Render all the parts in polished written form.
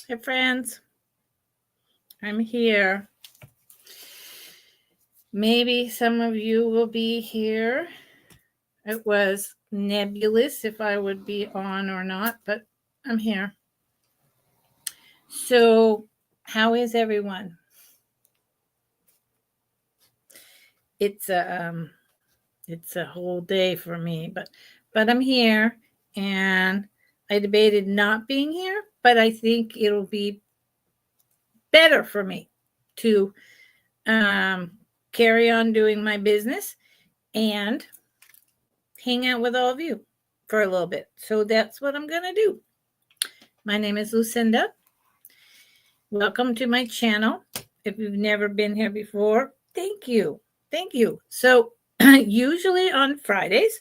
Hey, friends. I'm here. Maybe some of you will be here. It was nebulous if I would be on or not, but I'm here. So, how is everyone? It's a whole day for me, but I'm here, and I debated not being here, but I think it'll be better for me to carry on doing my business and hang out with all of you for a little bit. So that's what I'm going to do. My name is Lucinda. Welcome to my channel. If you've never been here before, thank you. Thank you. So usually on Fridays,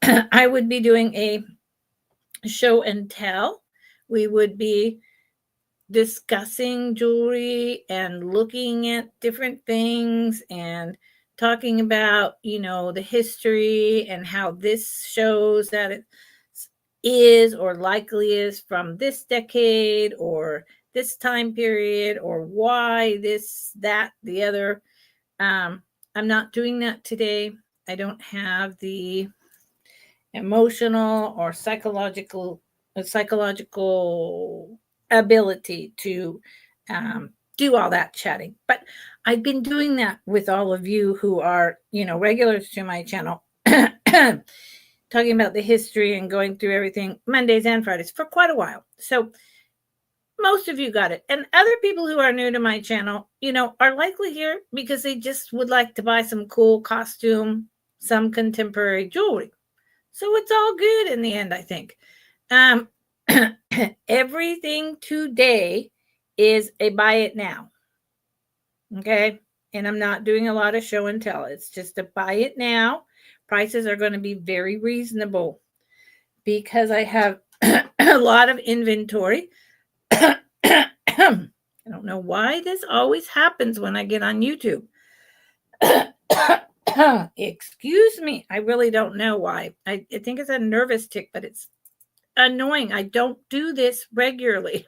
I would be doing a show and tell. We would be discussing jewelry and looking at different things and talking about, the history and how this shows that it is or likely is from this decade or this time period or why this, that, the other. I'm not doing that today. I don't have the emotional or psychological ability to do all that chatting. But I've been doing that with all of you who are, regulars to my channel, talking about the history and going through everything Mondays and Fridays for quite a while. So most of you got it. And other people who are new to my channel, are likely here because they just would like to buy some cool costume, some contemporary jewelry. So it's all good in the end, I think. Everything today is a buy it now. Okay. And I'm not doing a lot of show and tell. It's just a buy it now. Prices are going to be very reasonable because I have a lot of inventory. I don't know why this always happens when I get on YouTube. Excuse me. I really don't know why. I think it's a nervous tick, but it's annoying. I don't do this regularly.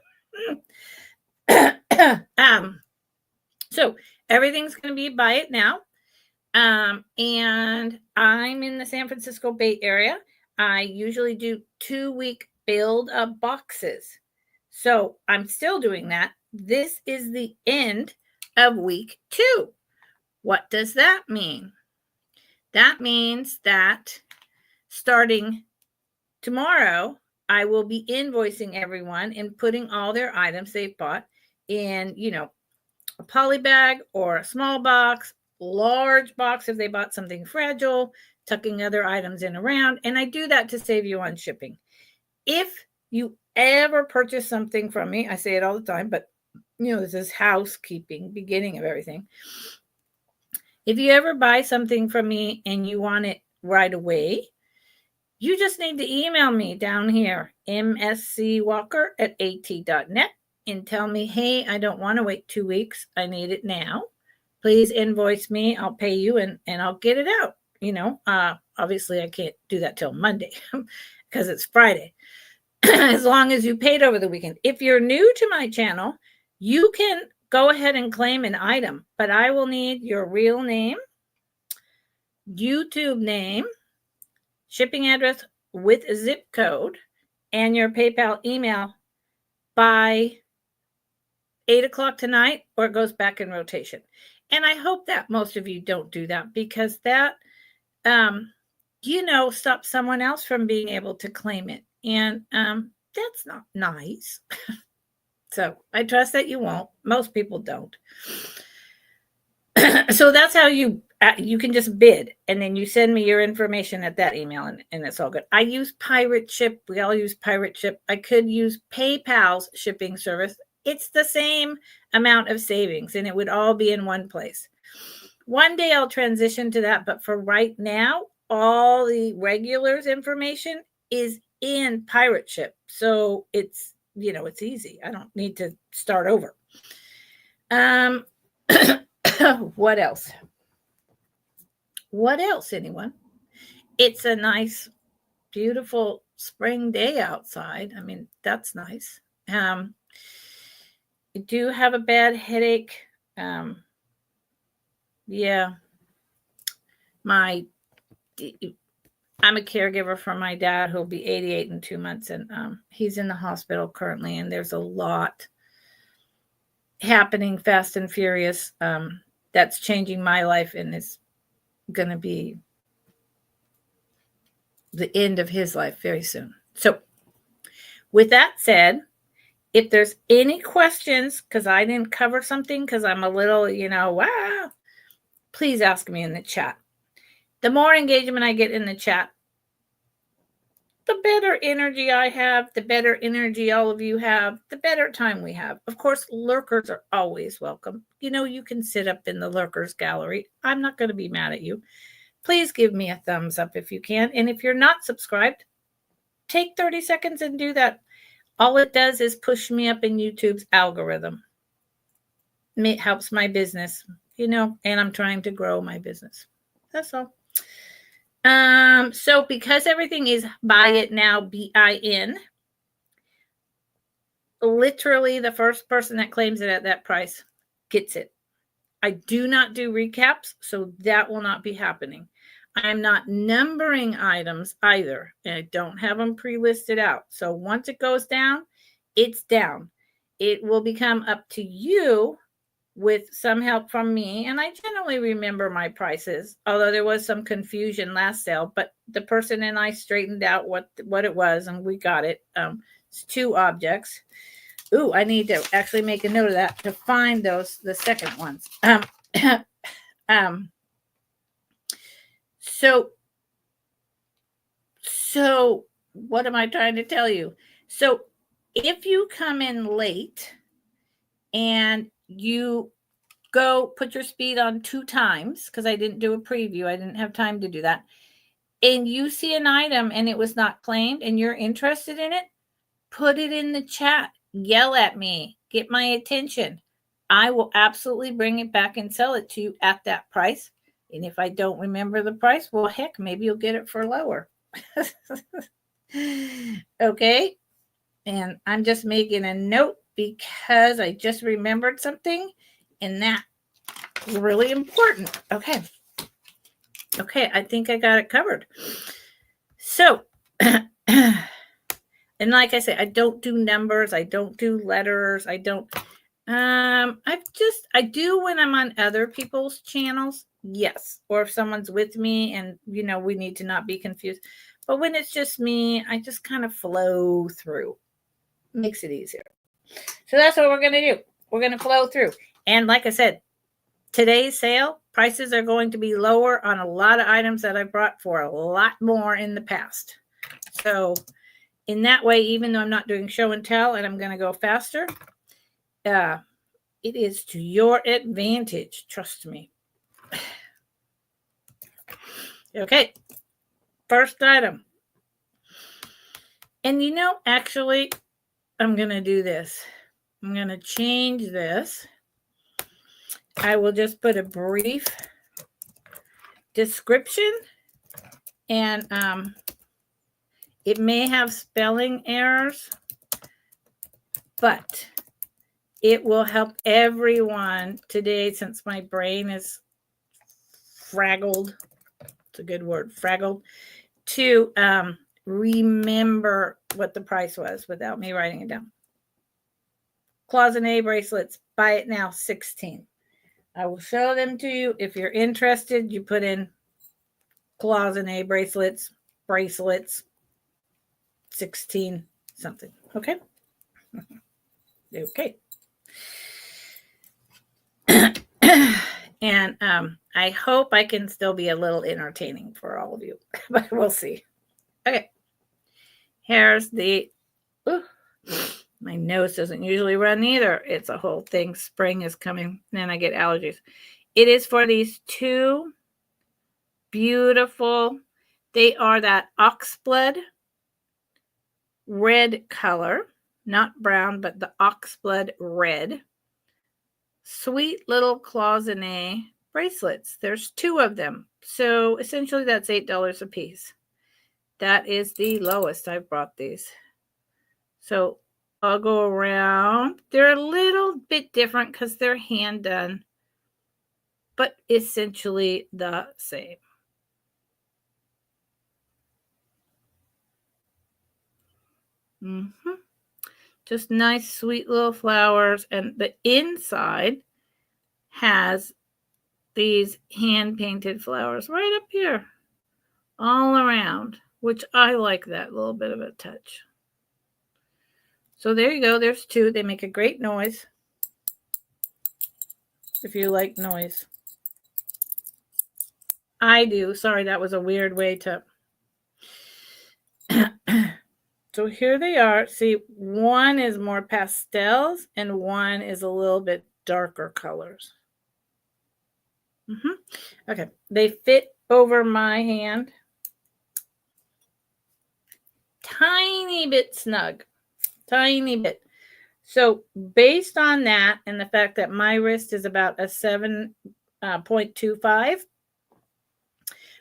So everything's going to be buy it now. And I'm in the San Francisco Bay Area. I usually do 2-week build up boxes. So I'm still doing that. This is the end of week 2. What does that mean? That means that starting tomorrow, I will be invoicing everyone and putting all their items they've bought in, a poly bag or a small box, large box if they bought something fragile, tucking other items in around. And I do that to save you on shipping. If you ever purchase something from me, I say it all the time, but this is housekeeping, beginning of everything. If you ever buy something from me and you want it right away, you just need to email me down here, mscwalker@at.net, and tell me, hey, I don't want to wait 2 weeks. I need it now. Please invoice me. I'll pay you and I'll get it out. Obviously I can't do that till Monday because it's Friday. As long as you paid over the weekend. If you're new to my channel, you can go ahead and claim an item, but I will need your real name, YouTube name, shipping address with a zip code, and your PayPal email by 8 o'clock tonight, or it goes back in rotation. And I hope that most of you don't do that because that, stops someone else from being able to claim it. And that's not nice. So I trust that you won't. Most people don't. So that's how you can just bid, and then you send me your information at that email, and it's all good. I use Pirate Ship. We all use Pirate Ship. I could use PayPal's shipping service. It's the same amount of savings, and it would all be in one place. One day I'll transition to that, but for right now, all the regulars information is in Pirate Ship. So it's, it's easy. I don't need to start over. What else? What else, anyone? It's a nice, beautiful spring day outside. I mean, that's nice. I do have a bad headache. Yeah, I'm a caregiver for my dad who'll be 88 in 2 months, and he's in the hospital currently, and there's a lot happening fast and furious that's changing my life and is going to be the end of his life very soon. So with that said, if there's any questions, because I didn't cover something, because I'm a little, wow, please ask me in the chat. The more engagement I get in the chat, the better energy I have, the better energy all of you have, the better time we have. Of course, lurkers are always welcome. You can sit up in the lurkers gallery. I'm not going to be mad at you. Please give me a thumbs up if you can. And if you're not subscribed, take 30 seconds and do that. All it does is push me up in YouTube's algorithm. It helps my business, and I'm trying to grow my business. That's all. So because everything is buy it now, BIN, literally the first person that claims it at that price gets it. I do not do recaps, so that will not be happening. I'm not numbering items either, and I don't have them pre-listed out. So once it goes down, it's down. It will become up to you with some help from me, and I generally remember my prices, although there was some confusion last sale, but the person and I straightened out what it was, and we got it. It's 2 objects. Ooh, I need to actually make a note of that to find the second ones. So what am I trying to tell you? So if you come in late and you go put your speed on 2 times, because I didn't do a preview, I didn't have time to do that, and you see an item and it was not claimed and you're interested in it, put it in the chat. Yell at me. Get my attention. I will absolutely bring it back and sell it to you at that price. And if I don't remember the price, well, heck, maybe you'll get it for lower. Okay? And I'm just making a note because I just remembered something, and that's really important. Okay. Okay, I think I got it covered. So, and like I say, I don't do numbers. I don't do letters. I don't. I do when I'm on other people's channels. Yes. Or if someone's with me and, we need to not be confused. But when it's just me, I just kind of flow through. Makes it easier. So that's what we're going to do. We're going to flow through. And like I said, today's sale, prices are going to be lower on a lot of items that I brought for a lot more in the past. So in that way, even though I'm not doing show and tell and I'm going to go faster, it is to your advantage. Trust me. Okay. First item. And actually, I'm going to do this. I'm going to change this. I will just put a brief description, and it may have spelling errors, but it will help everyone today, since my brain is fraggled. It's a good word, fraggled, to remember what the price was without me writing it down. Cloisonne bracelets, buy it now, 16. I will show them to you. If you're interested, you put in cloisonne bracelets, 16 something. Okay. Okay. And I hope I can still be a little entertaining for all of you, but we'll see. Okay. Here's the, my nose doesn't usually run either. It's a whole thing. Spring is coming, and then I get allergies. It is for these 2 beautiful, they are that oxblood red color, not brown, but the oxblood red. Sweet little cloisonne bracelets. There's 2 of them. So essentially that's $8 a piece. That is the lowest I've brought these. So I'll go around. They're a little bit different because they're hand done, but essentially the same. Just nice, sweet little flowers. And the inside has these hand-painted flowers right up here, all around, which I like that little bit of a touch. So there you go. There's two. They make a great noise if you like noise. I do. Sorry, that was a weird way to... So here they are. See, one is more pastels and one is a little bit darker colors. Okay, they fit over my hand. Tiny bit snug. Tiny bit. So based on that and the fact that my wrist is about a 7.25,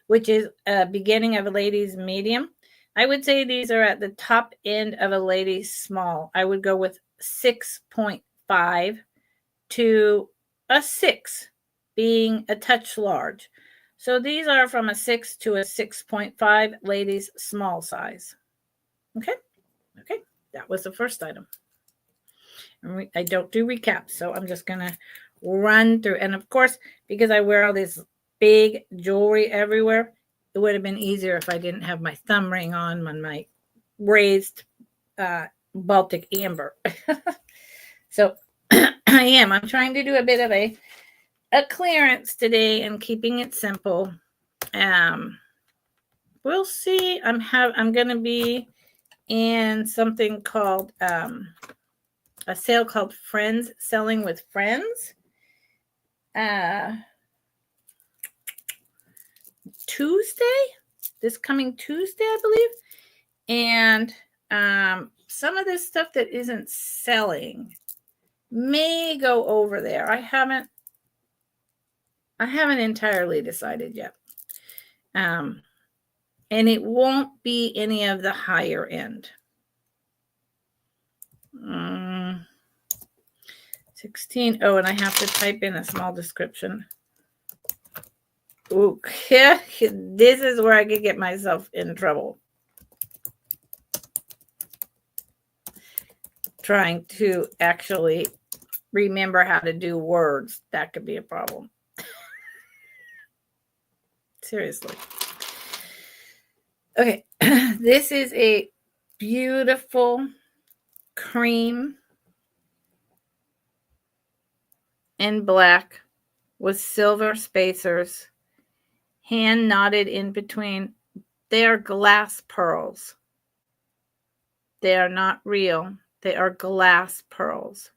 which is a beginning of a lady's medium, I would say these are at the top end of a lady's small. I would go with 6.5 to a 6 being a touch large. So these are from a 6 to a 6.5 ladies small size. Okay. That was the first item. I don't do recaps, so I'm just going to run through. And of course, because I wear all this big jewelry everywhere, it would have been easier if I didn't have my thumb ring on my raised Baltic amber. So I'm trying to do a bit of a clearance today and keeping it simple. We'll see. I'm going to be in something called a sale called Friends Selling with Friends. This coming Tuesday, I believe. And some of this stuff that isn't selling may go over there. I haven't entirely decided yet. And it won't be any of the higher end. 16. Oh, and I have to type in a small description. Ooh, yeah, this is where I could get myself in trouble. Trying to actually remember how to do words. That could be a problem. Seriously. Okay, this is a beautiful cream and black with silver spacers, hand knotted in between. They are glass pearls. They are not real. They are glass pearls.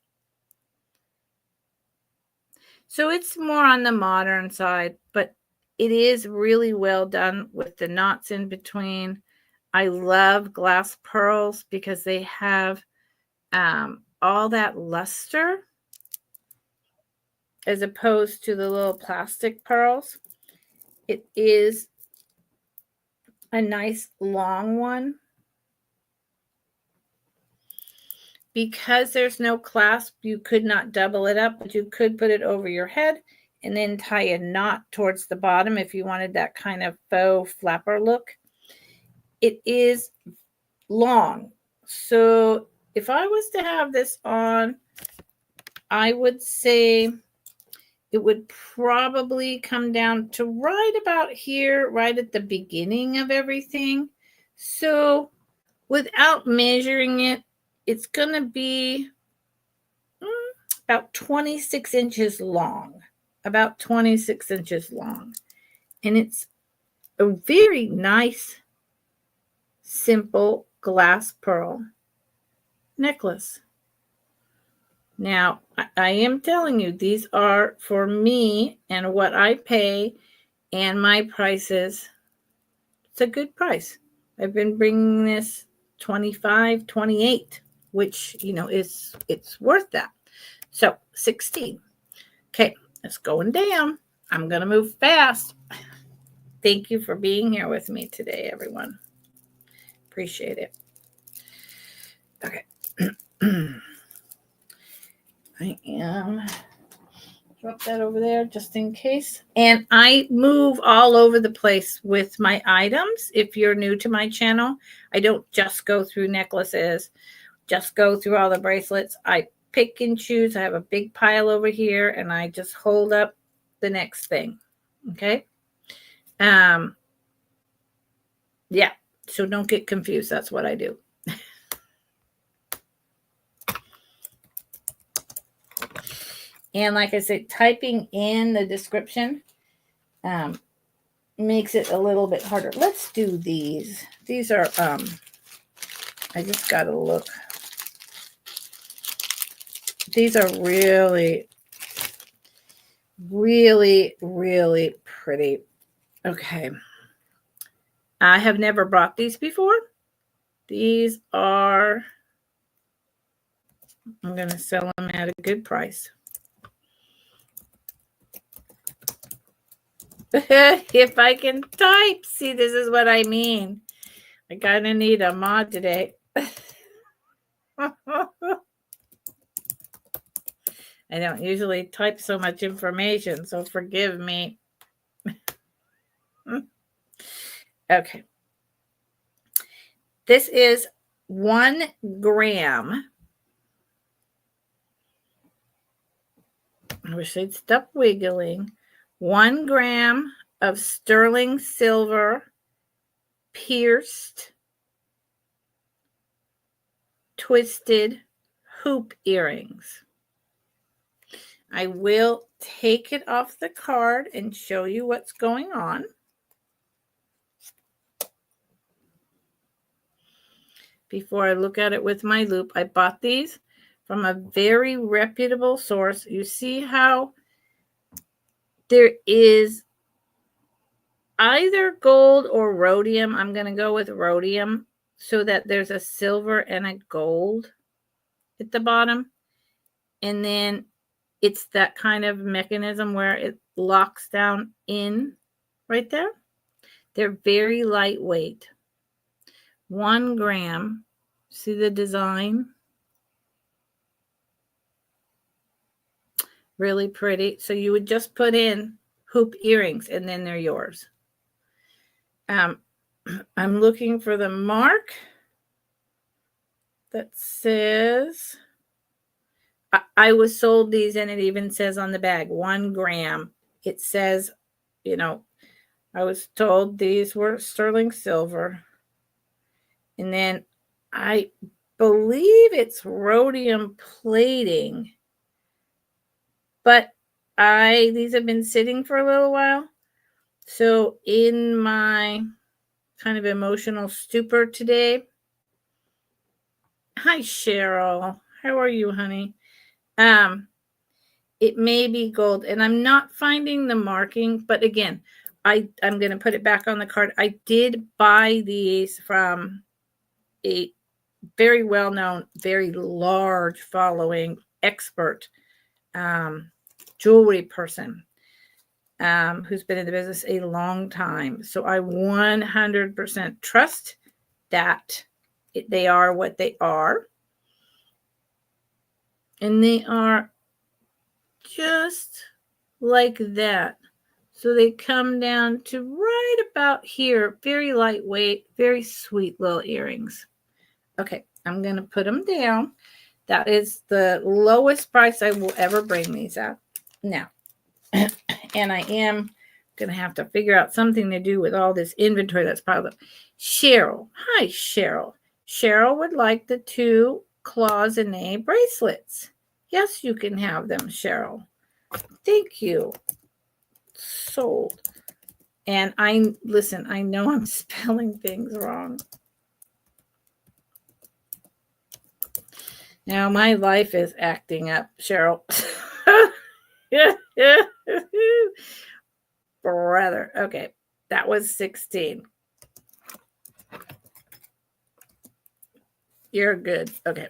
So it's more on the modern side, but it is really well done with the knots in between. I love glass pearls because they have all that luster as opposed to the little plastic pearls. It is a nice long one. Because there's no clasp, you could not double it up, but you could put it over your head and then tie a knot towards the bottom if you wanted that kind of faux flapper look. It is long. So if I was to have this on, I would say it would probably come down to right about here, right at the beginning of everything. So without measuring it, it's going to be about 26 inches long. About 26 inches long. And it's a very nice, simple glass pearl necklace. Now, I am telling you, these are for me and what I pay and my prices. It's a good price. I've been bringing this 25, 28, which, it's worth that. So 16. Okay, it's going down. I'm going to move fast. Thank you for being here with me today, everyone. Appreciate it. Okay. I am drop that over there just in case. And I move all over the place with my items. If you're new to my channel, I don't just go through necklaces, just go through all the bracelets. I pick and choose. I have a big pile over here and I just hold up the next thing. Okay. Yeah. So don't get confused. That's what I do. And like I said, typing in the description makes it a little bit harder. Let's do these. These are, I just got to look. These are really, really, really pretty. Okay. I have never brought these before. These are, I'm going to sell them at a good price. If I can type, see, this is what I mean. I kind of need a mod today. I don't usually type so much information, so forgive me. Okay. This is 1 gram. I wish they'd stop wiggling. 1 gram of sterling silver pierced twisted hoop earrings. I will take it off the card and show you what's going on. Before I look at it with my loupe, I bought these from a very reputable source. You see how there is either gold or rhodium. I'm going to go with rhodium so that there's a silver and a gold at the bottom. And then it's that kind of mechanism where it locks down in right there. They're very lightweight. 1 gram. See the design? Really pretty. So you would just put in hoop earrings and then they're yours. I'm looking for the mark that says, I was sold these and it even says on the bag 1 gram. It says, you know, I was told these were sterling silver. And then I believe it's rhodium plating. But these have been sitting for a little while. So in my kind of emotional stupor today. Hi, Cheryl. How are you, honey? It may be gold, and I'm not finding the marking, but again, I'm going to put it back on the card. I did buy these from a very well-known, very large following expert jewelry person who's been in the business a long time. So I 100% trust that they are what they are. And they are just like that. So they come down to right about here. Very lightweight, very sweet little earrings. Okay, I'm going to put them down. That is the lowest price I will ever bring these at. Now, and I am going to have to figure out something to do with all this inventory that's piled up. Cheryl. Hi, Cheryl. Cheryl would like the 2 cloisonne bracelets. Yes, you can have them, Cheryl. Thank you. Sold. And listen, I know I'm spelling things wrong. Now my life is acting up, Cheryl. Brother. Okay. That was 16. You're good. Okay.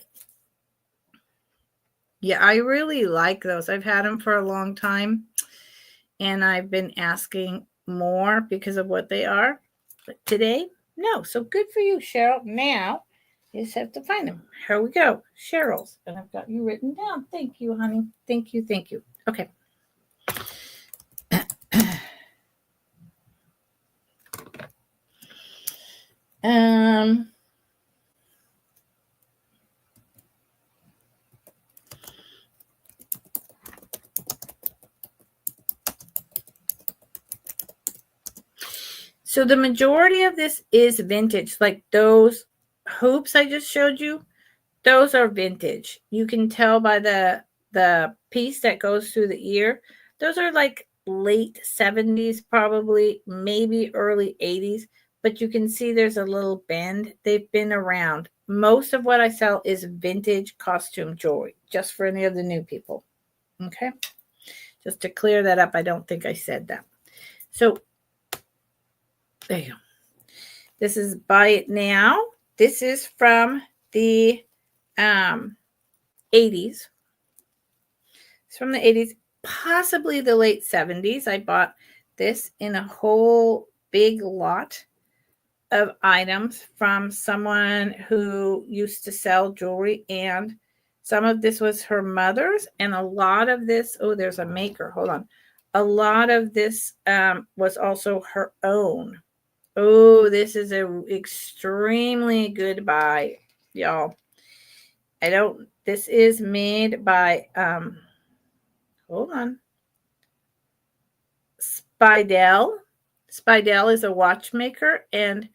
Yeah, I really like those. I've had them for a long time. And I've been asking more because of what they are. But today, no. So good for you, Cheryl. Now, You just have to find them. Here we go. Cheryl's. And I've got you written down. Thank you, honey. Thank you. Thank you. Okay. So the majority of this is vintage. Like those hoops I just showed you, those are vintage. You can tell by the piece that goes through the ear. Those are like late 70s, probably, maybe early 80s. But you can see there's a little bend. They've been around. Most of what I sell is vintage costume jewelry, just for any of the new people. Okay? Just to clear that up, I don't think I said that. So, there you go. This is Buy It Now. This is from the 80s. It's from the 80s, possibly the late 70s. I bought this in a whole big lot of items from someone who used to sell jewelry, and some of this was her mother's, and a lot of this, oh, there's a maker. Hold on. A lot of this was also her own. Oh, this is a extremely good buy, y'all. This is made by, hold on. Spidell. Spidell is a watchmaker, and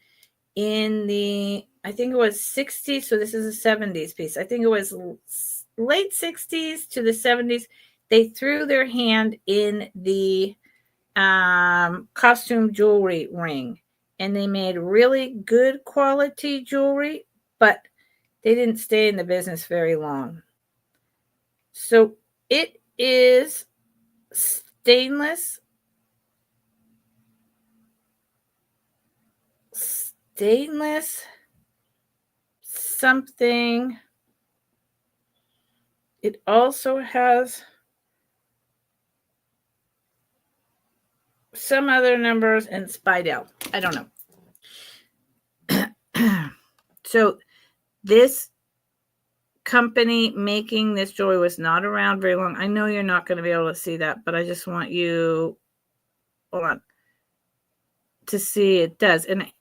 in the, I think it was 60s, so this is a 70s piece. I think it was late 60s to the 70s. They threw their hand in the costume jewelry ring, and they made really good quality jewelry, but they didn't stay in the business very long. So it is stainless something. It also has some other numbers and Spidell. I don't know. So this company making this jewelry was not around very long. I know you're not going to be able to see that, but I just want you, hold on, to see it does. And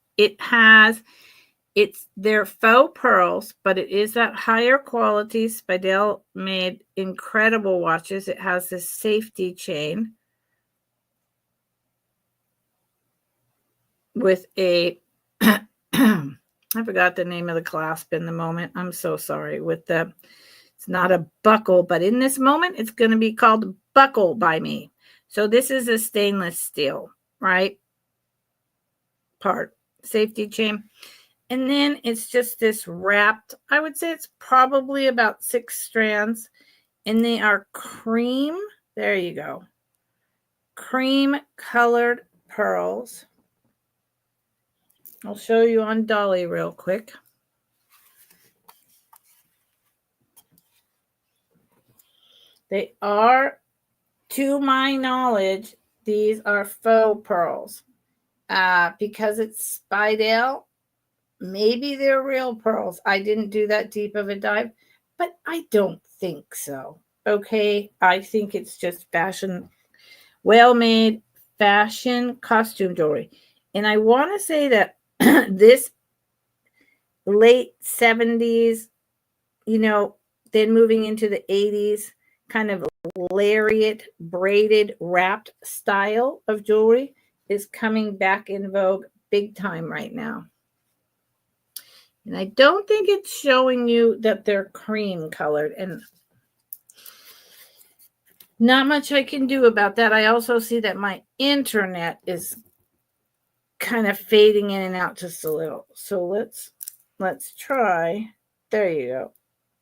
they're faux pearls, but it is that higher quality. Spidell made incredible watches. It has this safety chain with a I forgot the name of the clasp in the moment. I'm so sorry. It's not a buckle, but in this moment, it's going to be called buckle by me. So this is a stainless steel, right? Part, safety chain. And then it's just this wrapped, I would say it's probably about 6 strands. And they are cream. There you go. Cream colored pearls. I'll show you on Dolly real quick. They are, to my knowledge, these are faux pearls. Because it's Spidell, maybe they're real pearls. I didn't do that deep of a dive, but I don't think so. Okay, I think it's just fashion, well-made fashion costume jewelry. And I want to say that this late 70s, then moving into the 80s, kind of lariat, braided, wrapped style of jewelry is coming back in vogue big time right now. And I don't think it's showing you that they're cream colored, and not much I can do about that. I also see that my internet is kind of fading in and out just a little. So let's try. There you go.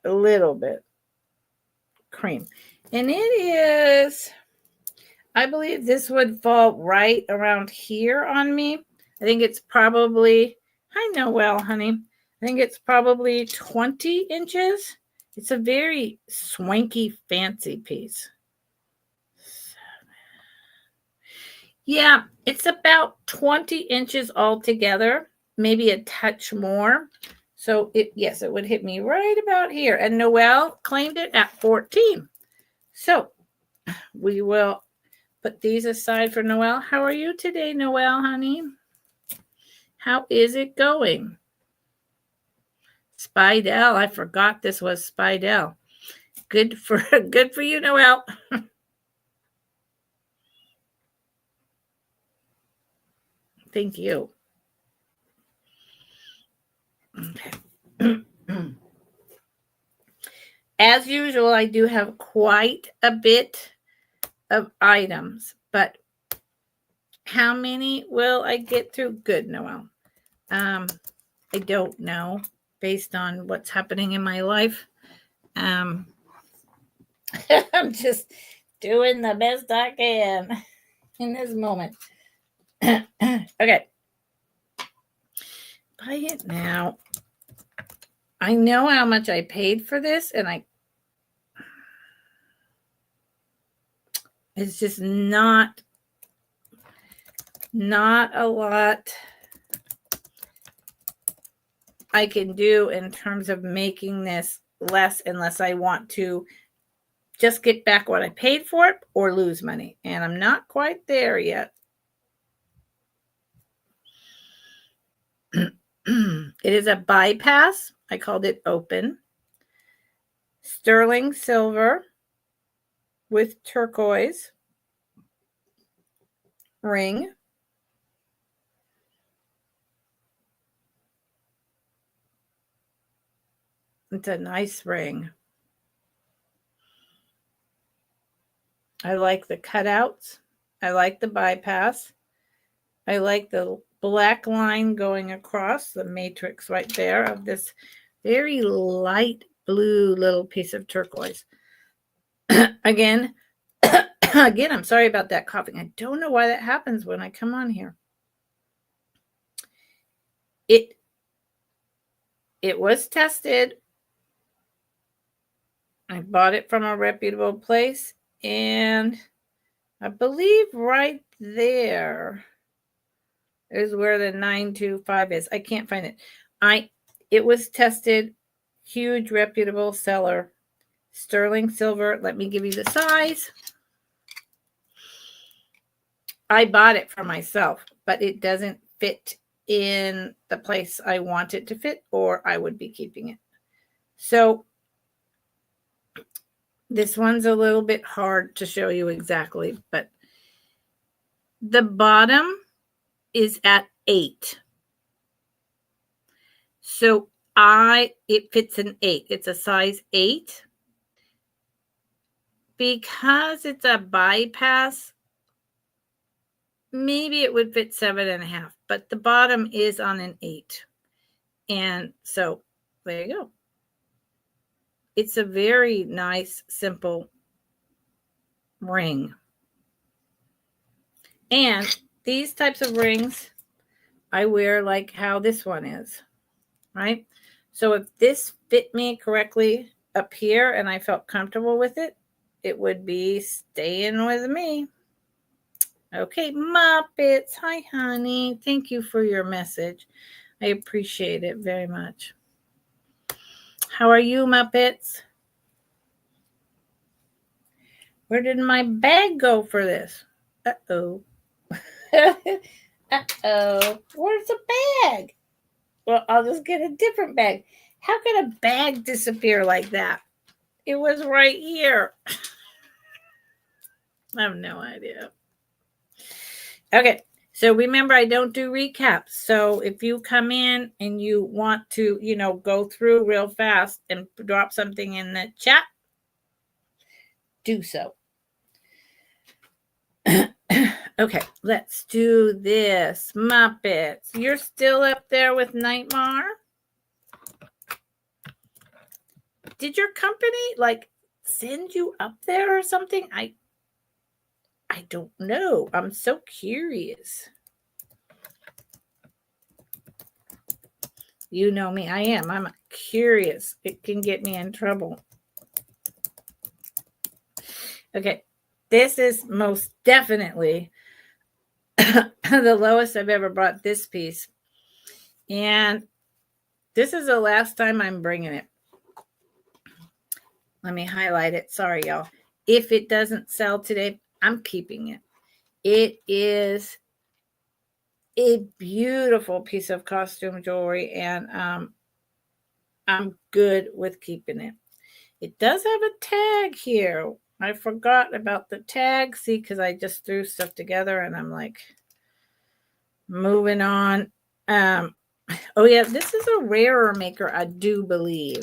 A little bit cream. And it is, I believe this would fall right around here on me. I think it's probably, hi Noelle, honey. I think it's probably 20 inches. It's a very swanky, fancy piece. Yeah, it's about 20 inches altogether, maybe a touch more. So yes, it would hit me right about here. And Noelle claimed it at 14. So we will put these aside for Noelle. How are you today, Noelle, honey? How is it going? Spidell. I forgot this was Spidell. Good for you, Noelle. Thank you. Okay. As usual, I do have quite a bit of items, but how many will I get through? Good, Noelle. I don't know based on what's happening in my life. I'm just doing the best I can in this moment. Okay. Buy it now. I know how much I paid for this, and it's just not a lot I can do in terms of making this less unless I want to just get back what I paid for it or lose money. And I'm not quite there yet. It is a bypass. I called it open. Sterling silver with turquoise ring. It's a nice ring. I like the cutouts. I like the bypass. I like the black line going across the matrix right there of this very light blue little piece of turquoise. Again, I'm sorry about that coughing. I don't know why that happens when I come on here. It was tested. I bought it from a reputable place, and I believe right there is where the 925 is. I can't find it. It was tested, huge reputable seller, sterling silver. Let me give you the size. I bought it for myself, but it doesn't fit in the place I want it to fit, or I would be keeping it. So this one's a little bit hard to show you exactly, but the bottom is at 8. So it fits an 8. It's a size 8. Because it's a bypass, maybe it would fit 7.5, but the bottom is on an 8. And so there you go. It's a very nice, simple ring. And these types of rings I wear like how this one is, right? So if this fit me correctly up here and I felt comfortable with it, it would be staying with me. Okay, Muppets. Hi, honey. Thank you for your message. I appreciate it very much. How are you, Muppets? Where did my bag go for this? Uh-oh. Uh-oh. Where's the bag? Well, I'll just get a different bag. How can a bag disappear like that? It was right here. I have no idea. Okay. So remember, I don't do recaps. So if you come in and you want to, go through real fast and drop something in the chat, do so. Okay, let's do this. Muppets, you're still up there with Nightmare? Did your company send you up there or something? I don't know. I'm so curious. You know me. I am. I'm curious. It can get me in trouble. Okay. This is most definitely the lowest I've ever bought this piece. And This is the last time I'm bringing it. Let me highlight it. Sorry, y'all. If it doesn't sell today, I'm keeping it. It is a beautiful piece of costume jewelry, and I'm good with keeping it. It does have a tag here. I forgot about the tag. See, because I just threw stuff together and I'm like moving on. Oh yeah, this is a rarer maker, I do believe.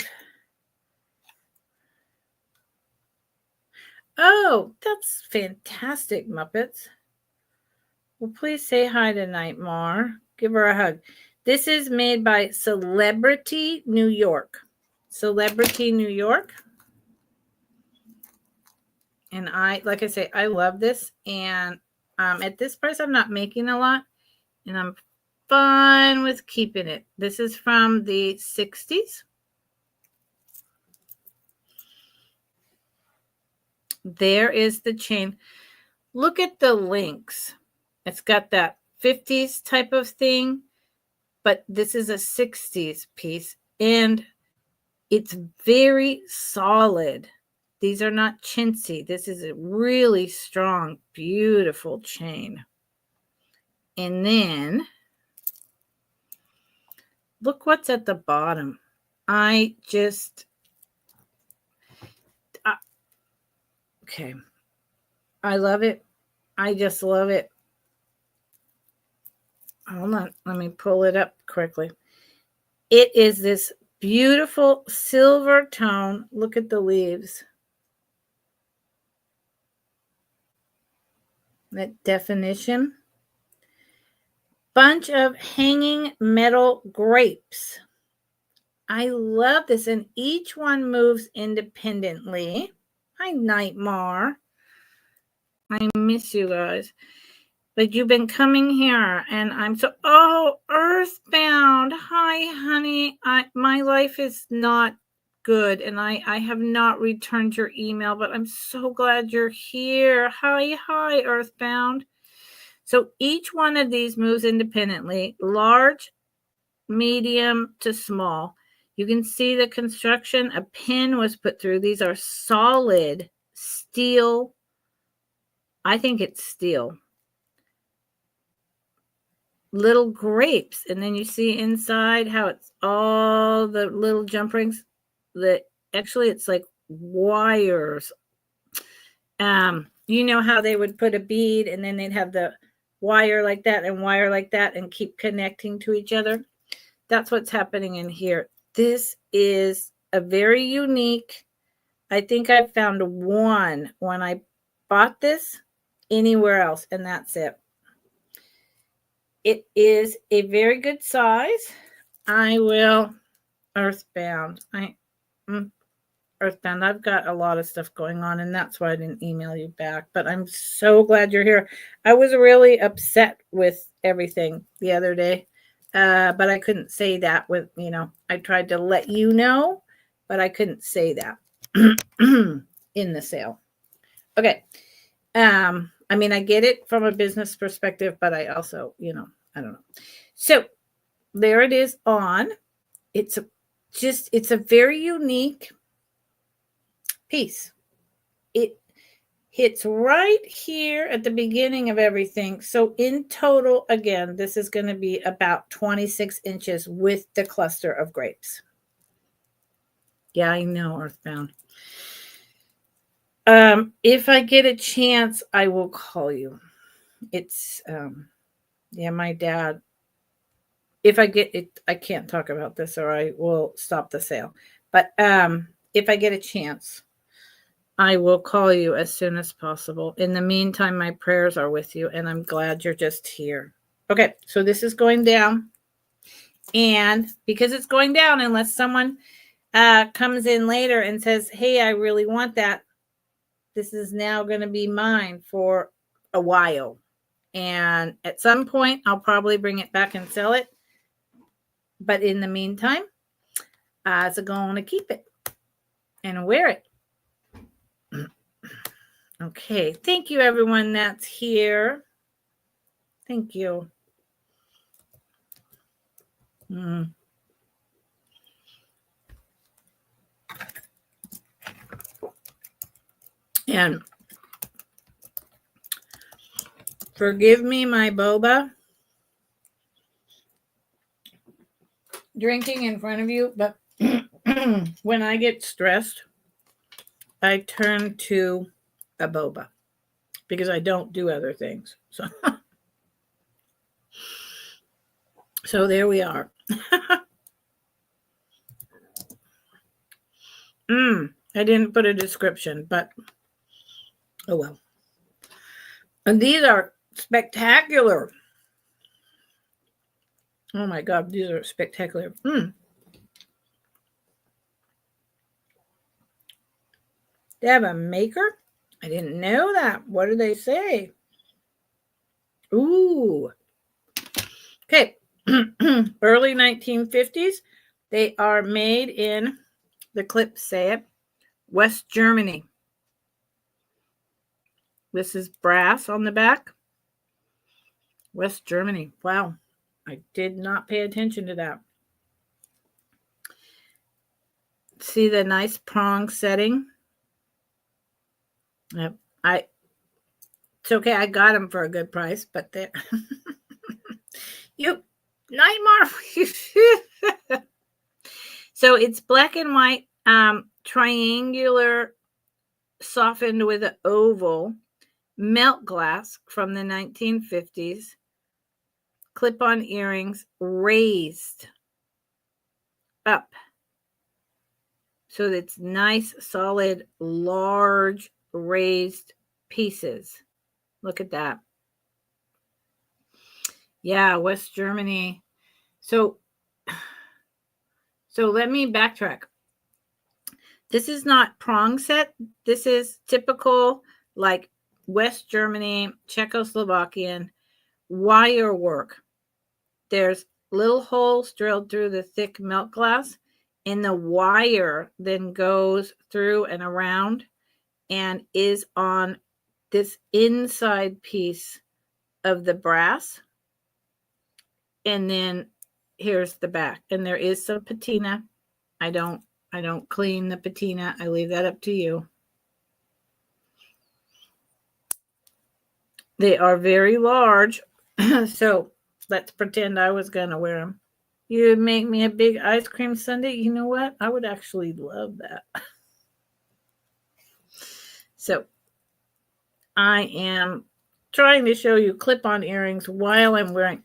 Oh, that's fantastic, Muppets. Well, please say hi to Nightmare. Give her a hug. This is made by Celebrity New York. Celebrity New York. And like I say, I love this. And at this price, I'm not making a lot. And I'm fine with keeping it. This is from the 60s. There is the chain. Look at the links. It's got that 50s type of thing, but this is a 60s piece, and it's very solid. These are not chintzy. This is a really strong, beautiful chain. And then look what's at the bottom. Okay. I love it. I just love it. Hold on. Let me pull it up quickly. It is this beautiful silver tone. Look at the leaves. That definition. Bunch of hanging metal grapes. I love this. And each one moves independently. Hi, Nightmare. I miss you guys. But you've been coming here, and I'm so... Oh, Earthbound. Hi, honey. My life is not good, and I have not returned your email, but I'm so glad you're here. Hi, Earthbound. So each one of these moves independently, large, medium to small. You can see the construction. A pin was put through. These are solid steel. I think it's steel. Little grapes. And then you see inside how it's all the little jump rings. Actually, it's like wires. You know how they would put a bead and then they'd have the wire like that and keep connecting to each other. That's what's happening in here. This is a very unique. I think I found one when I bought this anywhere else, and that's it. It is a very good size. I will Earthbound. Earthbound. I've got a lot of stuff going on, and that's why I didn't email you back. But I'm so glad you're here. I was really upset with everything the other day, but I couldn't say that with, I tried to let you know, but I couldn't say that in the sale. Okay. I mean, I get it from a business perspective, but I also, I don't know. So there it is on. It's a very unique piece. It hits right here at the beginning of everything. So in total, again, this is going to be about 26 inches with the cluster of grapes. Yeah, I know, Earthbound. If I get a chance, I will call you. It's, my dad, if I get it, I can't talk about this or I will stop the sale. But if I get a chance, I will call you as soon as possible. In the meantime, my prayers are with you, and I'm glad you're just here. Okay, so this is going down. And because it's going down, unless someone comes in later and says, hey, I really want that, this is now going to be mine for a while. And at some point, I'll probably bring it back and sell it. But in the meantime, I'm going to keep it and wear it. Okay. Thank you, everyone that's here. Thank you. And forgive me my boba drinking in front of you, but when I get stressed, I turn to a boba because I don't do other things. So there we are. I didn't put a description, but oh well. And these are spectacular. Oh my God, these are spectacular. They have a maker? I didn't know that. What do they say? Ooh. Okay. Early 1950s. They are made in, the clips say it, West Germany. This is brass on the back. West Germany. Wow. I did not pay attention to that. See the nice prong setting? Yep. It's okay. I got them for a good price, but they're you Nightmare. So it's black and white, triangular, softened with an oval melt glass from the 1950s. Clip-on earrings raised up. So it's nice, solid, large, raised pieces. Look at that. Yeah, West Germany. So let me backtrack. This is not prong set. This is typical, like West Germany, Czechoslovakian wire work. There's little holes drilled through the thick melt glass, and the wire then goes through and around and is on this inside piece of the brass. And then here's the back. And there is some patina. I don't clean the patina. I leave that up to you. They are very large. So let's pretend I was going to wear them. You make me a big ice cream sundae. You know what? I would actually love that. So I am trying to show you clip-on earrings while I'm wearing.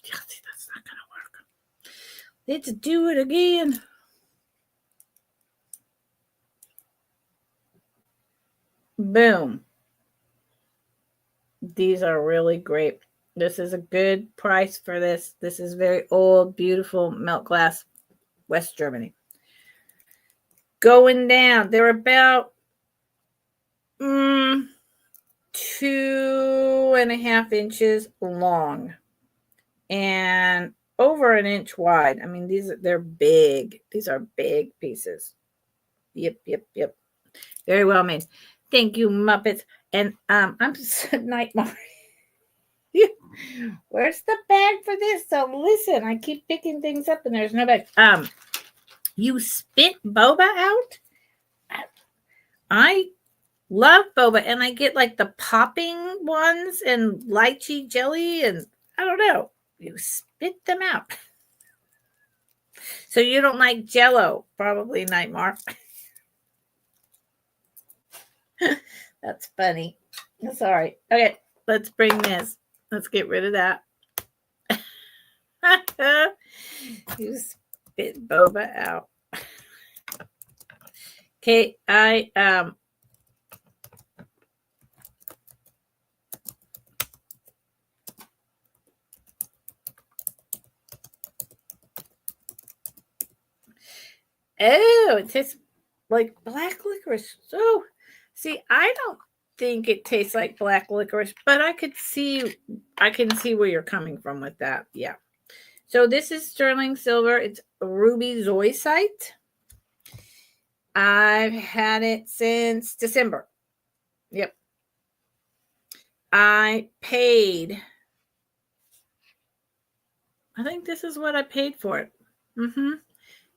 That's not going to work. Let's do it again. Boom. These are really great. This is a good price for this. This is very old, beautiful melt glass, West Germany. Going down, they're about 2.5 inches long and over an inch wide. I mean, they're big. These are big pieces. Yep. Very well made. Thank you, Muppets. And I'm Nightmare. Where's the bag for this? So listen, I keep picking things up and there's no bag. You spit boba out? I love boba, and I get like the popping ones and lychee jelly, and I don't know. You spit them out. So you don't like Jell-O, probably, Nightmare. That's funny. That's all right. Okay, let's bring this. Let's get rid of that. You spit boba out. Okay, oh, it tastes like black licorice. So, see, I don't think it tastes like black licorice, but I can see where you're coming from with that. Yeah. So this is sterling silver. It's ruby zoisite. I've had it since December. Yep. I think this is what I paid for it.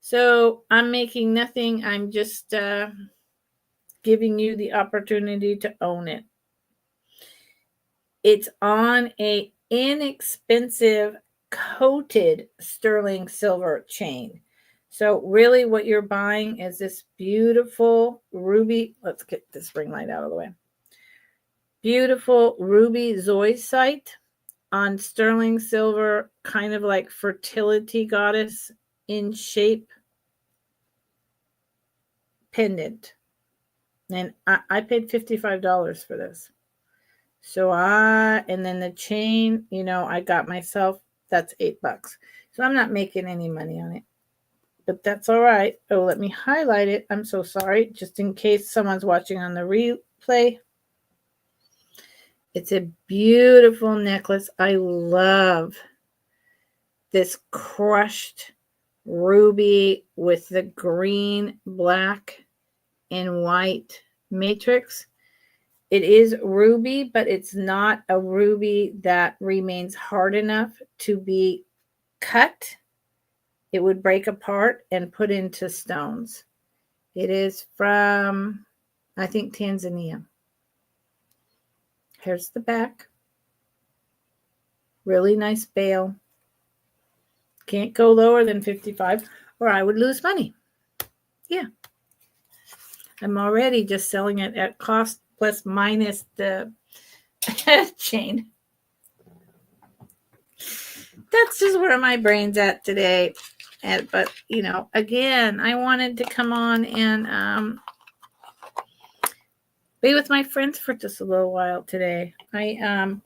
So I'm making nothing. I'm just giving you the opportunity to own it. It's on a inexpensive coated sterling silver chain. So really what you're buying is this beautiful ruby. Let's get this ring light out of the way. Beautiful ruby zoisite on sterling silver, kind of like fertility goddess in shape pendant. And I paid $55 for this. So and then the chain, I got myself, that's $8. So I'm not making any money on it, but that's all right. Oh, let me highlight it. I'm so sorry, just in case someone's watching on the replay. It's a beautiful necklace. I love this crushed ruby with the green, black, and white matrix. It is ruby, but it's not a ruby that remains hard enough to be cut. It would break apart and put into stones. It is from, I think, Tanzania. Here's the back. Really nice bail. Can't go lower than 55 or I would lose money. Yeah. I'm already just selling it at cost plus minus the chain. That's just where my brain's at today. But, again, I wanted to come on and be with my friends for just a little while today. The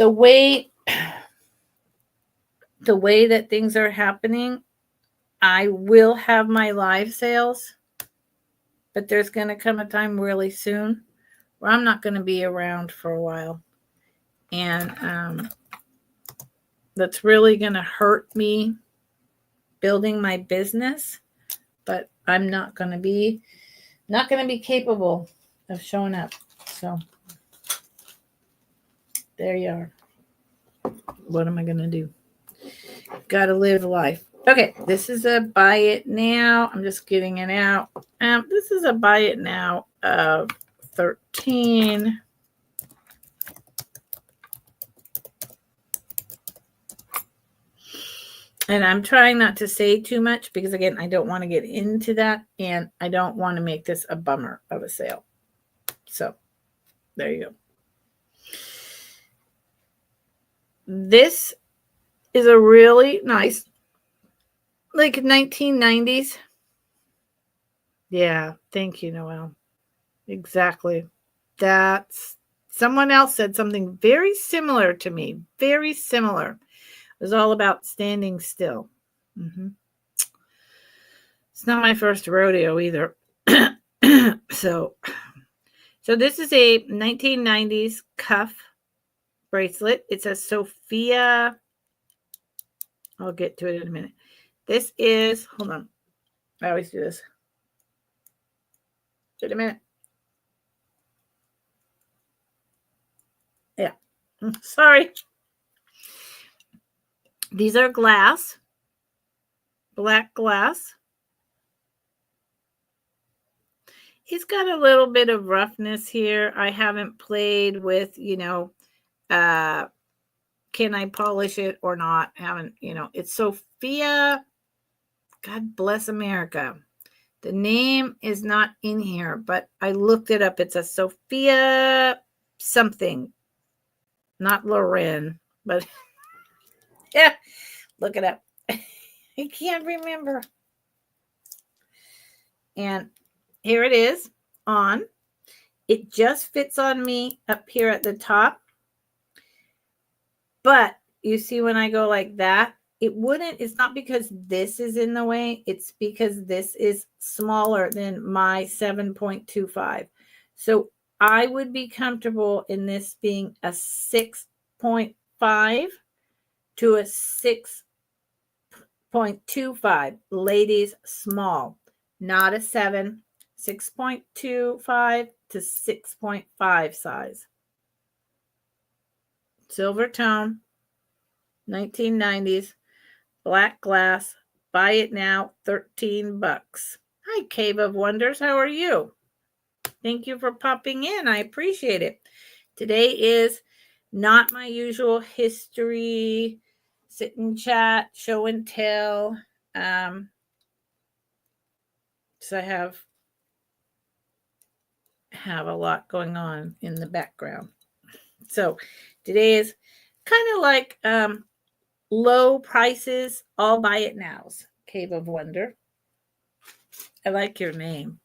way that things are happening, I will have my live sales, but there's going to come a time really soon where I'm not going to be around for a while. And that's really going to hurt me building my business, but I'm not going to be capable of showing up. So there you are. What am I going to do? Got to live life. Okay, this is a buy it now. I'm just getting it out. This is a buy it now of 13. And I'm trying not to say too much because, again, I don't want to get into that. And I don't want to make this a bummer of a sale. So there you go. This is a really nice, like 1990s. Yeah, thank you, Noelle. Exactly. That's someone else said something very similar to me. Very similar. It was all about standing still. Mm-hmm. It's not my first rodeo either. So this is a 1990s cuff bracelet. It's a Sophia. I'll get to it in a minute. This is, hold on. I always do this. Wait a minute. Yeah. Sorry. These are glass. Black glass. It's got a little bit of roughness here. I haven't played with, can I polish it or not? It's Sophia. God bless America. The name is not in here, but I looked it up. It's a Sophia something. Not Loren, but yeah, look it up. I can't remember. And here it is on. It just fits on me up here at the top. But you see when I go like that, it's not because this is in the way. It's because this is smaller than my 7.25. So I would be comfortable in this being a 6.5 to a 6.25. Ladies, small, not a 7, 6.25 to 6.5 size. Silver tone, 1990s, black glass. Buy it now, $13. Hi, Cave of Wonders. How are you? Thank you for popping in. I appreciate it. Today is not my usual history, sit and chat, show and tell. So I have a lot going on in the background. So today is kind of like low prices, all buy it nows. Cave of Wonder. I like your name.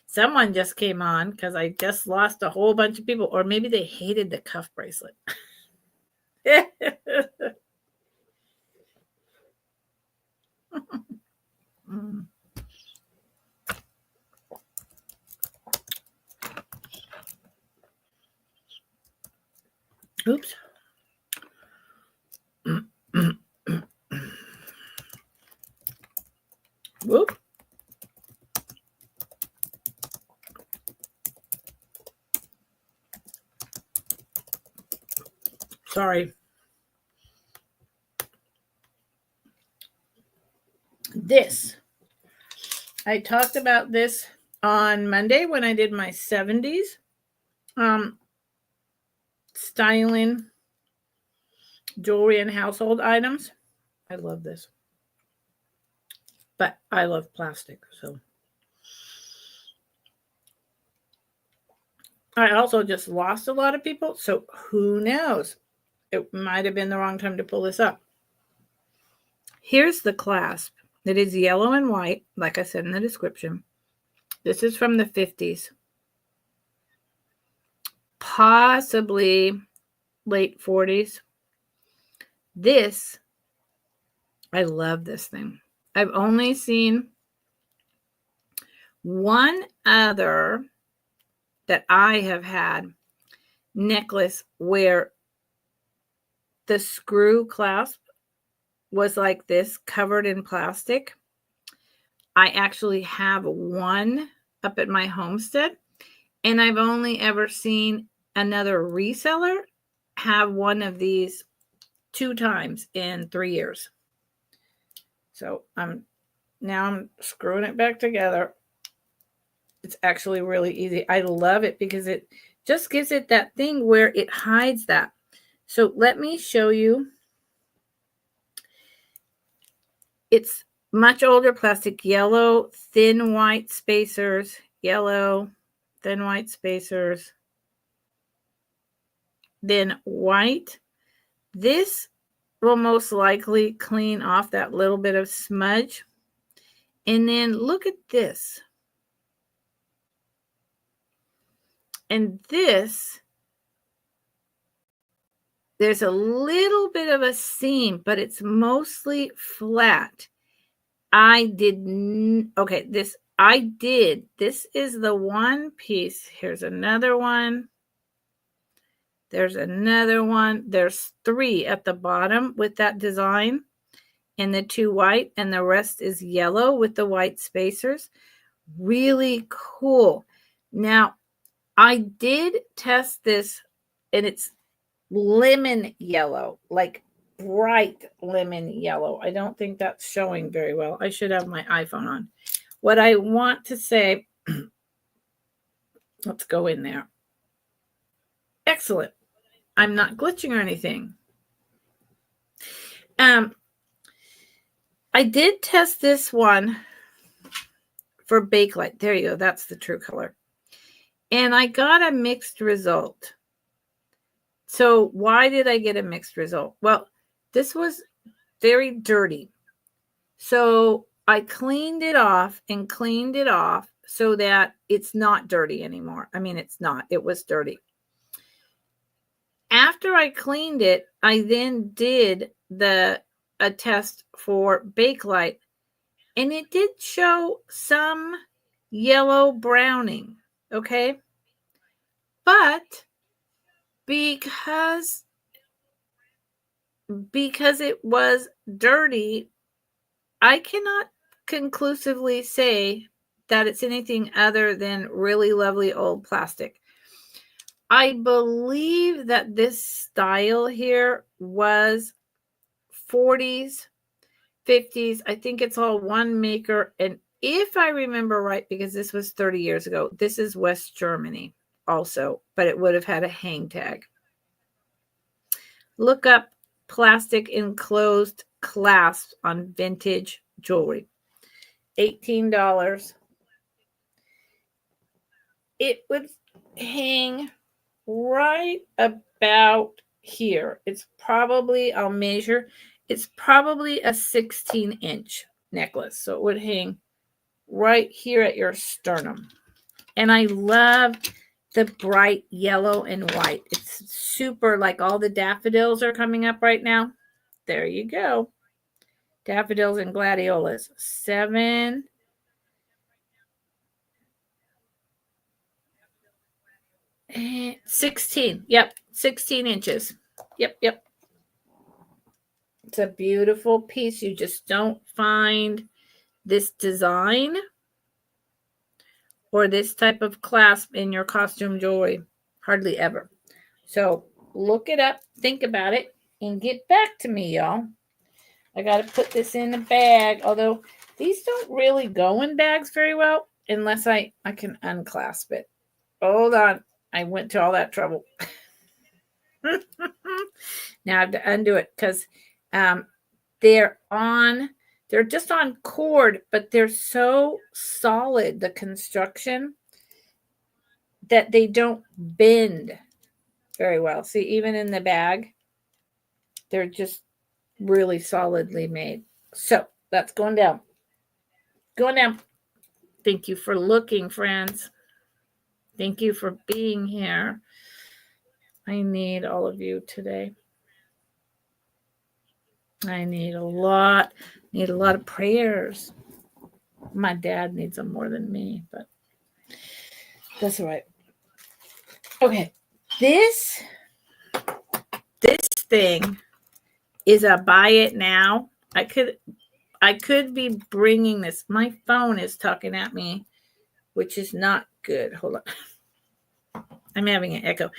Someone just came on because I just lost a whole bunch of people, or maybe they hated the cuff bracelet. Mm. Oops. Whoop. Sorry. This. I talked about this on Monday when I did my 70s. Styling jewelry and household items. I love this. But I love plastic, so. I also just lost a lot of people, so who knows? It might have been the wrong time to pull this up. Here's the clasp. It is yellow and white, like I said in the description. This is from the 50s. Possibly late 40s. This, I love this thing. I've only seen one other that I have had necklace where the screw clasp was like this, covered in plastic. I actually have one up at my homestead, and I've only ever seen another reseller have one of these 2 times in 3 years. So I'm screwing it back together. It's actually really easy. I love it because it just gives it that thing where it hides that. So let me show you. It's much older plastic, yellow, thin white spacers, yellow, thin white spacers, then white. This will most likely clean off that little bit of smudge. And then look at this. And this, there's a little bit of a seam, but it's mostly flat. This is the one piece. Here's another one. There's another one. There's 3 at the bottom with that design and the 2 white, and the rest is yellow with the white spacers. Really cool. Now, I did test this, and it's lemon yellow, like bright lemon yellow. I don't think that's showing very well. I should have my iPhone on. What I want to say, let's go in there. Excellent. I'm not glitching or anything. I did test this one for Bakelite. There you go. That's the true color. And I got a mixed result. So why did I get a mixed result? Well, this was very dirty. So I cleaned it off so that it's not dirty anymore. I mean, it's not. It was dirty. After I cleaned it, I then did a test for Bakelite, and it did show some yellow browning, okay? But because it was dirty, I cannot conclusively say that it's anything other than really lovely old plastic. I believe that this style here was 40s, 50s. I think it's all one maker, and if I remember right, because this was 30 years ago, this is West Germany also, but it would have had a hang tag. Look up plastic enclosed clasps on vintage jewelry. $18. It would hang right about here. It's probably, I'll measure, it's probably a 16-inch necklace. So it would hang right here at your sternum. And I love the bright yellow and white. It's super, like all the daffodils are coming up right now. There you go. Daffodils and gladiolas. 16. Yep. 16 inches. Yep. It's a beautiful piece. You just don't find this design or this type of clasp in your costume jewelry. Hardly ever. So look it up, think about it, and get back to me, y'all. I got to put this in a bag, although these don't really go in bags very well unless I can unclasp it. Hold on. I went to all that trouble. Now I have to undo it because they're just on cord, but they're so solid, the construction, that they don't bend very well. See, even in the bag, they're just really solidly made. So that's going down. Going down. Thank you for looking, friends. Thank you for being here. I need all of you today. I need a lot of prayers. My dad needs them more than me, but that's all right. Okay. This thing is a buy it now. I could be bringing this. My phone is talking at me, which is not good. Hold on. I'm having an echo.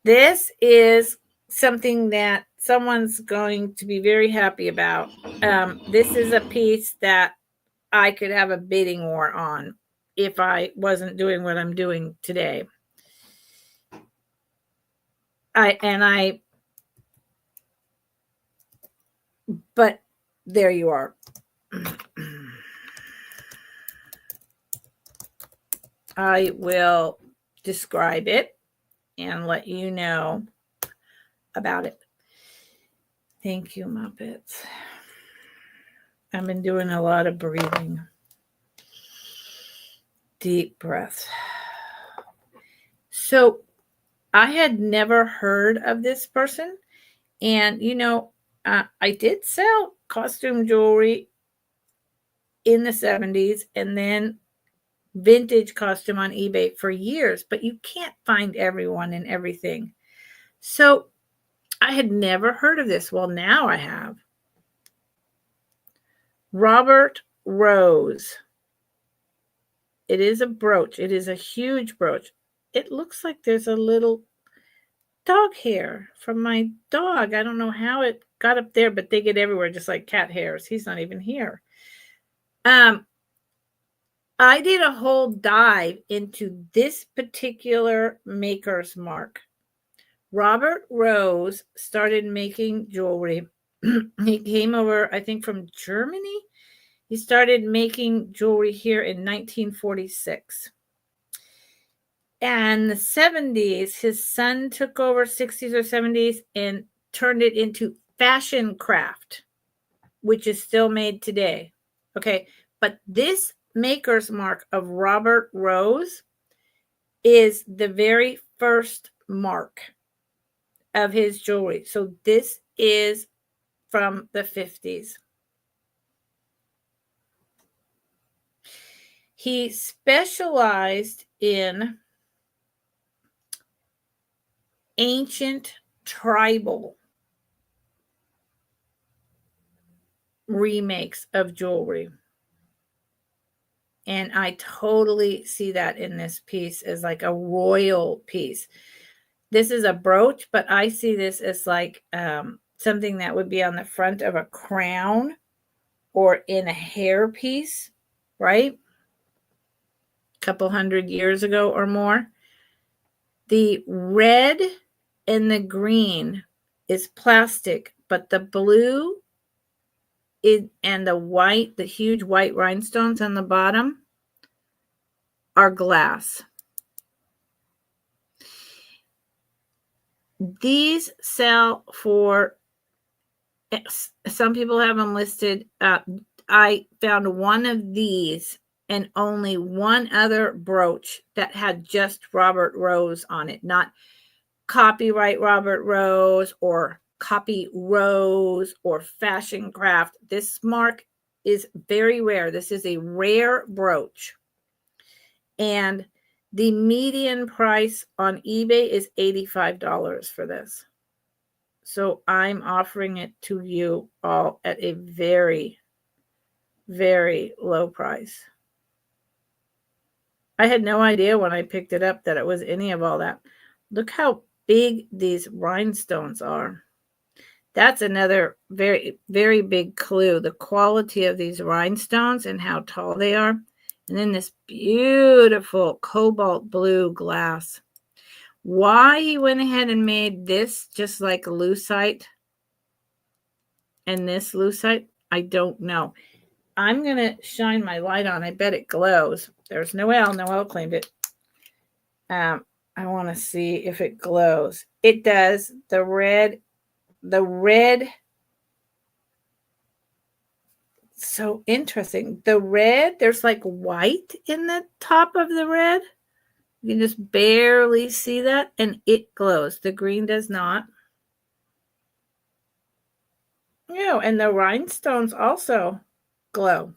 This is something that someone's going to be very happy about. This is a piece that I could have a bidding war on if I wasn't doing what I'm doing today. But there you are. I will describe it and let you know about it. Thank you, Muppets. I've been doing a lot of breathing. Deep breath. So I had never heard of this person. And, I did sell costume jewelry in the 70s and then vintage costume on eBay for years, but you can't find everyone and everything. So I had never heard of this. Well, now I have. Robert Rose. It is a brooch. It is a huge brooch. It looks like there's a little dog hair from my dog. I don't know how it got up there, but they get everywhere, just like cat hairs. He's not even here. I did a whole dive into this particular maker's mark. Robert Rose started making jewelry. He came over, I think, from Germany. He started making jewelry here in 1946. And the 70s, his son took over, 60s or 70s, and turned it into fashion craft, which is still made today. Okay, but this maker's mark of Robert Rose is the very first mark of his jewelry. So this is from the 50s. He specialized in ancient tribal remakes of jewelry. And I totally see that in this piece as like a royal piece. This is a brooch, but I see this as like something that would be on the front of a crown or in a hair piece. right? A couple hundred years ago or more. The red and the green is plastic, but the blue and the white, the huge white rhinestones on the bottom, are glass. These sell for, some people have them listed. I found one of these and only one other brooch that had just Robert Rose on it, not copyright Robert Rose or copy Rose or fashion craft. This mark is very rare. This is a rare brooch. And the median price on eBay is $85 for this. So I'm offering it to you all at a very, very low price. I had no idea when I picked it up that it was any of all that. Look how big these rhinestones are. That's another very, very big clue. The quality of these rhinestones and how tall they are. And then this beautiful cobalt blue glass. Why he went ahead and made this just like lucite and this lucite, I don't know. I'm going to shine my light on. I bet it glows. There's Noelle. Noelle claimed it. I want to see if it glows. It does. The red. So interesting. The red, there's like white in the top of the red. You can just barely see that, and it glows. The green does not. Yeah, and the rhinestones also glow.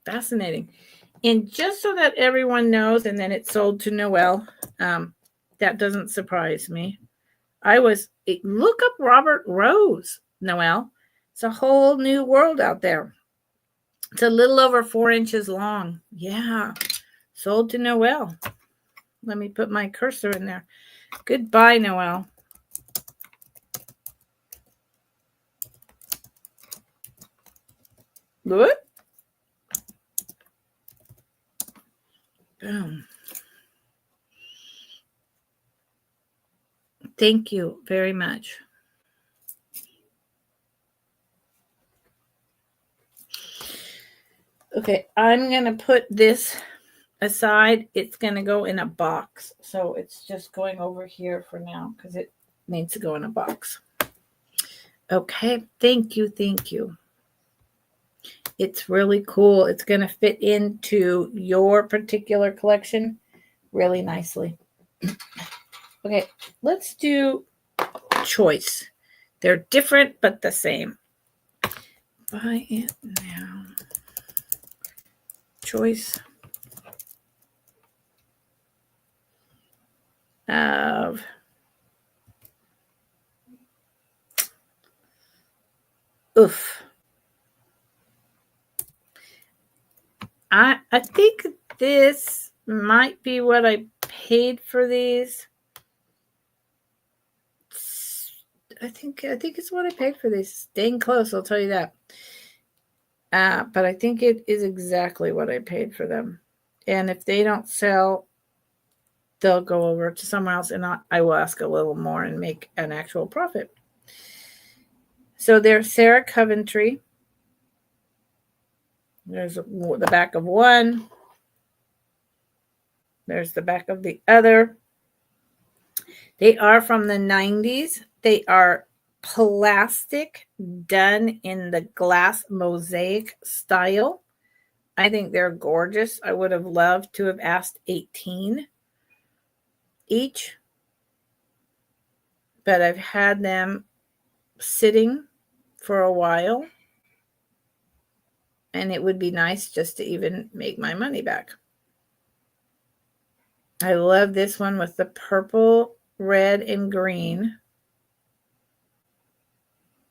Fascinating. And just so that everyone knows, and then it's sold to Noelle, that doesn't surprise me. Look up Robert Rose, Noelle. It's a whole new world out there. It's a little over 4 inches long. Yeah, sold to Noelle. Let me put my cursor in there. Goodbye, Noelle. What? Boom. Thank you very much. Okay, I'm going to put this aside. It's going to go in a box. So it's just going over here for now because it needs to go in a box. Okay, thank you. Thank you. It's really cool. It's going to fit into your particular collection really nicely. Okay, let's do choice. They're different but the same. Buy it now. Choice of I think this might be what I paid for these. I think it's what I paid for these. Staying close, I'll tell you that. But I think it is exactly what I paid for them. And if they don't sell, they'll go over to someone else, and I will ask a little more and make an actual profit. So there's Sarah Coventry. There's the back of one. There's the back of the other. They are from the 90s. They are plastic, done in the glass mosaic style. I think they're gorgeous. I would have loved to have asked 18 each, but I've had them sitting for a while, and it would be nice just to even make my money back. I love this one with the purple, red, and green.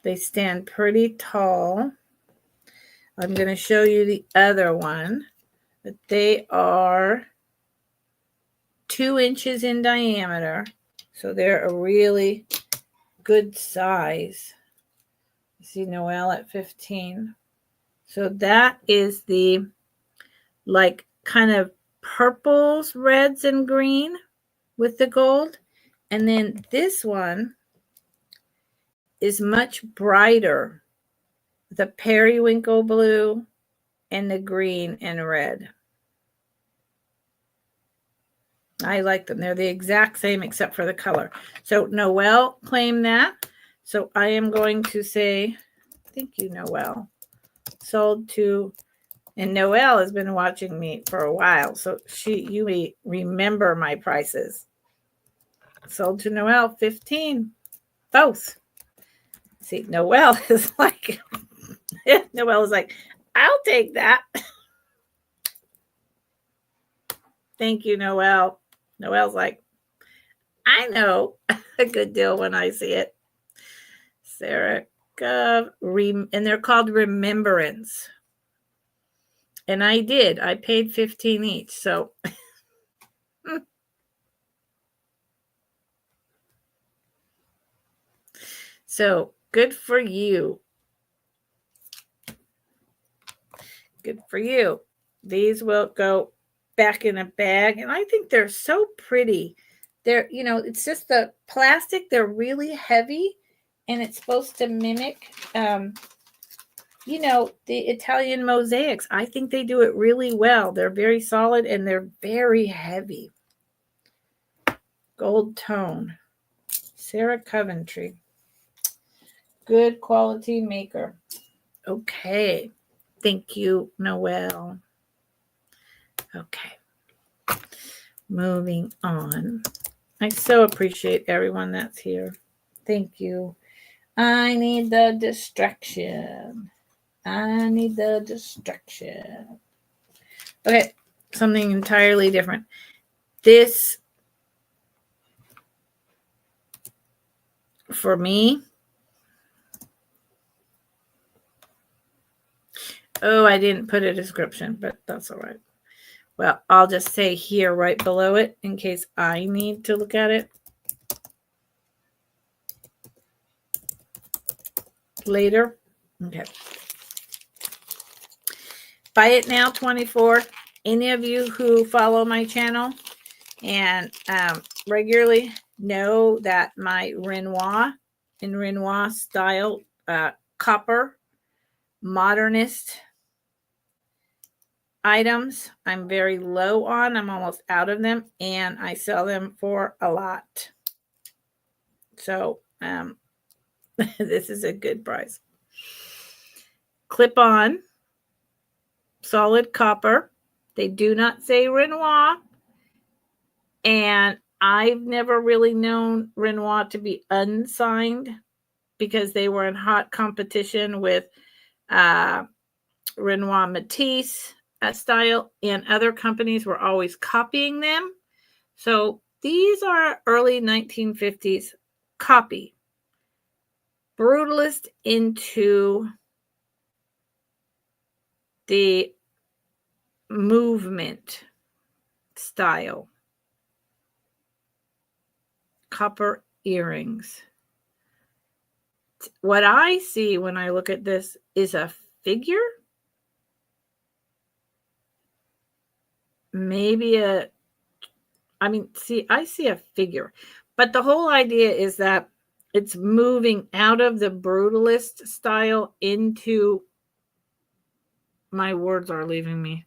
They stand pretty tall. I'm going to show you the other one, but they are 2 inches in diameter. So they're a really good size. You see Noelle at 15. So that is the like kind of purples, reds, and green with the gold. And then this one is much brighter, the periwinkle blue and the green and red. I like them. They're the exact same except for the color. So Noelle claimed that. So I am going to say, thank you, Noelle. Sold to, and Noelle has been watching me for a while. So you may remember my prices. Sold to Noelle, 15. Both. See, Noelle is like, Noelle is like, I'll take that. Thank you, Noelle. Noelle's like, I know a good deal when I see it. Sarah Gov, and they're called Remembrance. And I did. I paid 15 each. So so good for you. Good for you. These will go back in a bag. And I think they're so pretty. They're, it's just the plastic. They're really heavy. And it's supposed to mimic, the Italian mosaics. I think they do it really well. They're very solid and they're very heavy. Gold tone. Sarah Coventry. Good quality maker. Okay. Thank you, Noelle. Okay. Moving on. I so appreciate everyone that's here. Thank you. I need the distraction. Okay. Something entirely different. This, for me, I didn't put a description, but that's all right. Well, I'll just say here right below it in case I need to look at it later. Okay. Buy It Now 24. Any of you who follow my channel and regularly know that my Renoir and Renoir style copper modernist items I'm very low on. I'm almost out of them and I sell them for a lot. So this is a good price. Clip on solid copper. They do not say Renoir. And I've never really known Renoir to be unsigned because they were in hot competition with Renoir Matisse style, and other companies were always copying them. So these are early 1950s copy. Brutalist into the movement style. Copper earrings. What I see when I look at this is a figure. Maybe I see a figure. But the whole idea is that it's moving out of the brutalist style into, my words are leaving me,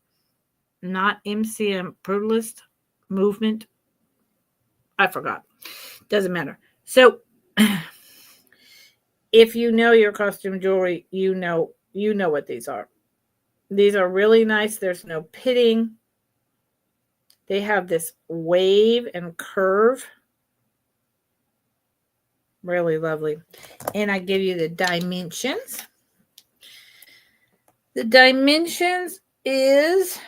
not MCM, brutalist movement. I forgot. Doesn't matter. So if you know your costume jewelry, you know what these are. These are really nice. There's no pitting. They have this wave and curve. Really lovely. And I give you the dimensions. The dimensions is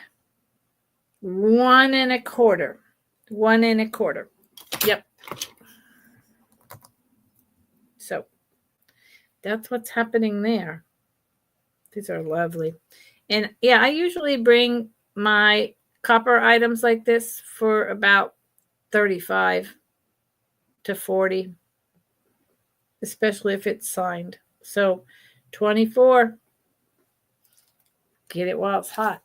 1 1/4. 1 1/4. Yep. So that's what's happening there. These are lovely. And yeah, I usually bring my copper items like this for about 35 to 40, especially if it's signed. So 24. Get it while it's hot.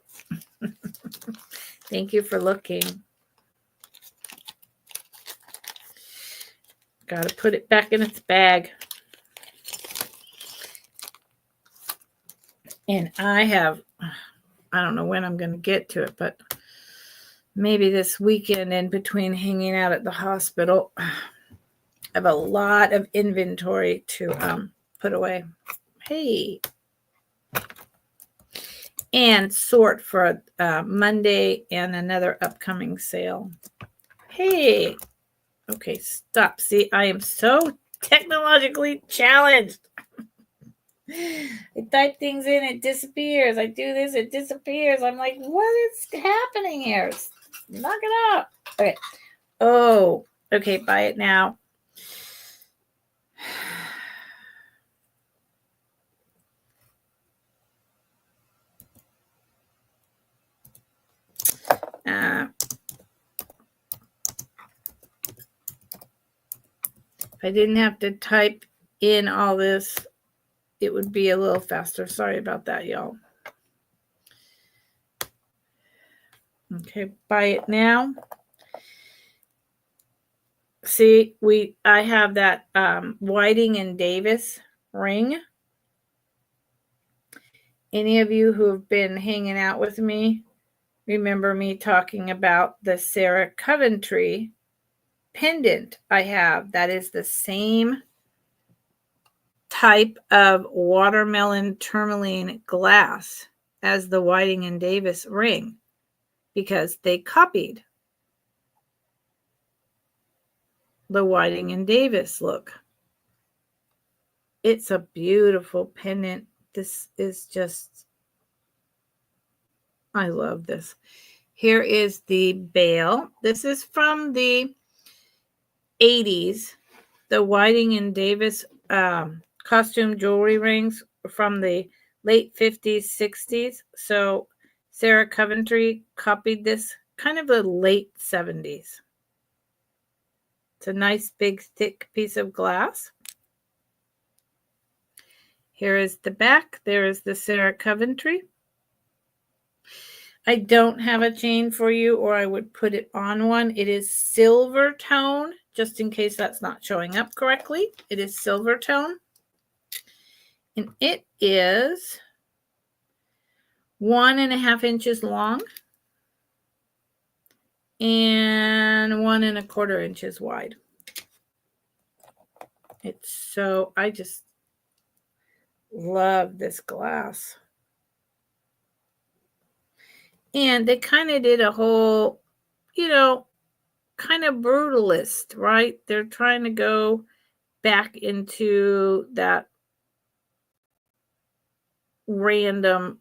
Thank you for looking. Got to put it back in its bag. And I don't know when I'm going to get to it, but maybe this weekend in between hanging out at the hospital, I have a lot of inventory to put away. Hey. And sort for Monday and another upcoming sale. Hey. Okay, stop. See, I am so technologically challenged. I type things in, it disappears. I do this, it disappears. I'm like, what is happening here? Knock it up. Okay. Oh, okay, buy it now. If I didn't have to type in all this, it would be a little faster. Sorry about that, y'all. Okay, buy it now. See, I have that Whiting and Davis ring. Any of you who have been hanging out with me remember me talking about the Sarah Coventry pendant I have. That is the same type of watermelon tourmaline glass as the Whiting and Davis ring because they copied the Whiting and Davis look. It's a beautiful pendant. This is just, I love this. Here is the bail. This is from the 80s. The Whiting and Davis costume jewelry rings from the late 50s, 60s. So Sarah Coventry copied this kind of the late 70s. It's a nice big thick piece of glass. Here is the back. There is the Sarah Coventry. I don't have a chain for you, or I would put it on one. It is silver tone, just in case that's not showing up correctly. It is silver tone. And it is 1.5 inches long and 1.25 inches wide. It's so, I just love this glass. And they kind of did a whole, kind of brutalist, right? They're trying to go back into that random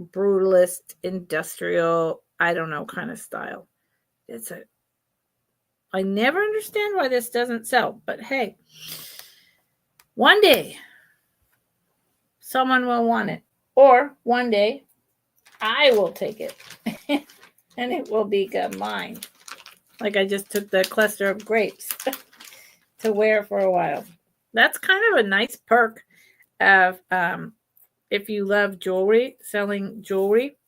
brutalist industrial, I don't know, kind of style. I never understand why this doesn't sell, but hey, one day someone will want it, or one day I will take it and it will become mine. Like I just took the cluster of grapes to wear for a while. That's kind of a nice perk of if you love jewelry, selling jewelry,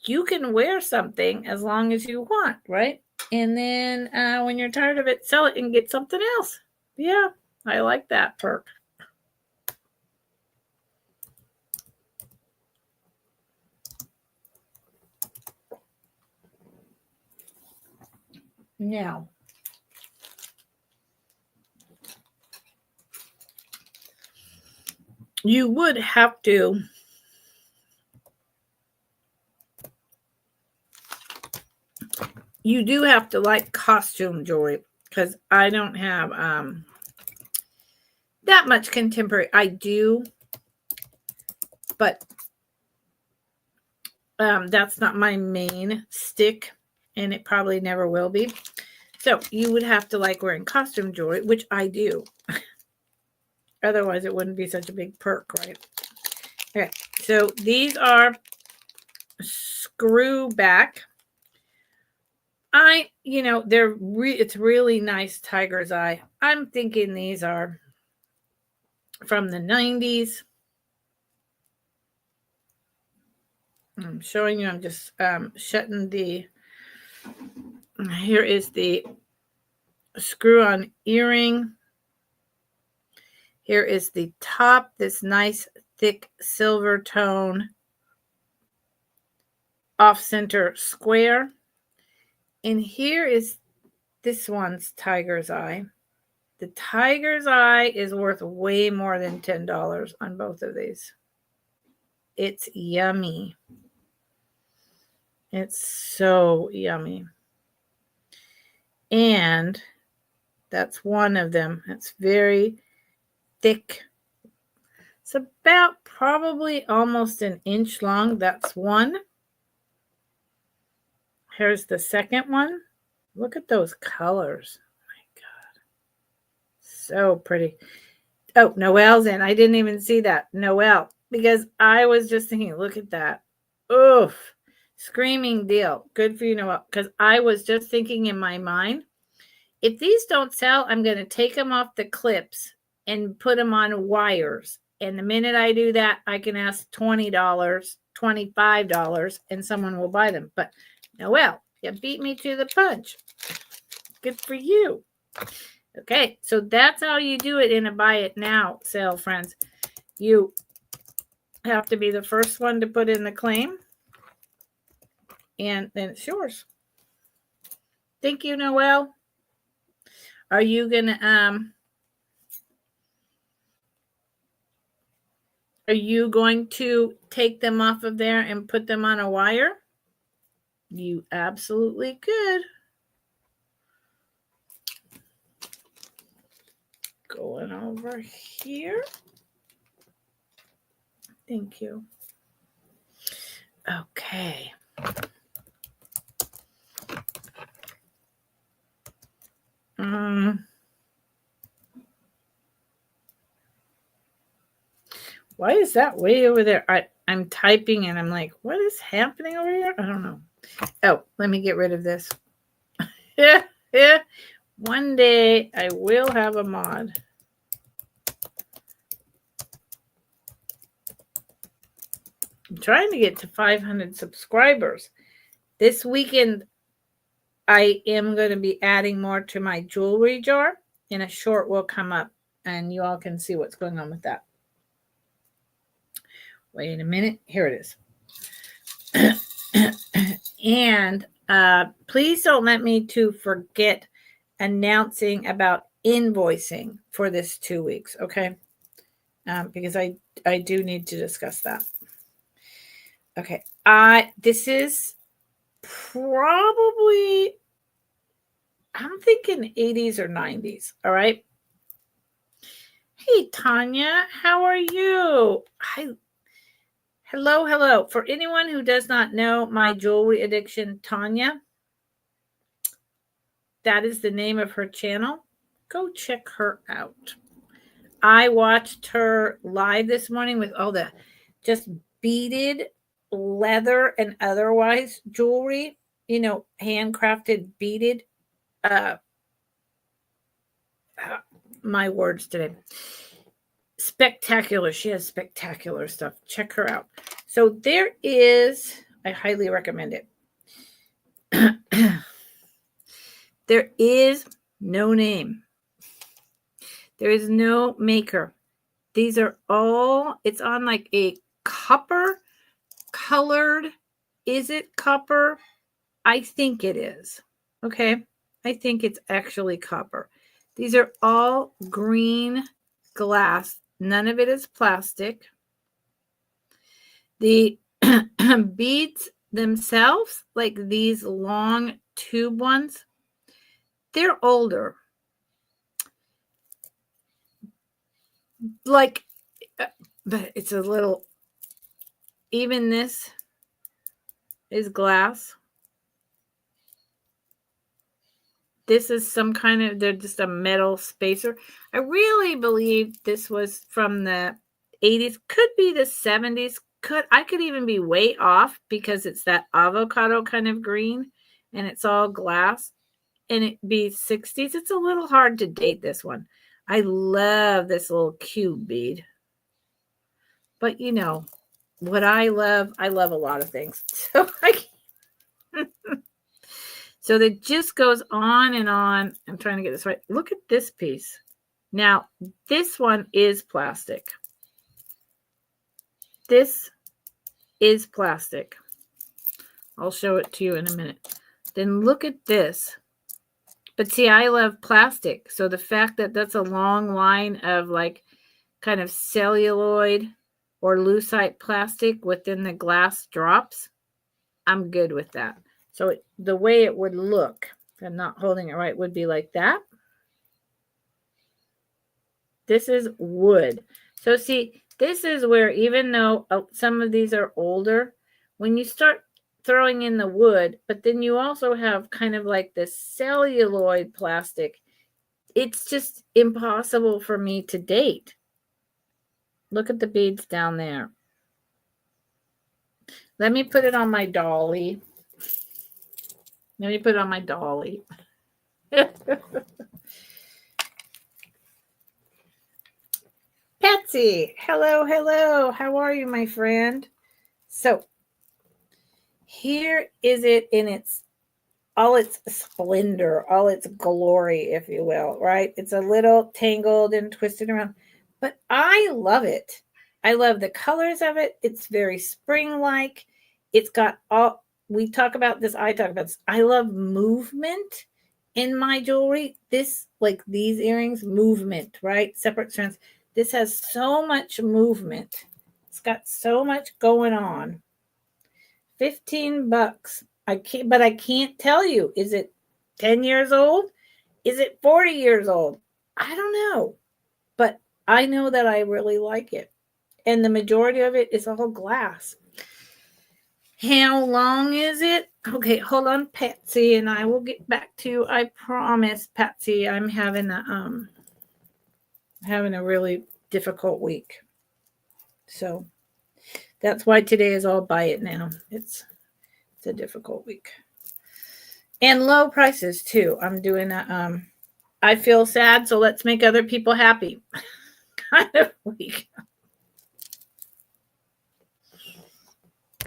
you can wear something as long as you want, right? And then when you're tired of it, sell it and get something else. Yeah, I like that perk. Now, you would have to like costume jewelry, because I don't have that much contemporary. I do, but that's not my main stick, and it probably never will be. So you would have to like wearing costume jewelry, which I do. Otherwise, it wouldn't be such a big perk, right? Okay, so these are screw back. It's really nice tiger's eye. I'm thinking these are from the 90s. I'm showing you, I'm just shutting here is the screw-on earring. Here is the top, this nice thick silver tone off-center square. And here is this one's tiger's eye. The tiger's eye is worth way more than $10 on both of these. It's yummy. It's so yummy. And that's one of them. It's very thick. It's about probably almost an inch long. That's one. Here's the second one. Look at those colors. Oh my God. So pretty. Oh, Noelle's in. I didn't even see that. Noelle. Because I was just thinking, look at that. Oof. Screaming deal. Good for you, Noelle. Because I was just thinking in my mind, if these don't sell, I'm going to take them off the clips and put them on wires. And the minute I do that, I can ask $20, $25, and someone will buy them. But Noelle, you beat me to the punch. Good for you. Okay, so that's how you do it in a buy it now sale, friends. You have to be the first one to put in the claim, and then it's yours. Thank you, Noelle. Are you gonna are you going to take them off of there and put them on a wire? You absolutely could. Going over here. Thank you. Okay. Why is that way over there? I'm typing and I'm like, what is happening over here? I don't know. Oh, let me get rid of this. Yeah. One day I will have a mod. I'm trying to get to 500 subscribers. This weekend, I am going to be adding more to my jewelry jar, and a short will come up, and you all can see what's going on with that. Wait a minute. Here it is. And please don't let me to forget announcing about invoicing for this 2 weeks, okay? Because I do need to discuss that. Okay, this is probably, I'm thinking 80s or 90s, all right? Hey, Tanya, how are you? Hello. For anyone who does not know my jewelry addiction, Tanya, that is the name of her channel. Go check her out. I watched her live this morning with all the just beaded leather and otherwise jewelry, handcrafted beaded. My words today. Spectacular. She has spectacular stuff. Check her out. So there is, I highly recommend it. There is no name. There is no maker. These are all, it's on like a copper colored. Is it copper? I think it is. Okay. I think it's actually copper. These are all green glass. None of it is plastic. The beads themselves, like these long tube ones, they're older. Like, but it's a little, even this is glass. This is some kind of, they're just a metal spacer. I really believe this was from the 80s. Could be the 70s. I could even be way off because it's that avocado kind of green and it's all glass. And it be 60s. It's a little hard to date this one. I love this little cube bead. But what I love a lot of things. So that just goes on and on. I'm trying to get this right. Look at this piece. Now, this one is plastic. This is plastic. I'll show it to you in a minute. Then look at this. But see, I love plastic. So the fact that that's a long line of like kind of celluloid or lucite plastic within the glass drops, I'm good with that. So the way it would look, if I'm not holding it right, would be like that. This is wood. So see, this is where even though some of these are older, when you start throwing in the wood, but then you also have kind of like this celluloid plastic, it's just impossible for me to date. Look at the beads down there. Let me put it on my dolly. Let me put it on my dolly. Patsy, hello, hello. How are you, my friend? So here is it in all its splendor, all its glory, if you will, right? It's a little tangled and twisted around, but I love it. I love the colors of it. It's very spring-like. It's got all, we talk about this, I talk about this. I love movement in my jewelry. This, like these earrings, movement, right? Separate strands. This has so much movement. It's got so much going on. $15. I can't tell you. Is it 10 years old? Is it 40 years old? I don't know. But I know that I really like it. And the majority of it is all glass. How long is it? Okay, hold on, Patsy, and I will get back to you. I promise, Patsy, I'm having a really difficult week. So that's why today is all buy it now. It's a difficult week. And low prices too. I'm doing a I feel sad, so let's make other people happy kind of week.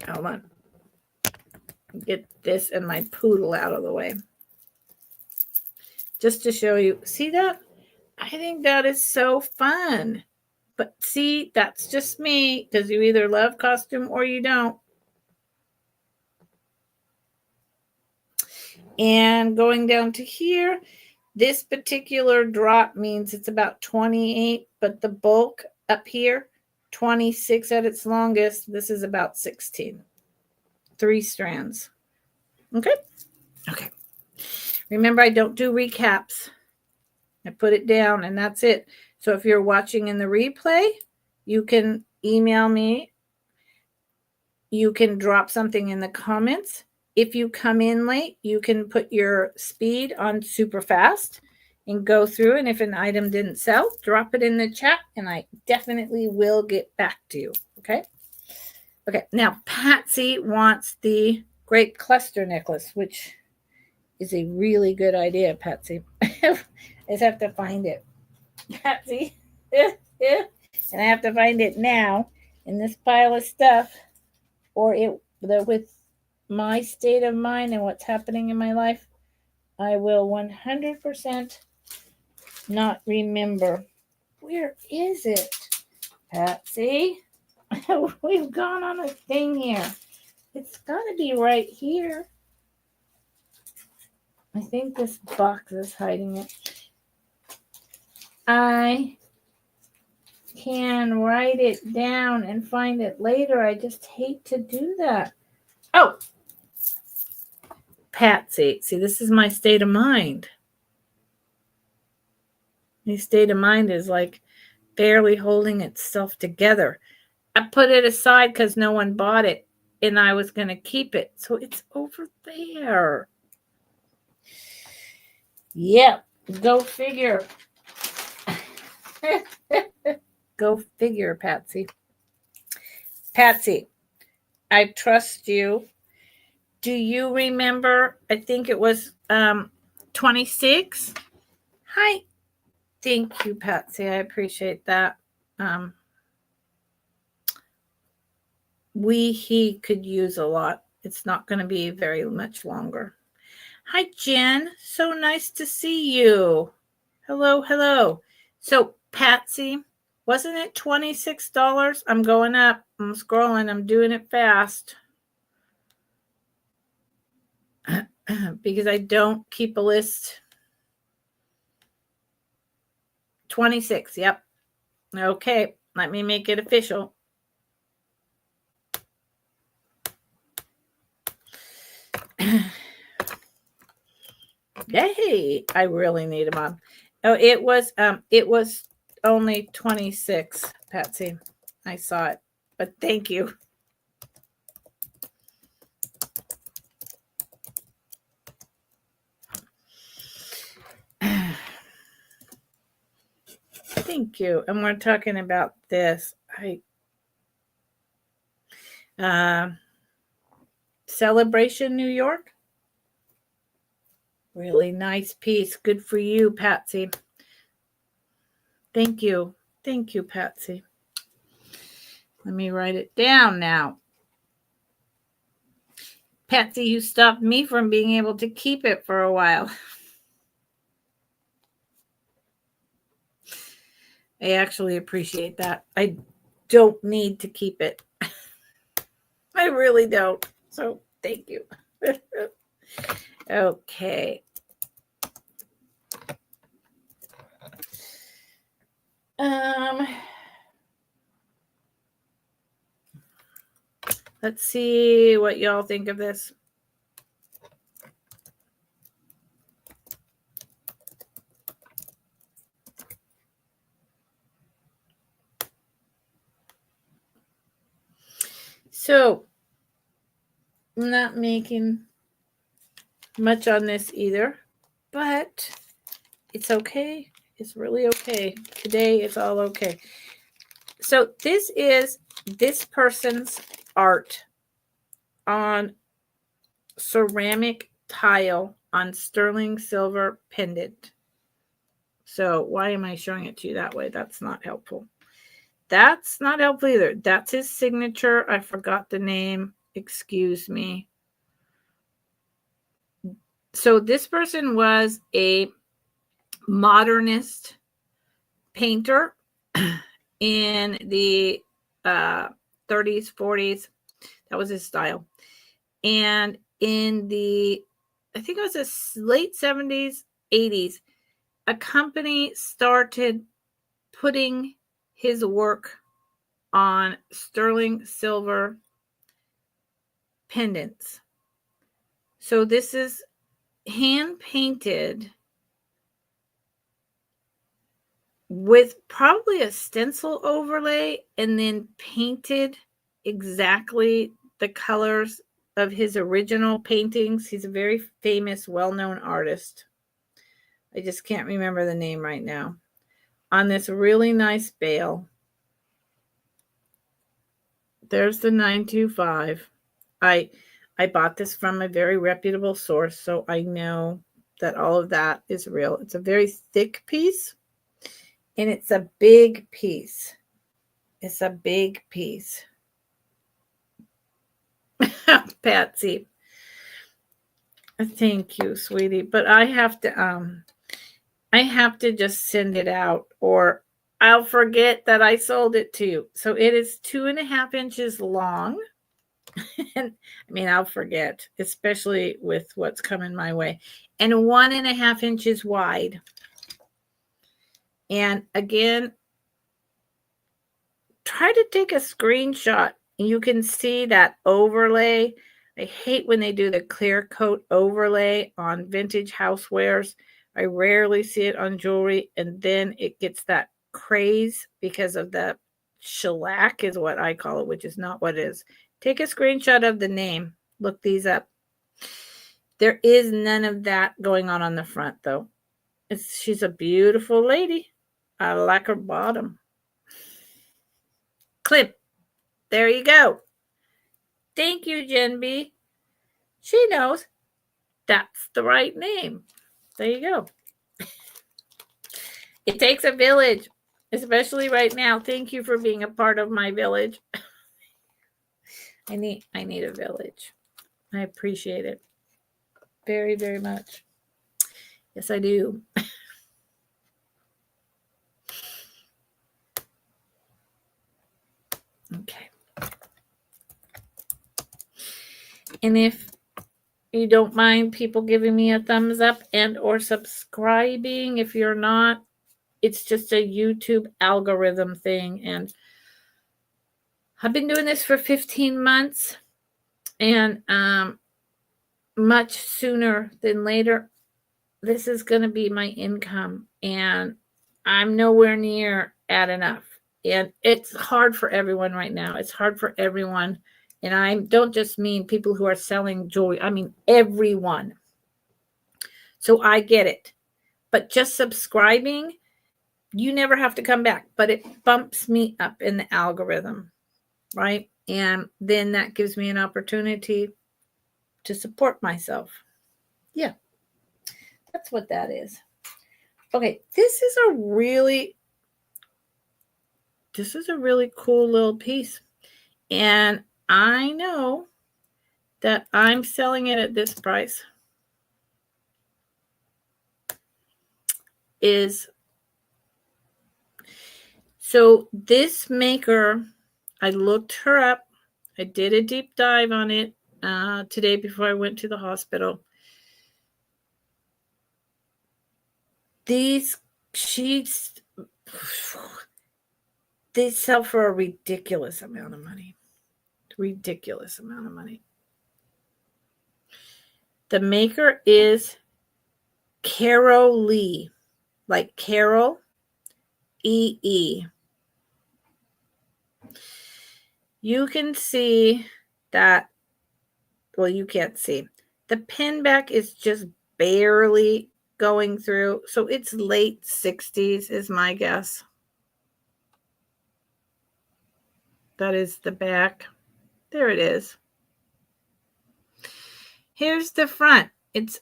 Hold on. Get this and my poodle out of the way. Just to show you. See that? I think that is so fun. But see, that's just me, because you either love costume or you don't. And going down to here, this particular drop means it's about 28, but the bulk up here, 26 at its longest. This is about 16. 3 strands. Okay? Okay. Remember, I don't do recaps. I put it down and that's it. So if you're watching in the replay, you can email me. You can drop something in the comments. If you come in late, you can put your speed on super fast and go through. And if an item didn't sell, drop it in the chat and I definitely will get back to you. Okay? Okay. Now, Patsy wants the grape cluster necklace, which is a really good idea, Patsy. I just have to find it. Patsy. And I have to find it now in this pile of stuff, or with my state of mind and what's happening in my life, I will 100% not remember. Where is it, Patsy? We've gone on a thing here. It's got to be right here. I think this box is hiding it. I can write it down and find it later. I just hate to do that. Oh, Patsy. See, this is my state of mind. My state of mind is like barely holding itself together. I put it aside because no one bought it and I was going to keep it. So it's over there. Yep. Go figure. Go figure, Patsy. Patsy, I trust you. Do you remember? I think it was 26. Hi. Thank you, Patsy. I appreciate that. he could use a lot. It's not going to be very much longer. Hi, Jen. So nice to see you. Hello, hello. So, Patsy, wasn't it $26? I'm going up. I'm scrolling. I'm doing it fast. Because I don't keep a list. 26. Yep. Okay. Let me make it official. Yay. I really need them on. Oh, it was only 26, Patsy. I saw it. But thank you. Thank you. And we're talking about this. Celebration New York. Really nice piece. Good for you, Patsy. Thank you. Thank you, Patsy. Let me write it down now. Patsy, you stopped me from being able to keep it for a while. I actually appreciate that. I don't need to keep it. I really don't. So thank you. Okay. Let's see what y'all think of this. So, I'm not making much on this either, but it's okay. It's really okay. Today it's all okay. So this is this person's art on ceramic tile on sterling silver pendant. So why am I showing it to you that way? That's not helpful. That's not helpful either. That's his signature. I forgot the name. Excuse me. So this person was a modernist painter in the 30s, 40s. That was his style. And in the, I think it was the late 70s, 80s, a company started putting his work on sterling silver pendants. So this is hand painted with probably a stencil overlay and then painted exactly the colors of his original paintings. He's a very famous, well-known artist. I just can't remember the name right now. On this really nice bale. There's the 925. I bought this from a very reputable source, so I know that all of that is real. It's a very thick piece, and it's a big piece. It's a big piece. Patsy. Thank you, sweetie. But I have to just send it out, or I'll forget that I sold it to you. So it is 2.5 inches long. And I mean, I'll forget, especially with what's coming my way, and 1.5 inches wide. And again, try to take a screenshot. You can see that overlay. I hate when they do the clear coat overlay on vintage housewares. I rarely see it on jewelry, and then it gets that craze because of the shellac is what I call it, which is not what it is. Take a screenshot of the name. Look these up. There is none of that going on the front, though. She's a beautiful lady. I like her bottom. Clip. There you go. Thank you, Jen B. She knows that's the right name. There you go. It takes a village, especially right now. Thank you for being a part of my village. I need a village. I appreciate it very, very much. Yes, I do. Okay. And if you don't mind people giving me a thumbs up and or subscribing, if you're not, it's just a YouTube algorithm thing. And I've been doing this for 15 months, and much sooner than later, this is going to be my income, and I'm nowhere near at enough. And it's hard for everyone right now. It's hard for everyone. And I don't just mean people who are selling jewelry. I mean everyone. So I get it. But just subscribing, you never have to come back. But it bumps me up in the algorithm, right? And then that gives me an opportunity to support myself. Yeah. That's what that is. Okay, this is a really cool little piece. And I know that I'm selling it at this price. So this maker, I looked her up. I did a deep dive on it today before I went to the hospital. These sheets, they sell for a ridiculous amount of money. Ridiculous amount of money. The maker is Carol Lee, like Carol E. You can see that, well, you can't see. The pin back is just barely going through. So it's late 60s is my guess. That is the back. There it is. Here's the front. It's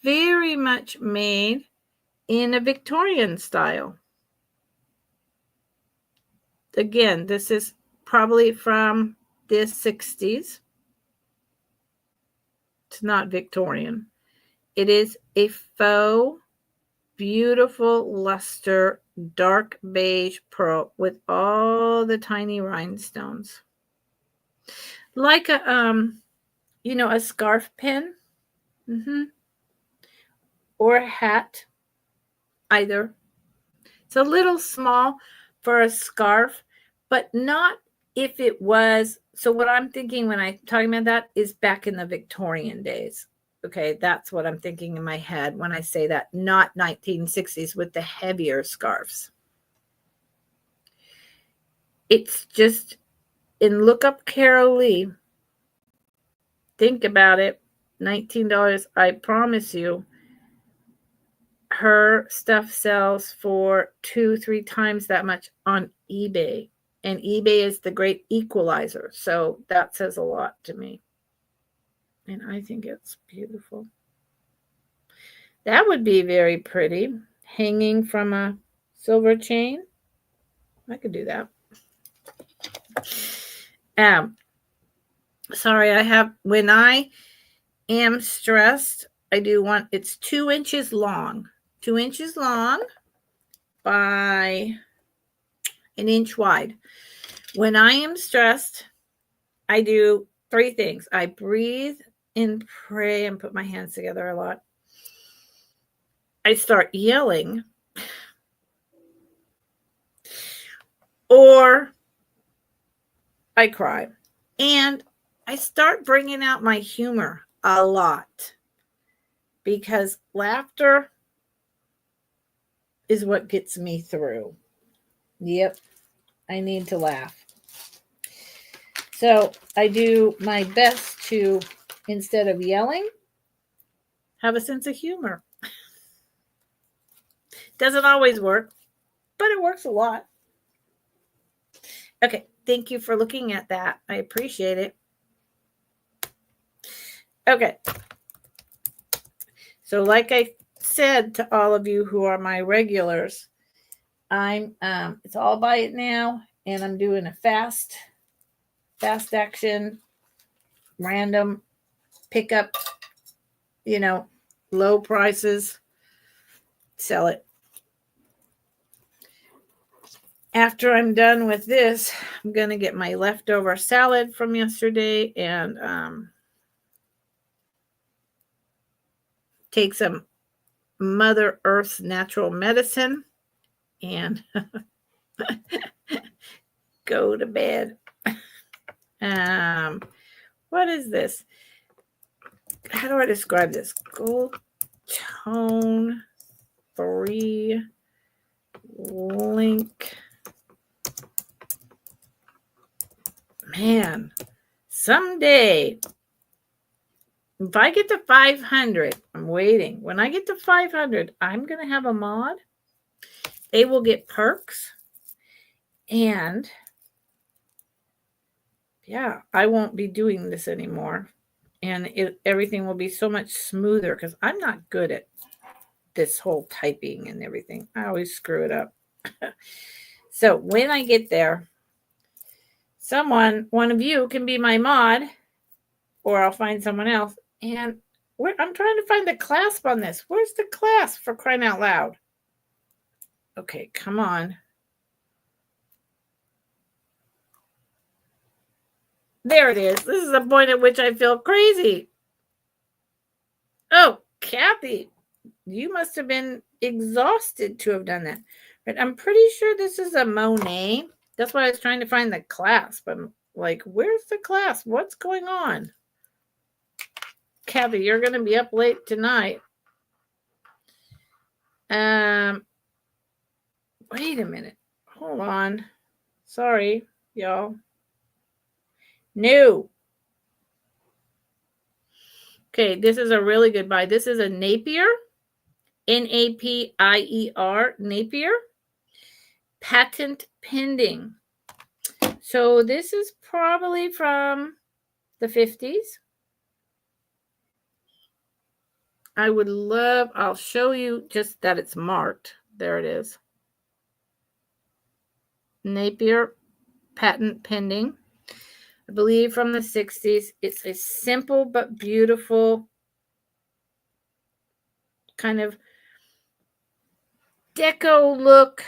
very much made in a Victorian style. Again, this is probably from the 60s. It's not Victorian. It is a faux, beautiful luster, dark beige pearl with all the tiny rhinestones. Like a, a scarf pin. Or a hat. Either. It's a little small for a scarf, but not if it was. So what I'm thinking when I'm talking about that is back in the Victorian days. Okay, that's what I'm thinking in my head when I say that, not 1960s with the heavier scarves. It's just, and look up Carol Lee. Think about it. $19, I promise you, her stuff sells for 2-3 times that much on eBay. And eBay is the great equalizer. So that says a lot to me. And I think it's beautiful. That would be very pretty. Hanging from a silver chain. I could do that. Sorry, when I am stressed, I do one, it's 2 inches long. 2 inches long by 1 inch wide. When I am stressed, I do 3 things. I breathe and pray and put my hands together a lot. I start yelling, or I cry. And I start bringing out my humor a lot, because laughter is what gets me through. Yep, I need to laugh. So I do my best to, instead of yelling, have a sense of humor. Doesn't always work, but it works a lot. Okay, thank you for looking at that. I appreciate it. Okay. So like I said to all of you who are my regulars, it's all by it now, and I'm doing a fast fast action, random pickup, low prices, sell it. After I'm done with this, I'm going to get my leftover salad from yesterday and take some Mother Earth's natural medicine and go to bed. What is this? How do I describe this? Gold tone 3 link. Man, someday, if I get to 500, I'm waiting. When I get to 500, I'm going to have a mod. They will get perks. And yeah, I won't be doing this anymore. And everything will be so much smoother because I'm not good at this whole typing and everything. I always screw it up. So when I get there, one of you can be my mod, or I'll find someone else. And I'm trying to find the clasp on this. Where's the clasp, for crying out loud? Okay, come on. There it is. This is the point at which I feel crazy. Oh, Kathy, you must have been exhausted to have done that. But I'm pretty sure this is a Monet. That's why I was trying to find the clasp. I'm like, where's the clasp? What's going on? Kathy, you're going to be up late tonight. Wait a minute. Hold on. Sorry, y'all. No. Okay, this is a really good buy. This is a Napier. Napier. Napier. Patent pending. So this is probably from the 50s. I'll show you just that it's marked. There it is. Napier, patent pending. I believe from the 60s. It's a simple but beautiful kind of deco look,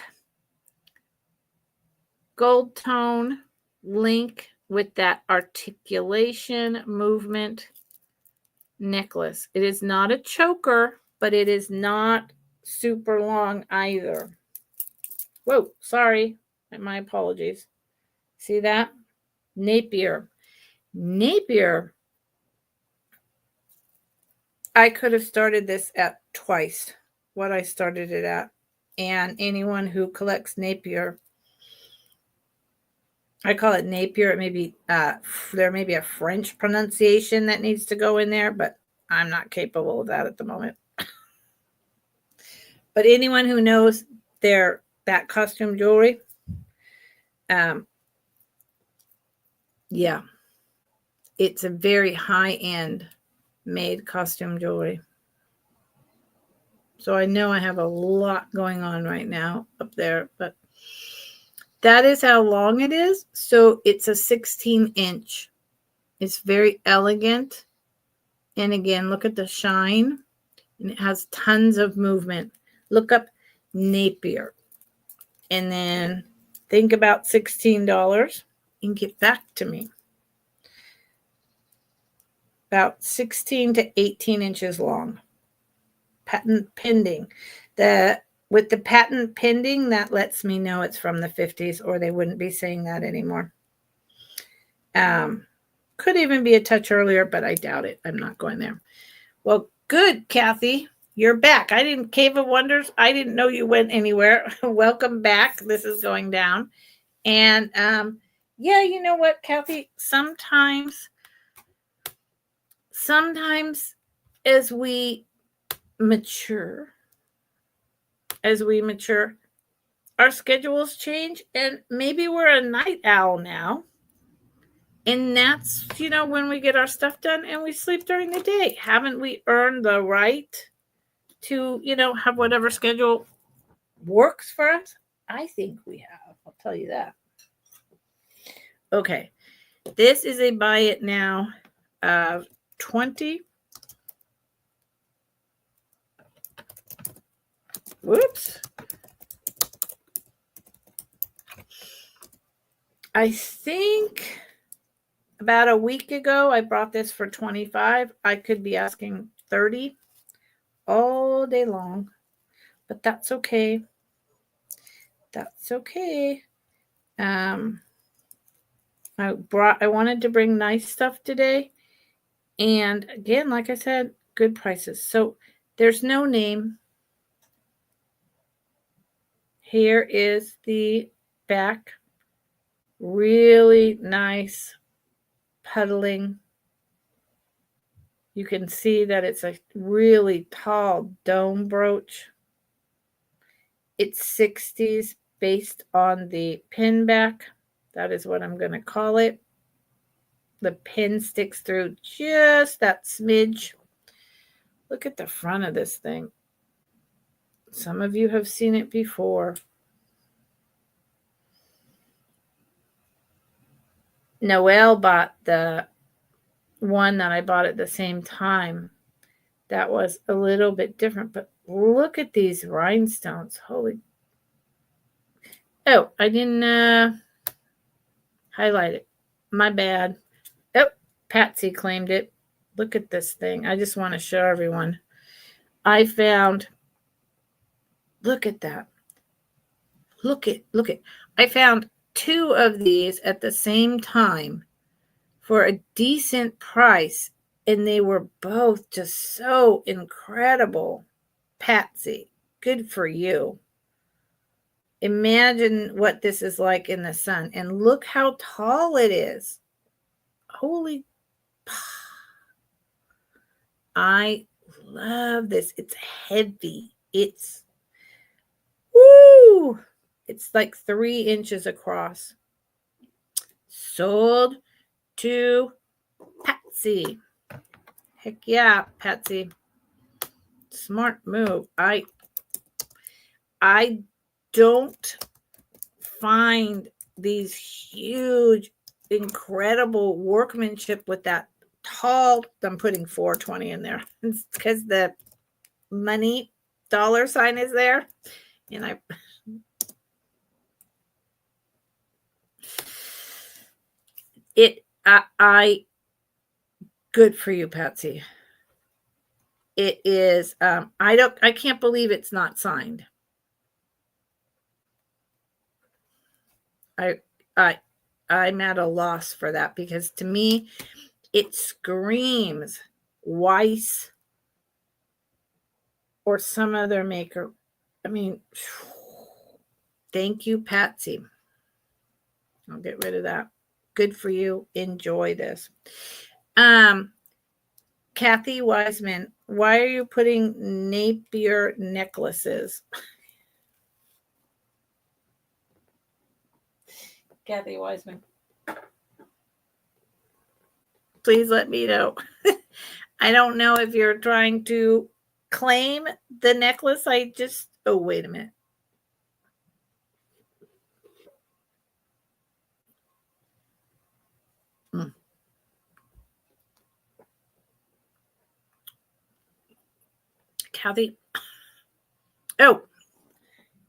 gold tone link with that articulation movement necklace. It is not a choker, but it is not super long either. Whoa, sorry. My apologies. See that? Napier. I could have started this at twice what I started it at. And anyone who collects Napier, I call it Napier. It may be there may be a French pronunciation that needs to go in there, but I'm not capable of that at the moment. But anyone who knows that costume jewelry, yeah, it's a very high-end made costume jewelry. So I know I have a lot going on right now up there, but that is how long it is. So it's a 16-inch. It's very elegant. And again, look at the shine. And it has tons of movement. Look up Napier. And then think about $16 and get back to me. About 16 to 18 inches long. Patent pending. With the patent pending, that lets me know it's from the 50s, or they wouldn't be saying that anymore. Could even be a touch earlier, but I doubt it. I'm not going there. Well, good, Kathy. You're back. Cave of Wonders, I didn't know you went anywhere. Welcome back. This is going down. And yeah, you know what, Kathy? Sometimes as we mature, our schedules change, and maybe we're a night owl now. And that's, when we get our stuff done and we sleep during the day. Haven't we earned the right to, have whatever schedule works for us? I think we have. I'll tell you that. Okay. This is a buy it now of 20. Whoops. I think about a week ago, I bought this for 25. I could be asking 30 all day long, but that's okay. That's okay. I wanted to bring nice stuff today. And again, like I said, good prices. So there's no name. Here is the back. Really nice puddling. You can see that it's a really tall dome brooch. It's 60s based on the pin back. That is what I'm going to call it. The pin sticks through just that smidge. Look at the front of this thing. Some of you have seen it before. Noelle bought the one that I bought at the same time. That was a little bit different, but look at these rhinestones. Holy. Oh, I didn't highlight it. My bad. Oh, Patsy claimed it. Look at this thing. I just want to show everyone. I found, look at that. Look at. I found 2 of these at the same time for a decent price, and they were both just so incredible. Patsy, good for you. Imagine what this is like in the sun, and look how tall it is. Holy, I love this. It's heavy. It's, woo! It's like 3 inches across. Sold to Patsy. Heck yeah, Patsy. Smart move. I don't find these huge, incredible workmanship with that tall. I'm putting 420 in there. It's because the money dollar sign is there. And good for you, Patsy. It is, I can't believe it's not signed. I'm at a loss for that, because to me, it screams Weiss or some other maker. I mean, thank you, Patsy. I'll get rid of that. Good for you. Enjoy this. Kathy Wiseman, why are you putting Napier necklaces? Kathy Wiseman, please let me know. I don't know if you're trying to claim the necklace. Oh, wait a minute. Kathy. Oh,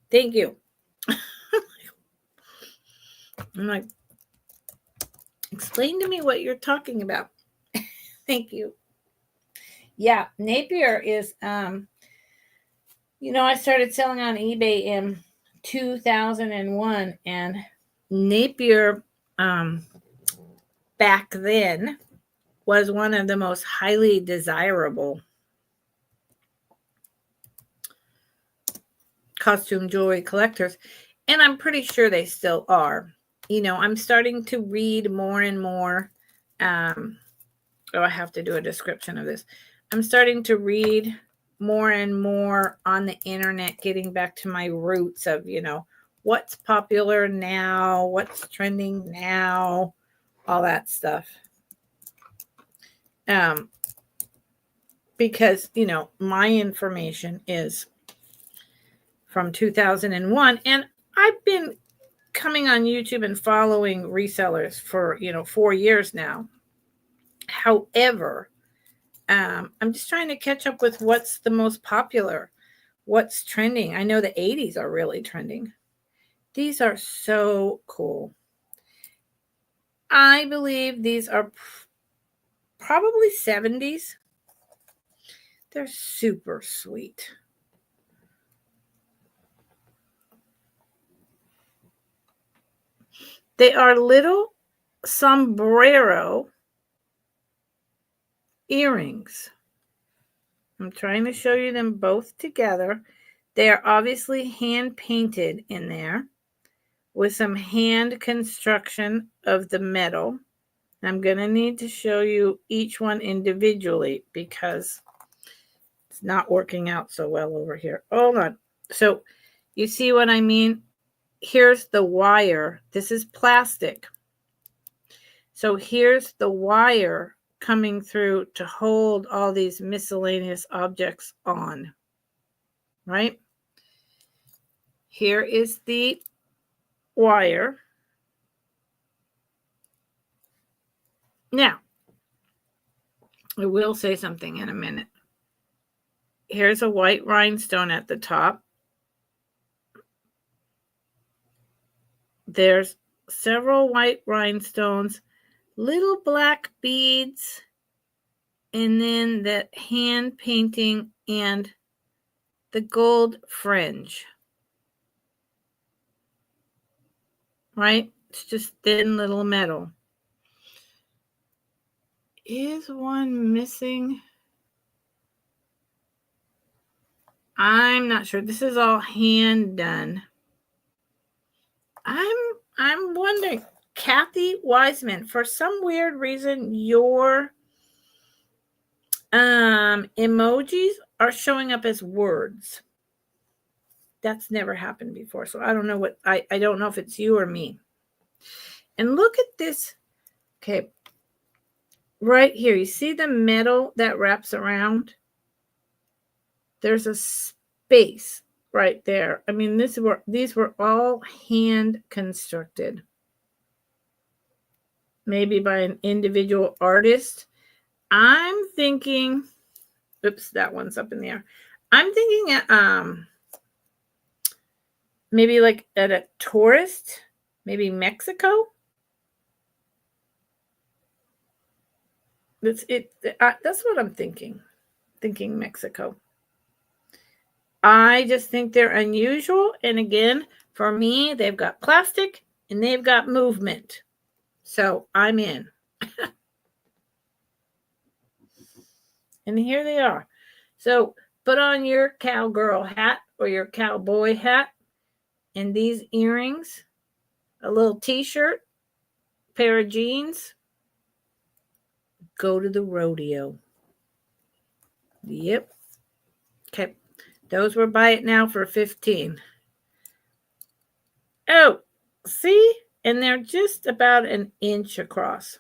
thank you. I'm like, explain to me what you're talking about. Thank you. Yeah, Napier is, I started selling on eBay in 2001, and Napier, back then, was one of the most highly desirable costume jewelry collectors, and I'm pretty sure they still are. I'm starting to read more and more. I have to do a description of this. I'm starting to read more and more on the internet, getting back to my roots of, what's popular now, what's trending now, all that stuff. Because, my information is from 2001, and I've been coming on YouTube and following resellers for 4 years now. However, I'm just trying to catch up with what's the most popular, what's trending. I know the 80s are really trending. These are so cool. I believe these are probably 70s. They're super sweet. They are little sombrero earrings. I'm trying to show you them both together. They are obviously hand painted in there with some hand construction of the metal. I'm going to need to show you each one individually because it's not working out so well over here. Hold on. So you see what I mean? Here's the wire. This is plastic. So here's the wire coming through to hold all these miscellaneous objects on, right? Here is the wire. Now, I will say something in a minute. Here's a white rhinestone at the top. There's several white rhinestones, little black beads, and then that hand painting and the gold fringe. Right? It's just thin little metal. Is one missing? I'm not sure. This is all hand done. I'm wondering, Kathy Wiseman, for some weird reason, your emojis are showing up as words. That's never happened before. So I don't know what, I don't know if it's you or me. And look at this. Okay. Right here. You see the metal that wraps around? There's a space right there. I mean, these were all hand constructed. Maybe by an individual artist. I'm thinking, oops, that one's up in the air. I'm thinking maybe like at a tourist, maybe Mexico. That's what I'm thinking. Thinking Mexico. I just think they're unusual. And again, for me, they've got plastic and they've got movement. So I'm in. And here they are. So put on your cowgirl hat or your cowboy hat and these earrings, a little t-shirt, pair of jeans. Go to the rodeo. Yep. Okay. Those were buy it now for $15. Oh, see? And they're just about an inch across.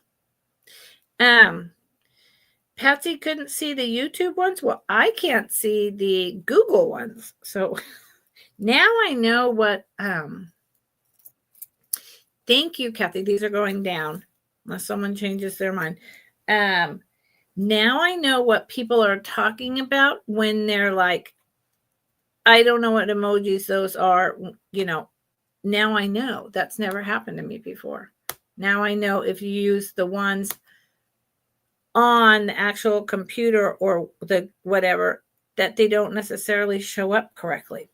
Patsy couldn't see the YouTube ones. Well, I can't see the Google ones. So now I know what, thank you, Kathy. These are going down unless someone changes their mind. Now I know what people are talking about when they're like, I don't know what emojis those are. Now I know. That's never happened to me before. Now I know if you use the ones on the actual computer or the whatever, that they don't necessarily show up correctly.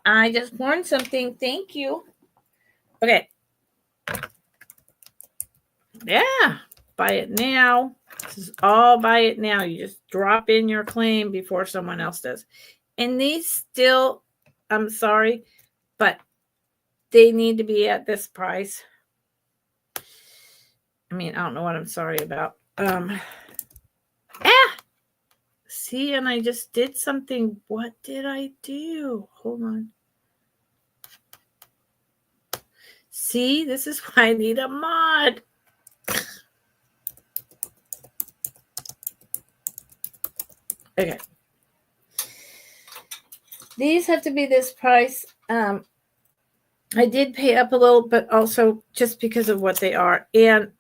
I just learned something. Thank you. Okay. Yeah. Buy it now. This is all buy it now. You just drop in your claim before someone else does. And these still, I'm sorry, but they need to be at this price. I mean, I don't know what I'm sorry about. See, and I just did something. What did I do? Hold on. See, this is why I need a mod. Okay. These have to be this price. I did pay up a little, but also just because of what they are. And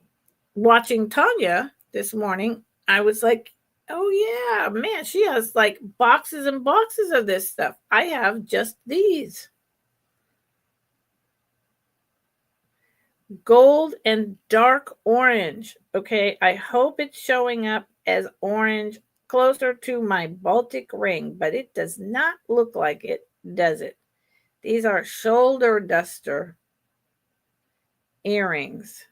watching Tanya this morning, I was like, oh yeah, man, she has like boxes and boxes of this stuff. I have just these. Gold and dark orange. Okay, I hope it's showing up as orange closer to my Baltic ring, but it does not look like it, does it? These are shoulder duster earrings.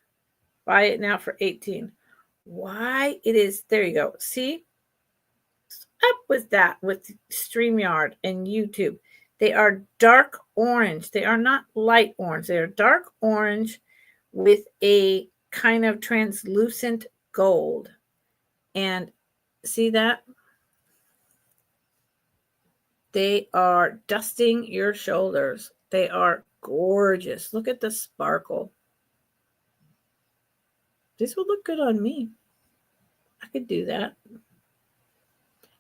Buy it now for 18. Why it is, there you go. See? Up with that with StreamYard and YouTube. They are dark orange. They are not light orange. They are dark orange with a kind of translucent gold. And see that? They are dusting your shoulders. They are gorgeous. Look at the sparkle. This would look good on me. I could do that.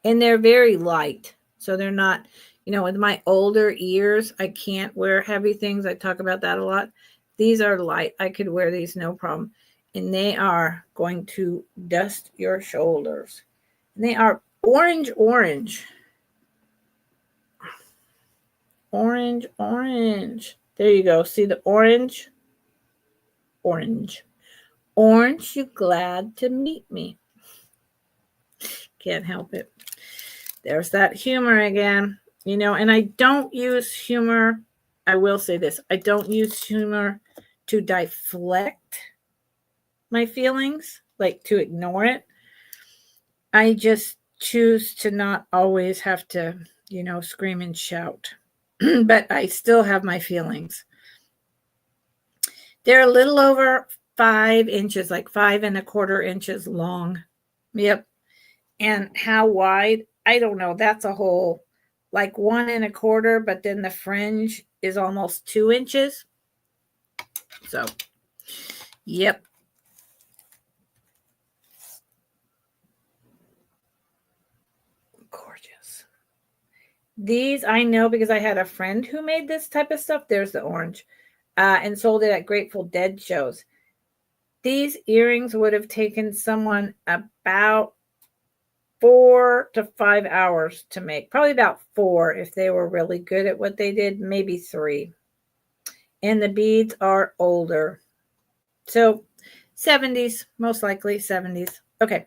And they're very light. So they're not, with my older ears, I can't wear heavy things. I talk about that a lot. These are light. I could wear these no problem. And they are going to dust your shoulders. And they are orange. Orange. There you go. See the orange? Orange, you glad to meet me. Can't help it. There's that humor again. And I don't use humor. I will say this. I don't use humor to deflect my feelings, like to ignore it. I just choose to not always have to, scream and shout. But I still have my feelings. They're a little over 5 inches, like 5 1/4 inches long. Yep. And how wide? I don't know. That's a whole, like 1 1/4, but then the fringe is almost 2 inches. So, yep. Gorgeous. These I know because I had a friend who made this type of stuff. There's the orange. And sold it at Grateful Dead shows. These earrings would have taken someone about 4 to 5 hours to make. Probably about 4 if they were really good at what they did. Maybe 3. And the beads are older. So 70s, most likely 70s. Okay.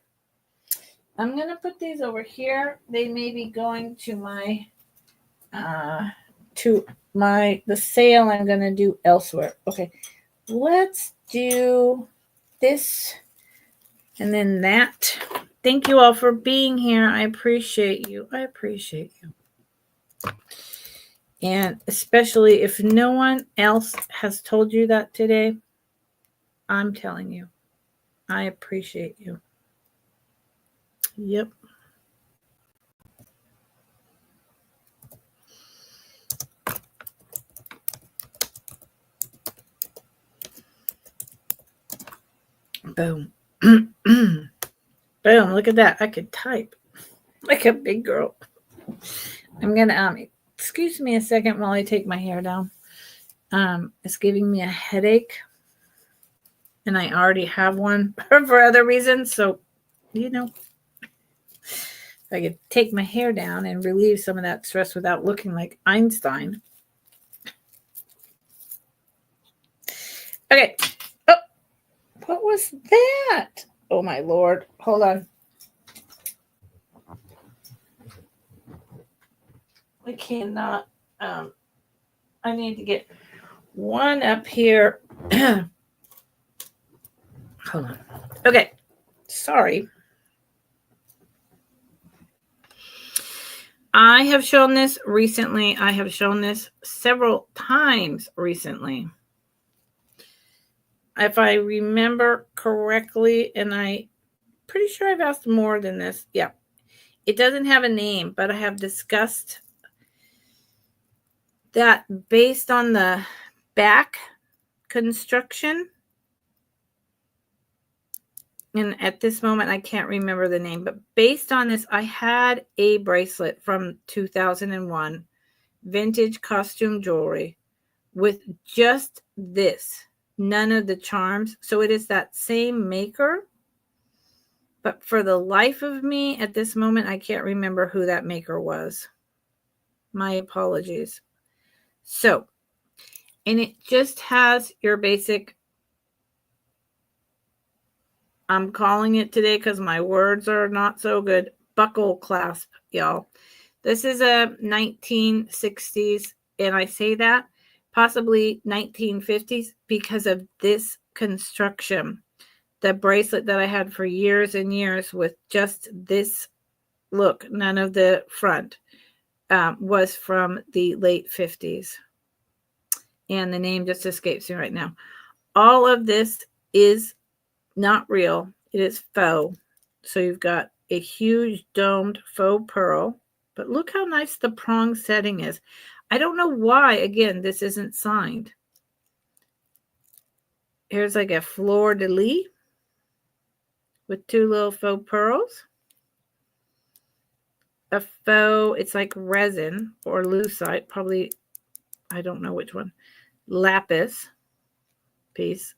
I'm going to put these over here. They may be going to the sale I'm going to do elsewhere. Okay. Let's do this and then that. Thank you all for being here. I appreciate you. And especially if no one else has told you that today, I'm telling you, I appreciate you. Yep. Boom. Boom. Look at that. I could type like a big girl. I'm going to, excuse me a second while I take my hair down. It's giving me a headache. And I already have one for other reasons. So, if I could take my hair down and relieve some of that stress without looking like Einstein. Okay. Oh, what was that? Oh, my Lord. Hold on. I cannot. I need to get one up here. Hold on. Okay. Sorry. I have shown this recently. I have shown this several times recently. If I remember correctly, and I'm pretty sure I've asked more than this. Yeah. It doesn't have a name, but I have discussed that based on the back construction. And at this moment, I can't remember the name, but based on this, I had a bracelet from 2001, vintage costume jewelry with just this, none of the charms. So it is that same maker, but for the life of me at this moment, I can't remember who that maker was. My apologies. So, and it just has your basic, I'm calling it today because my words are not so good, buckle clasp, y'all. This is a 1960s, and I say that possibly 1950s because of this construction. The bracelet that I had for years and years with just this look, none of the front, was from the late 50s. And the name just escapes me right now. All of this is not real. It is faux. So you've got a huge domed faux pearl. But look how nice the prong setting is. I don't know why, again, this isn't signed. Here's like a fleur-de-lis with two little faux pearls. A faux, it's like resin or lucite, probably, I don't know which one. Lapis piece.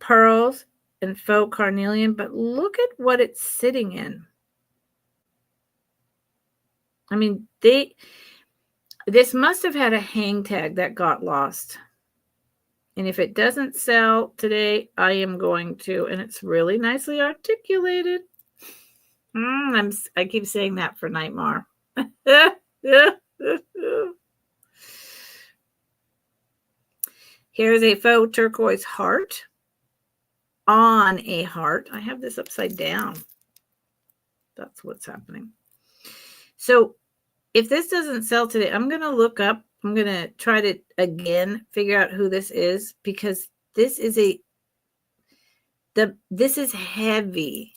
Pearls and faux carnelian, but look at what it's sitting in. I mean, this must have had a hang tag that got lost. And if it doesn't sell today, I am going to. And it's really nicely articulated. I keep saying that for Nightmare. Here's a faux turquoise heart on a heart. I have this upside down. That's what's happening. So if this doesn't sell today, I'm going to look up. I'm going to try to, again, figure out who this is, because this is this is heavy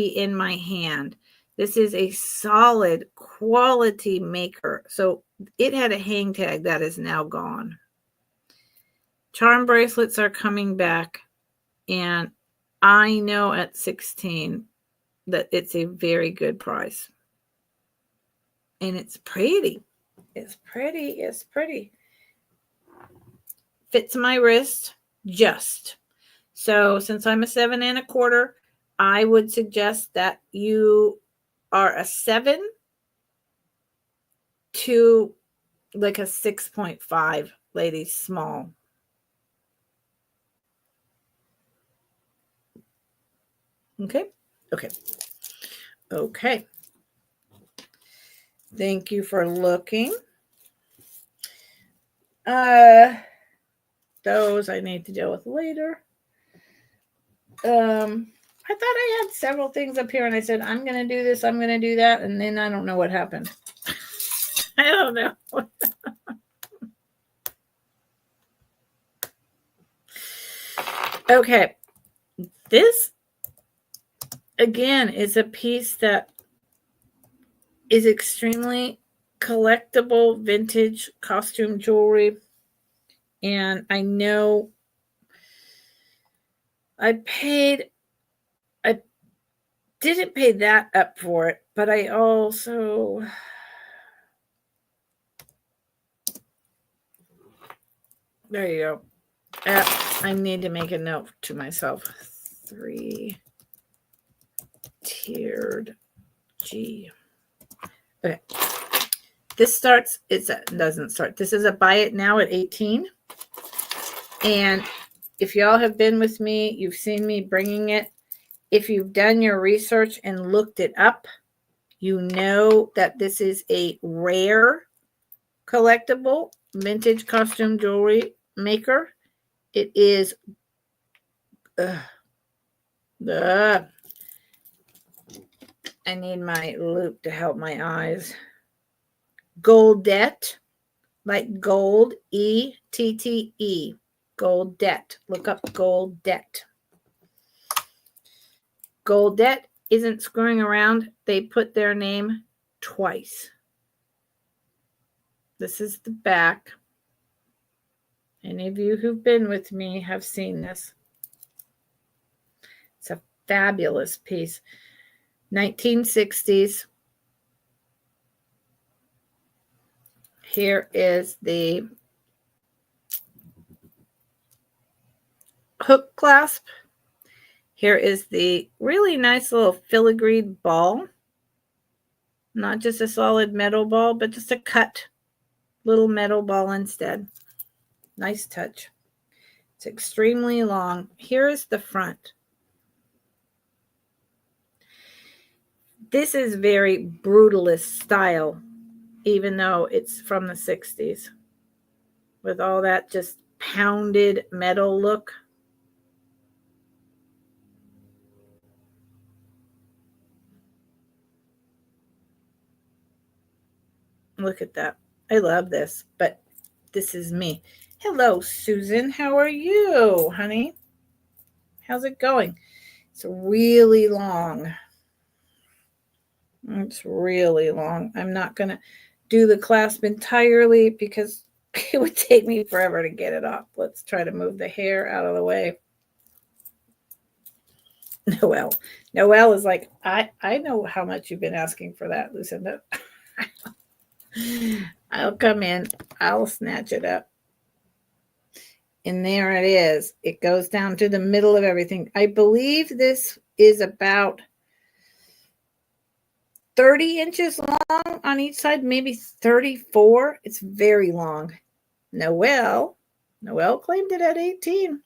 in my hand. This is a solid quality maker. So it had a hang tag that is now gone. Charm bracelets are coming back. And I know at 16 that it's a very good price. And it's pretty. It's pretty. It's pretty. Fits my wrist just. So since I'm a 7 1/4, I would suggest that you are a 7 to like a 6.5, ladies, small. Okay. Thank you for looking. Those I need to deal with later. I thought I had several things up here, and I said, I'm going to do this, I'm going to do that, and then I don't know what happened. I don't know. Okay. This, again, is a piece that is extremely collectible, vintage costume jewelry. And I know I didn't pay that up for it, but I also, there you go. I need to make a note to myself. 3-tiered G. Okay. This doesn't start. This is a buy it now at 18. And if y'all have been with me, you've seen me bringing it. If you've done your research and looked it up, you know that this is a rare collectible vintage costume jewelry maker. It is I need my loupe to help my eyes. Goldette, like gold, E-T-T-E. Goldette. Look up Goldette. Goldette isn't screwing around. They put their name twice. This is the back. Any of you who've been with me have seen this. It's a fabulous piece. 1960s. Here is the hook clasp. Here is the really nice little filigreed ball. Not just a solid metal ball, but just a cut little metal ball instead. Nice touch. It's extremely long. Here is the front. This is very brutalist style, even though it's from the 60s. With all that just pounded metal look. Look at that. I love this, but this is me. Hello, Susan. How are you, honey? How's it going? It's really long. It's really long. I'm not going to do the clasp entirely because it would take me forever to get it off. Let's try to move the hair out of the way. Noelle is like, I know how much you've been asking for that, Lucinda. I'll come in. I'll snatch it up. And there it is. It goes down to the middle of everything. I believe this is about 30 inches long on each side, maybe 34. It's very long. Noelle claimed it at 18.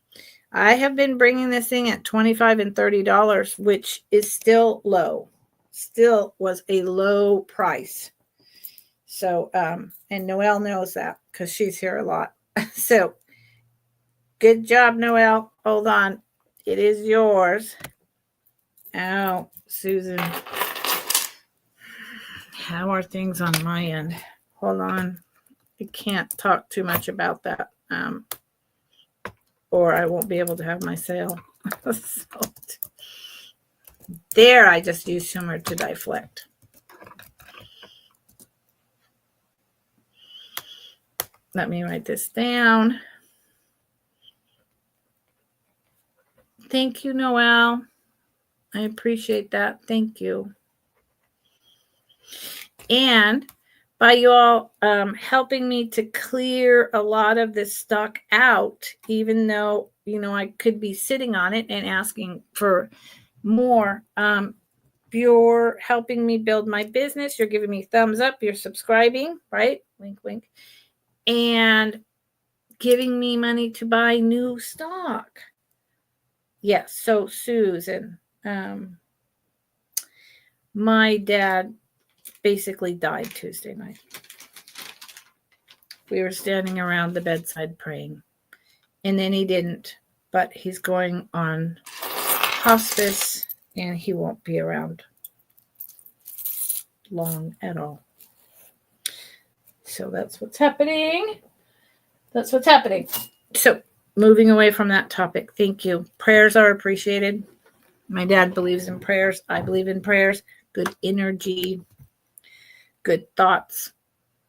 I have been bringing this thing at $25 and $30, which is still low. Still was a low price. So, and Noelle knows that because she's here a lot. So, good job, Noelle. Hold on. It is yours. Oh, Susan. How are things on my end? Hold on. I can't talk too much about that. Or I won't be able to have my sale. So, there, I just used shimmer to deflect. Let me write this down. Thank you, Noelle. I appreciate that. Thank you. And by you all helping me to clear a lot of this stock out, even though, I could be sitting on it and asking for more. You're helping me build my business. You're giving me thumbs up. You're subscribing, right? Wink, wink. And giving me money to buy new stock. Yes. So Susan, my dad basically died Tuesday night. We were standing around the bedside praying. And then he didn't. But he's going on hospice and he won't be around long at all. So that's what's happening. That's what's happening. So moving away from that topic. Thank you. Prayers are appreciated. My dad believes in prayers. I believe in prayers. Good energy. Good thoughts.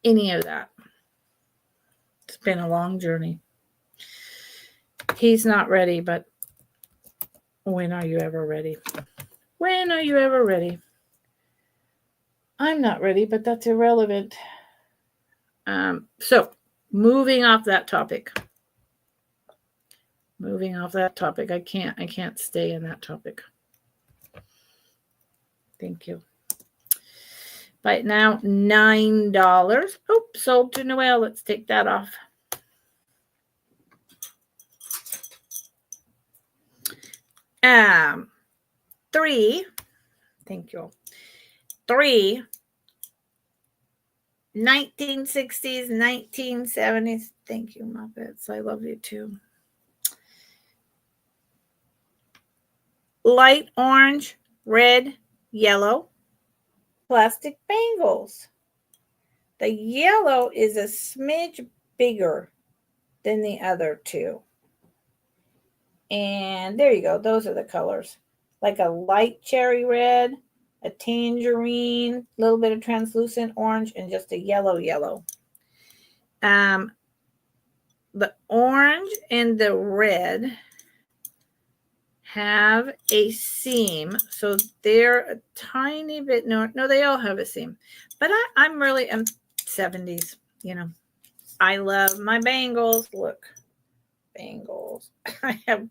Any of that. It's been a long journey. He's not ready, but when are you ever ready? When are you ever ready? I'm not ready, but that's irrelevant. So moving off that topic. I can't stay in that topic. Thank you. But now $9. Oops, sold to Noelle. Let's take that off. Three. Thank you. 3 1960s, 1970s. Thank you, Muppets. I love you too. Light orange, red, yellow. Plastic bangles. The yellow is a smidge bigger than the other two. And there you go. Those are the colors. Like a light cherry red, a tangerine, a little bit of translucent orange, and just a yellow. The orange and the red have a seam, so they're a tiny bit, no, they all have a seam, but I'm 70s, I love my bangles. Look, bangles. I have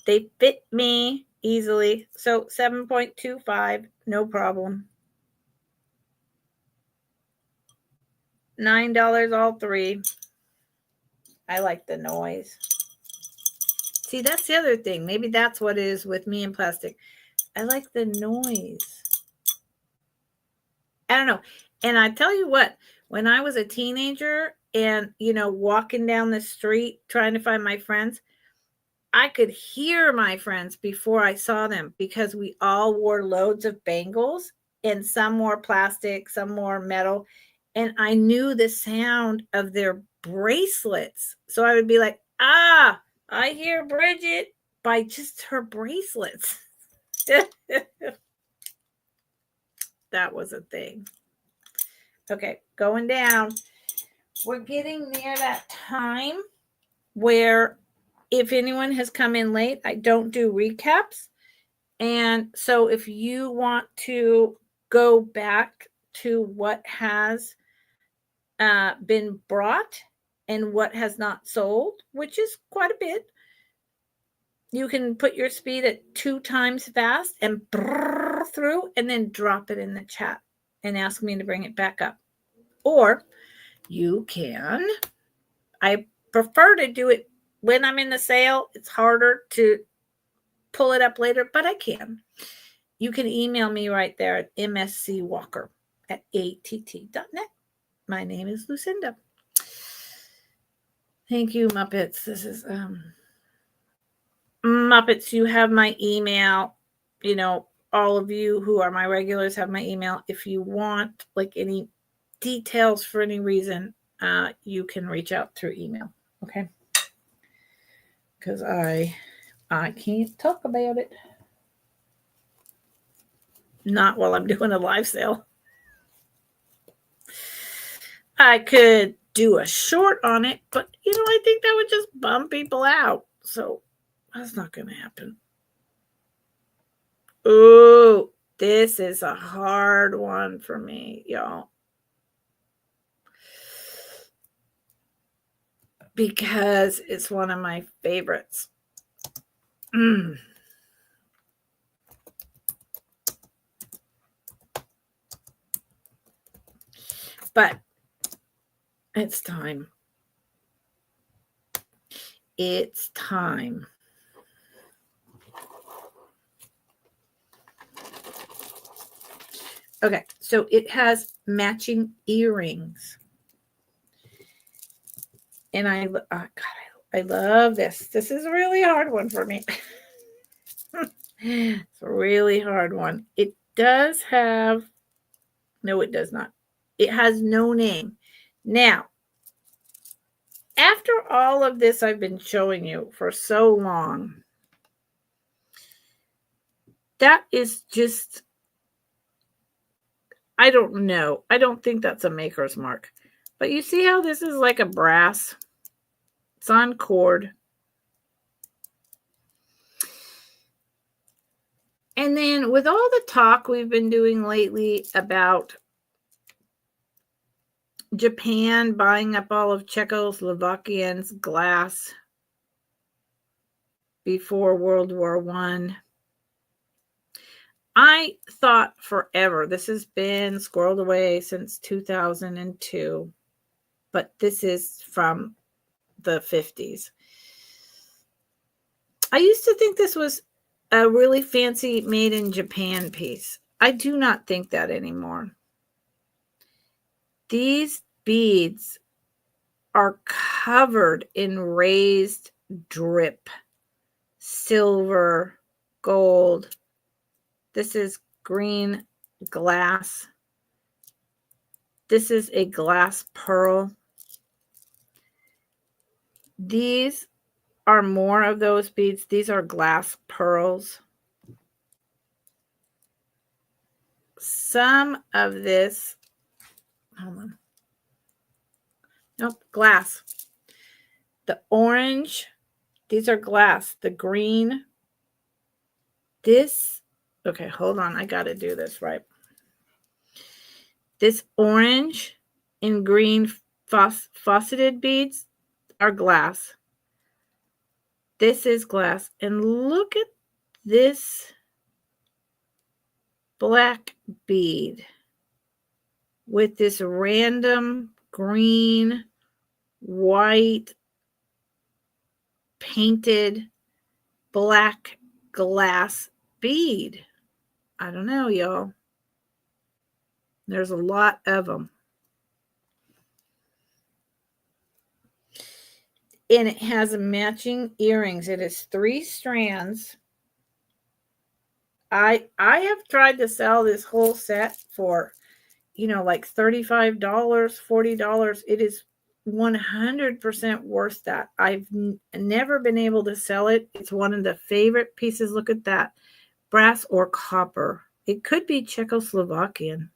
They fit me easily. So 7.25, no problem. $9 all three. I like the noise. See, that's the other thing. Maybe that's what it is with me and plastic. I like the noise. I don't know. And I tell you what, when I was a teenager and, walking down the street trying to find my friends, I could hear my friends before I saw them because we all wore loads of bangles and some wore plastic, some wore metal. And I knew the sound of their bracelets. So I would be like, I hear Bridget by just her bracelets. That was a thing. Okay, going down. We're getting near that time where if anyone has come in late, I don't do recaps. And so if you want to go back to what has been brought and what has not sold, which is quite a bit, you can put your speed at 2 times fast and brrr through and then drop it in the chat and ask me to bring it back up. Or you can, I prefer to do it when I'm in the sale. It's harder to pull it up later, but I can. You can email me right there at mscwalker@att.net. My name is Lucinda. Thank you, Muppets. This is Muppets. You have my email. All of you who are my regulars have my email. If you want any details for any reason, you can reach out through email. Okay. Because I can't talk about it. Not while I'm doing a live sale. I could do a short on it, but I think that would just bum people out. So that's not going to happen. Ooh, this is a hard one for me, y'all. Because it's one of my favorites. But it's time. It's time. Okay, so it has matching earrings. And I love this. This is a really hard one for me. It's a really hard one. It does have, no, it does not. It has no name. Now, after all of this I've been showing you for so long, that is just, I don't know. I don't think that's a maker's mark. But you see how this is like a brass? It's on cord. And then with all the talk we've been doing lately about Japan buying up all of Czechoslovakians' glass before World War I thought forever, this has been squirreled away since 2002, but this is from the 50s. I used to think this was a really fancy made in Japan piece. I do not think that anymore. These beads are covered in raised drip, silver, gold. This is green glass. This is a glass pearl. These are more of those beads. These are glass pearls. Some of this, hold on. Nope, glass. The orange, these are glass. The green, this, okay, hold on. I got to do this right. This orange and green faceted beads are glass. This is glass. And look at this black bead with this random green, white, painted black glass bead. I don't know, y'all. There's a lot of them. And it has matching earrings. It is 3 strands. I have tried to sell this whole set for, like $35, $40. It is 100% worth that. I've never been able to sell it. It's one of the favorite pieces. Look at that. Brass or copper. It could be Czechoslovakian.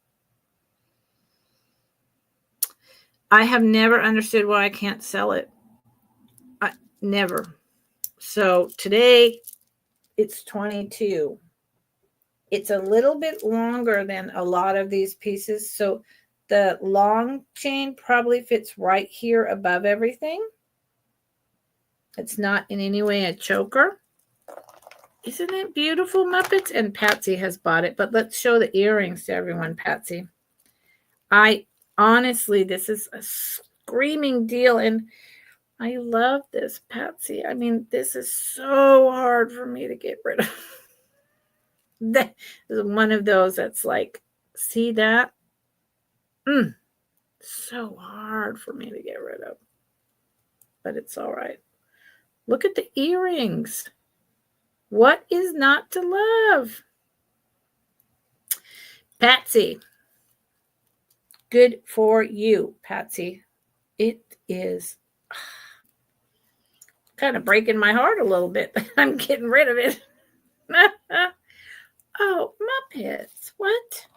I have never understood why I can't sell it. Never. So today it's 22. It's a little bit longer than a lot of these pieces. So the long chain probably fits right here above everything. It's not in any way a choker. Isn't it beautiful, Muppets? And Patsy has bought it. But let's show the earrings to everyone, Patsy. Honestly, this is a screaming deal. And I love this, Patsy. I mean, this is so hard for me to get rid of. That is one of those that's like, see that? So hard for me to get rid of. But it's all right. Look at the earrings. What is not to love? Patsy. Good for you, Patsy. It is kind of breaking my heart a little bit. I'm getting rid of it. Oh, Muppets. What?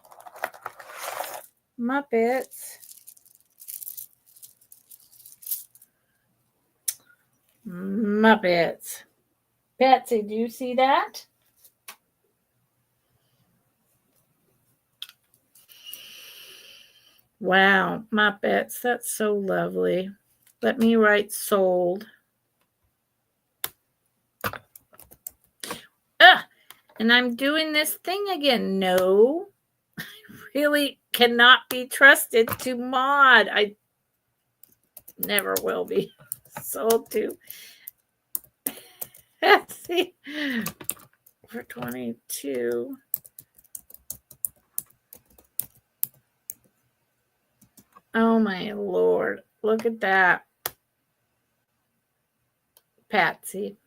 Muppets. Muppets. Patsy, do you see that? Wow, Muppets. That's so lovely. Let me write sold. And I'm doing this thing again. No, I really cannot be trusted to mod. I never will be. Sold to Patsy for 22. Oh my Lord. Look at that. Patsy.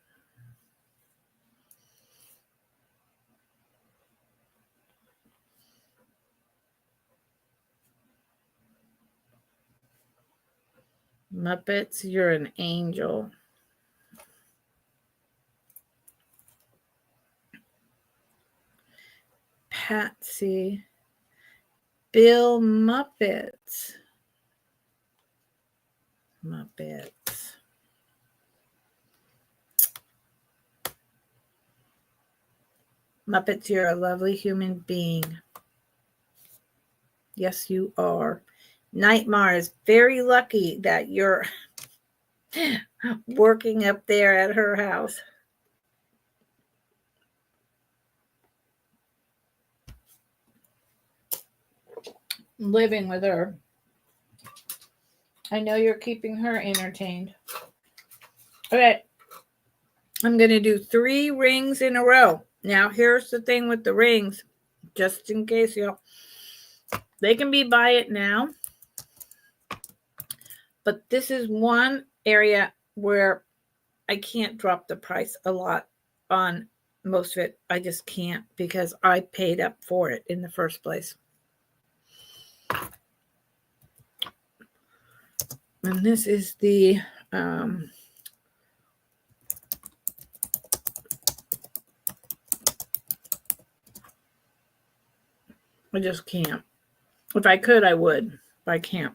Muppets, you're an angel. Patsy. Bill Muppets. Muppets. Muppets, you're a lovely human being. Yes, you are. Nightmare is very lucky that you're working up there at her house. Living with her. I know you're keeping her entertained. Okay. I'm going to do 3 rings in a row. Now, here's the thing with the rings, just in case they can be buy it now. But this is one area where I can't drop the price a lot on most of it. I just can't because I paid up for it in the first place. And this is the I just can't. If I could, I would, but I can't.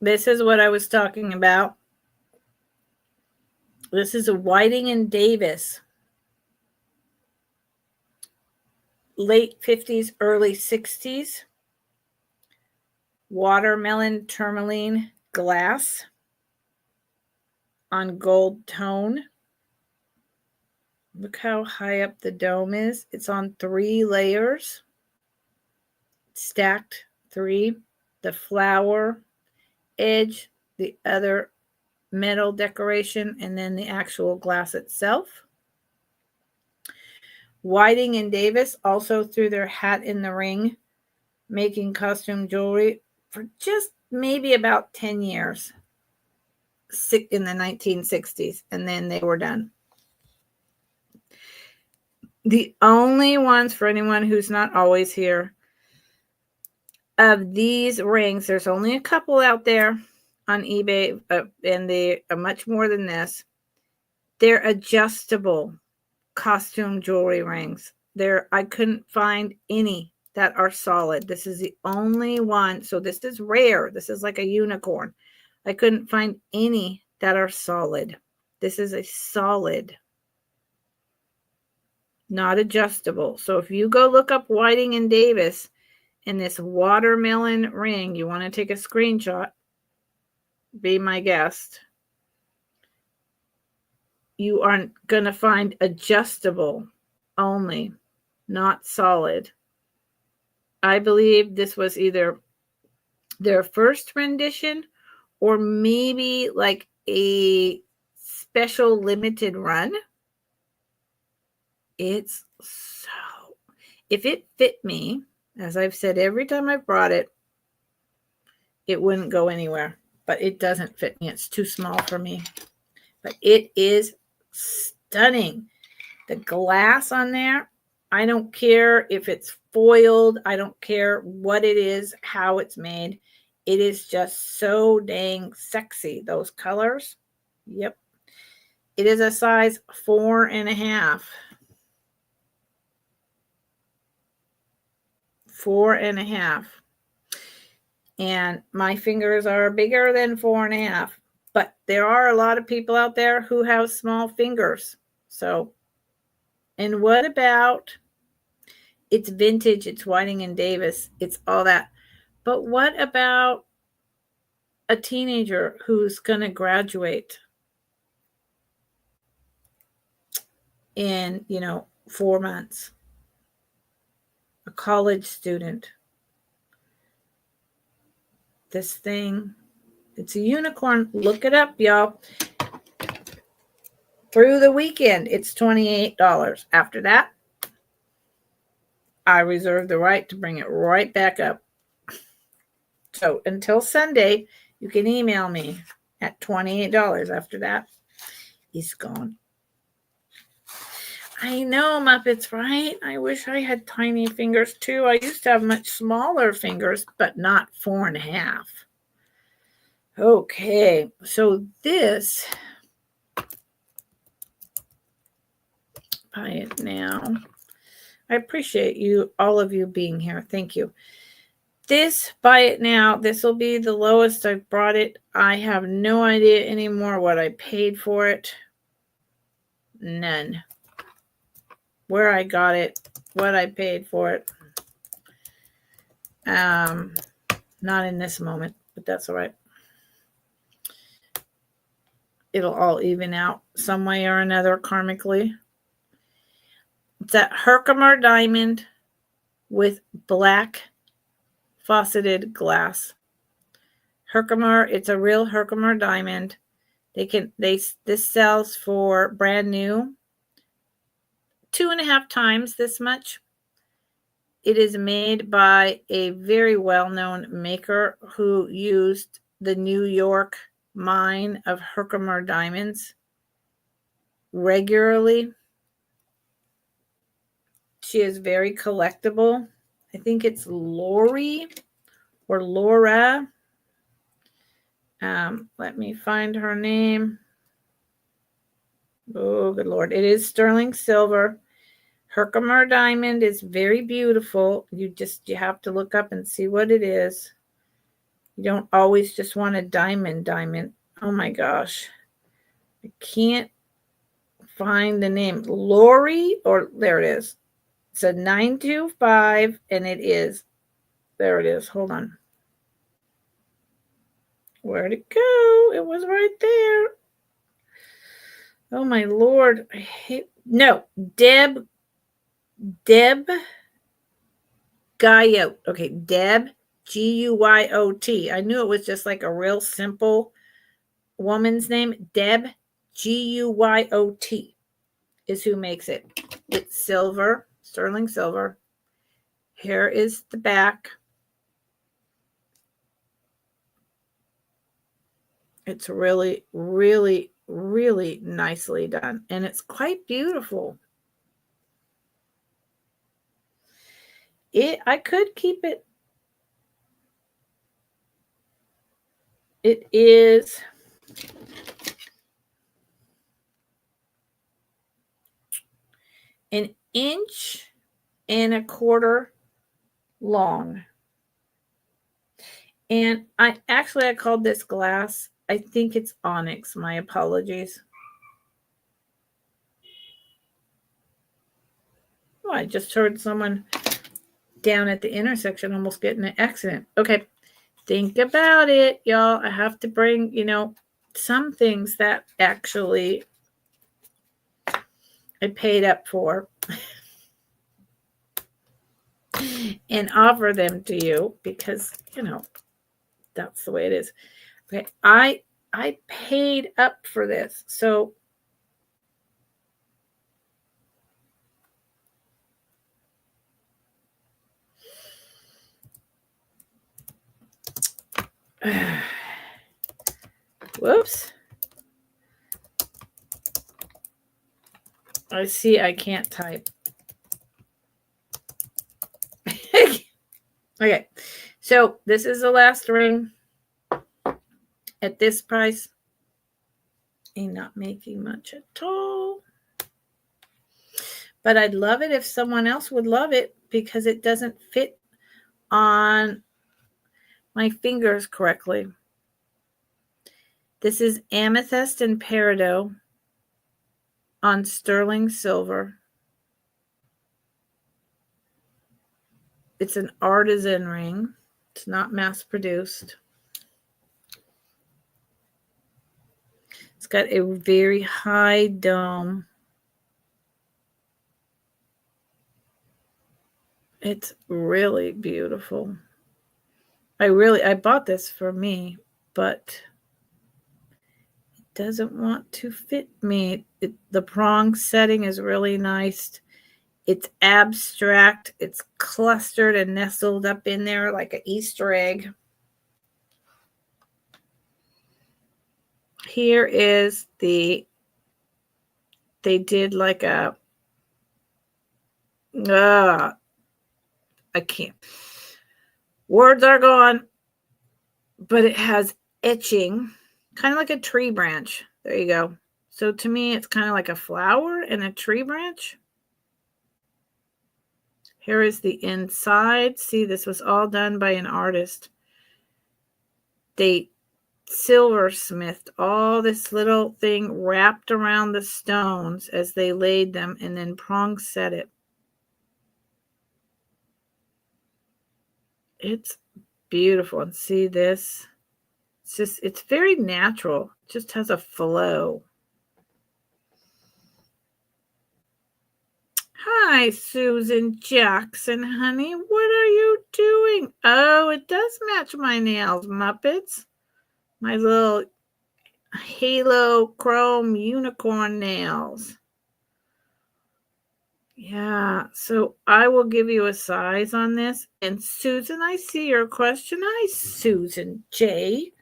This is what I was talking about. This is a Whiting and Davis. Late 50s, early 60s. Watermelon tourmaline glass on gold tone. Look how high up the dome is. It's on 3 layers, stacked 3. The flower edge, the other metal decoration, and then the actual glass itself. Whiting and Davis also threw their hat in the ring, making costume jewelry for just maybe about 10 years in the 1960s, and then they were done. The only ones, for anyone who's not always here, of these rings, there's only a couple out there on eBay, and they are much more than this. They're adjustable costume jewelry rings. I couldn't find any that are solid. This is the only one. So this is rare. This is like a unicorn. I couldn't find any that are solid. This is a solid, not adjustable. So if you go look up Whiting and Davis in this watermelon ring, you want to take a screenshot, be my guest. You aren't going to find adjustable only, not solid. I believe this was either their first rendition or maybe like a special limited run. It's so, if it fit me, as I've said every time I've brought it, it wouldn't go anywhere, but it doesn't fit me. It's too small for me, but it is stunning. The glass on there, I don't care if it's foiled. I don't care what it is, how it's made. It is just so dang sexy. Those colors. Yep. It is a size 4.5. 4.5. And my fingers are bigger than 4.5. But there are a lot of people out there who have small fingers. So, and what about, it's vintage, it's Whiting and Davis, it's all that. But what about a teenager who's going to graduate in, 4 months? A college student. This thing, it's a unicorn. Look it up, y'all. Through the weekend, it's $28. After that, I reserve the right to bring it right back up. So until Sunday, you can email me at $28. After that, it's gone. I know, Muppets, right? I wish I had tiny fingers too. I used to have much smaller fingers, but not 4.5. Okay, so this, buy it now. I appreciate you, all of you being here. Thank you. This, buy it now. This will be the lowest I've brought it. I have no idea anymore what I paid for it. None. Where I got it, what I paid for it. Not in this moment, but that's all right. It'll all even out some way or another karmically. It's that Herkimer diamond with black faceted glass. Herkimer, it's a real Herkimer diamond. This sells for brand new 2.5 times this much. It is made by a very well-known maker who used the New York mine of Herkimer diamonds regularly. She is very collectible. I think it's Lori or Laura. Let me find her name. Oh, good Lord. It is sterling silver. Herkimer diamond is very beautiful. You have to look up and see what it is. You don't always just want a diamond. Oh my gosh. I can't find the name. Lori, or there it is. It's a 925 and it is, there it is. Hold on. Where'd it go? It was right there. Oh my Lord. Deb Guyot. Okay, Deb Guyot. I knew it was just like a real simple woman's name. Deb Guyot is who makes it. It's silver, sterling silver. Here is the back. It's really, really, really nicely done. And it's quite beautiful. I could keep it. It is an inch and a quarter long. And I called this glass. I think it's onyx. My apologies. Oh, I just heard someone down at the intersection almost get in an accident. Okay. Think about it, y'all. I have to bring, some things that actually I paid up for and offer them to you because, that's the way it is. Okay. I paid up for this. So whoops. I see I can't type. Okay. So this is the last ring at this price. Ain't not making much at all. But I'd love it if someone else would love it because it doesn't fit on my fingers correctly. This is amethyst and peridot on sterling silver. It's an artisan ring. It's not mass produced. It's got a very high dome. It's really beautiful. I bought this for me, but it doesn't want to fit me. The prong setting is really nice. It's abstract. It's clustered and nestled up in there like an Easter egg. Here is they did like I can't. Words are gone. But it has etching, kind of like a tree branch. There you go. So to me, it's kind of like a flower and a tree branch. Here is the inside. See, this was all done by an artist. They silversmithed all this little thing wrapped around the stones as they laid them and then prong set it. It's beautiful. And see this? It's very natural. It just has a flow. Hi, Susan Jackson, honey. What are you doing? Oh, it does match my nails, Muppets. My little halo chrome unicorn nails. Yeah, so I will give you a size on this. And Susan, I see your question. Hi, Susan J.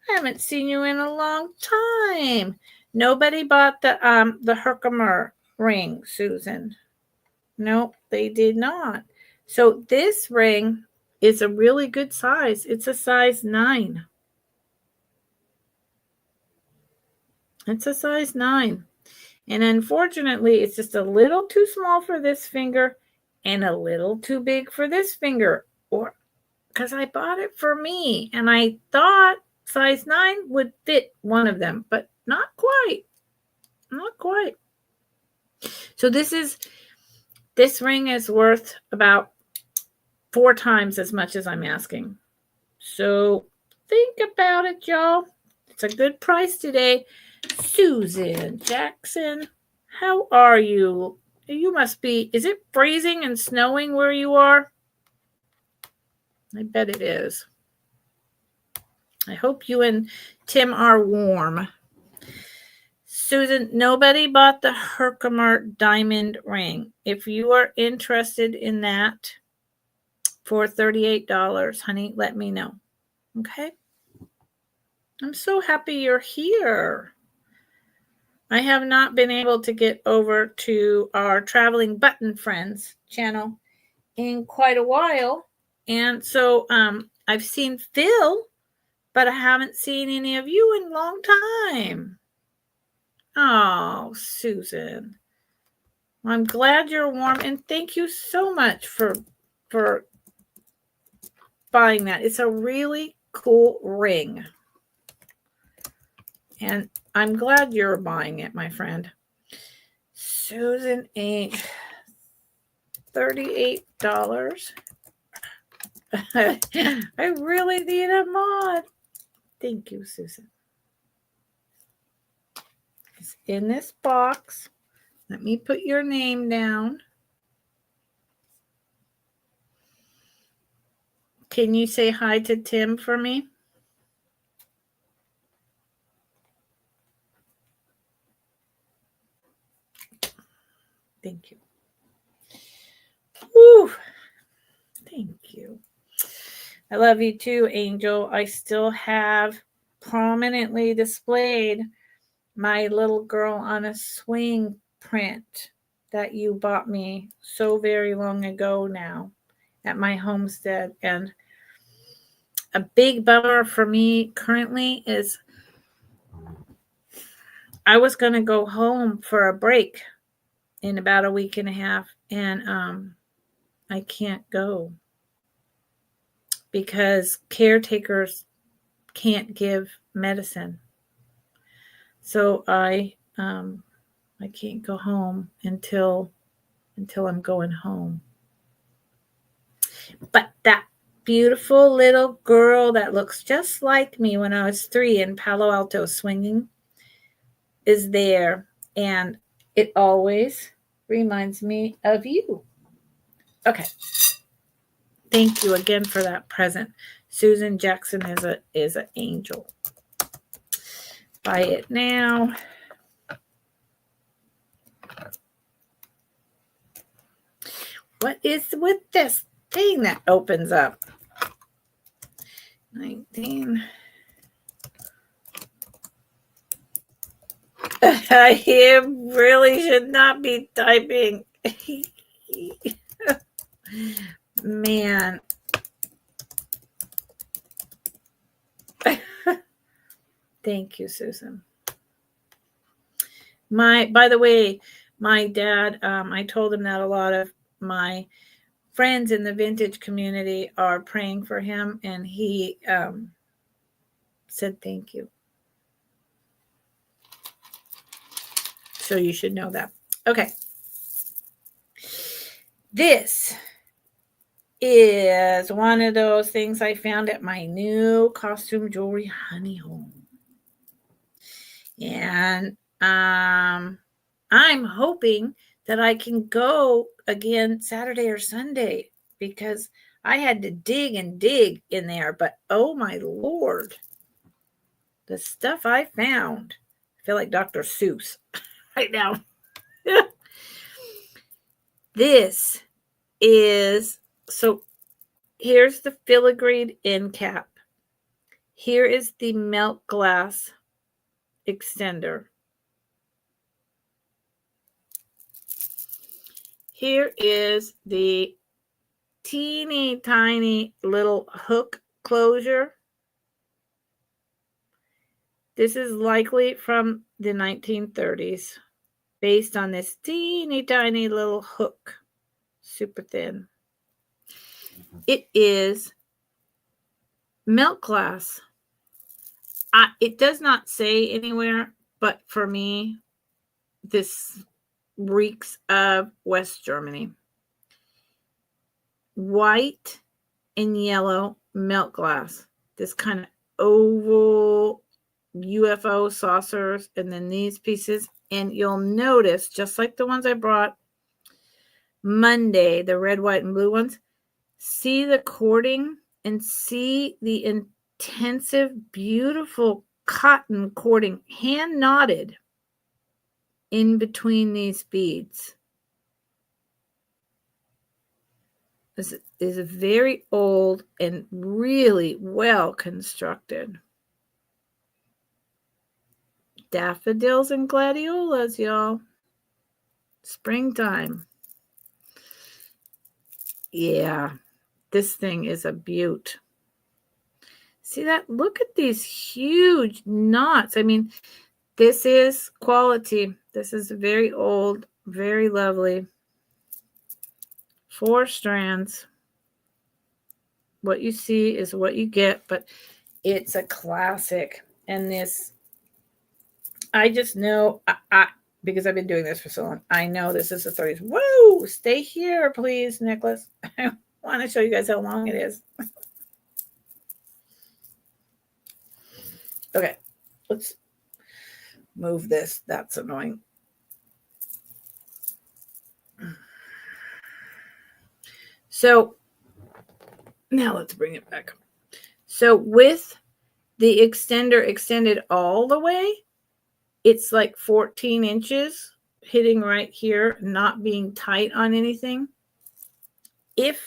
I haven't seen you in a long time. Nobody bought the Herkimer ring, Susan. Nope, they did not. So this ring is a really good size. It's a size 9. It's a size 9. And unfortunately, it's just a little too small for this finger and a little too big for this finger. Or because I bought it for me and I thought size 9 would fit one of them, but not quite. Not quite. So this ring is worth about 4 times as much as I'm asking. So think about it, y'all. It's a good price today. Susan Jackson, how are you? You must be, is it freezing and snowing where you are? I bet it is. I hope you and Tim are warm. Susan, nobody bought the Herkimer diamond ring. If you are interested in that for $38, honey, let me know. Okay? I'm so happy you're here. I have not been able to get over to our Traveling Button Friends channel in quite a while. And so I've seen Phil, but I haven't seen any of you in a long time. Oh, Susan. I'm glad you're warm, and thank you so much for buying that. It's a really cool ring. And I'm glad you're buying it, my friend. Susan H. $38. I really need a mod. Thank you, Susan. It's in this box. Let me put your name down. Can you say hi to Tim for me? Thank you. Woo. Thank you. I love you too, Angel. I still have prominently displayed my little girl on a swing print that you bought me so very long ago now at my homestead. And a big bummer for me currently is I was going to go home for a break in about a week and a half, and I can't go because caretakers can't give medicine. So I can't go home until I'm going home. But that beautiful little girl that looks just like me when I was 3 in Palo Alto swinging is there, and it always reminds me of you. Okay. Thank you again for that present. Susan Jackson is an angel. Buy it now. What is with this thing that opens up? 19. I really should not be typing. Man. Thank you, Susan. By the way, my dad, I told him that a lot of my friends in the vintage community are praying for him, and he said thank you. So you should know that. Okay. This is one of those things I found at my new costume jewelry honey home. And I'm hoping that I can go again Saturday or Sunday, because I had to dig and dig in there. But oh my Lord, the stuff I found. I feel like Dr. Seuss right now. This is, so here's the filigree end cap. Here is the melt glass extender. Here is the teeny tiny little hook closure. This is likely from the 1930s, based on this teeny tiny little hook, super thin. It is melt glass. It does not say anywhere, but for me, this reeks of West Germany. White and yellow melt glass. This kind of oval UFO saucers, and then these pieces. And you'll notice, just like the ones I brought Monday, the red, white, and blue ones, see the cording and see the intensive, beautiful cotton cording, hand knotted in between these beads. This is very old and really well constructed. Daffodils and gladiolas, y'all. Springtime. Yeah, this thing is a beaut. See that? Look at these huge knots. I mean, this is quality. This is very old, very lovely. 4 strands. What you see is what you get, but it's a classic. And this, I just know, because I've been doing this for so long, I know this is the 30s. Whoa, stay here, please, Nicholas. I want to show you guys how long it is. Okay, let's move this. That's annoying. So now let's bring it back. So with the extender extended all the way, it's like 14 inches hitting right here, not being tight on anything. If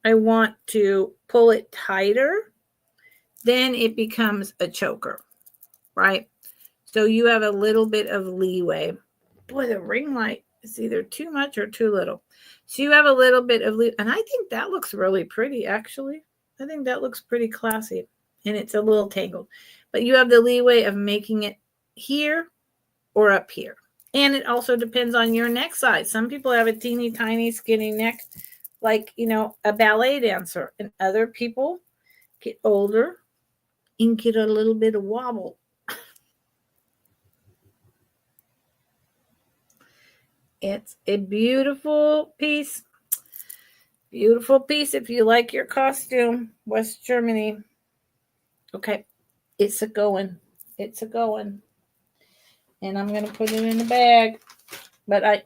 I want to pull it tighter, then it becomes a choker, right? So you have a little bit of leeway. Boy, the ring light is either too much or too little. So you have a little bit of leeway. And I think that looks really pretty, actually. I think that looks pretty classy. And it's a little tangled. But you have the leeway of making it here or up here. And it also depends on your neck size. Some people have a teeny tiny skinny neck, like, you know, a ballet dancer. And other people get older and get a little bit of wobble. It's a beautiful piece. Beautiful piece if you like your costume. West Germany. Okay. It's a going. It's a going. And I'm going to put it in the bag. But I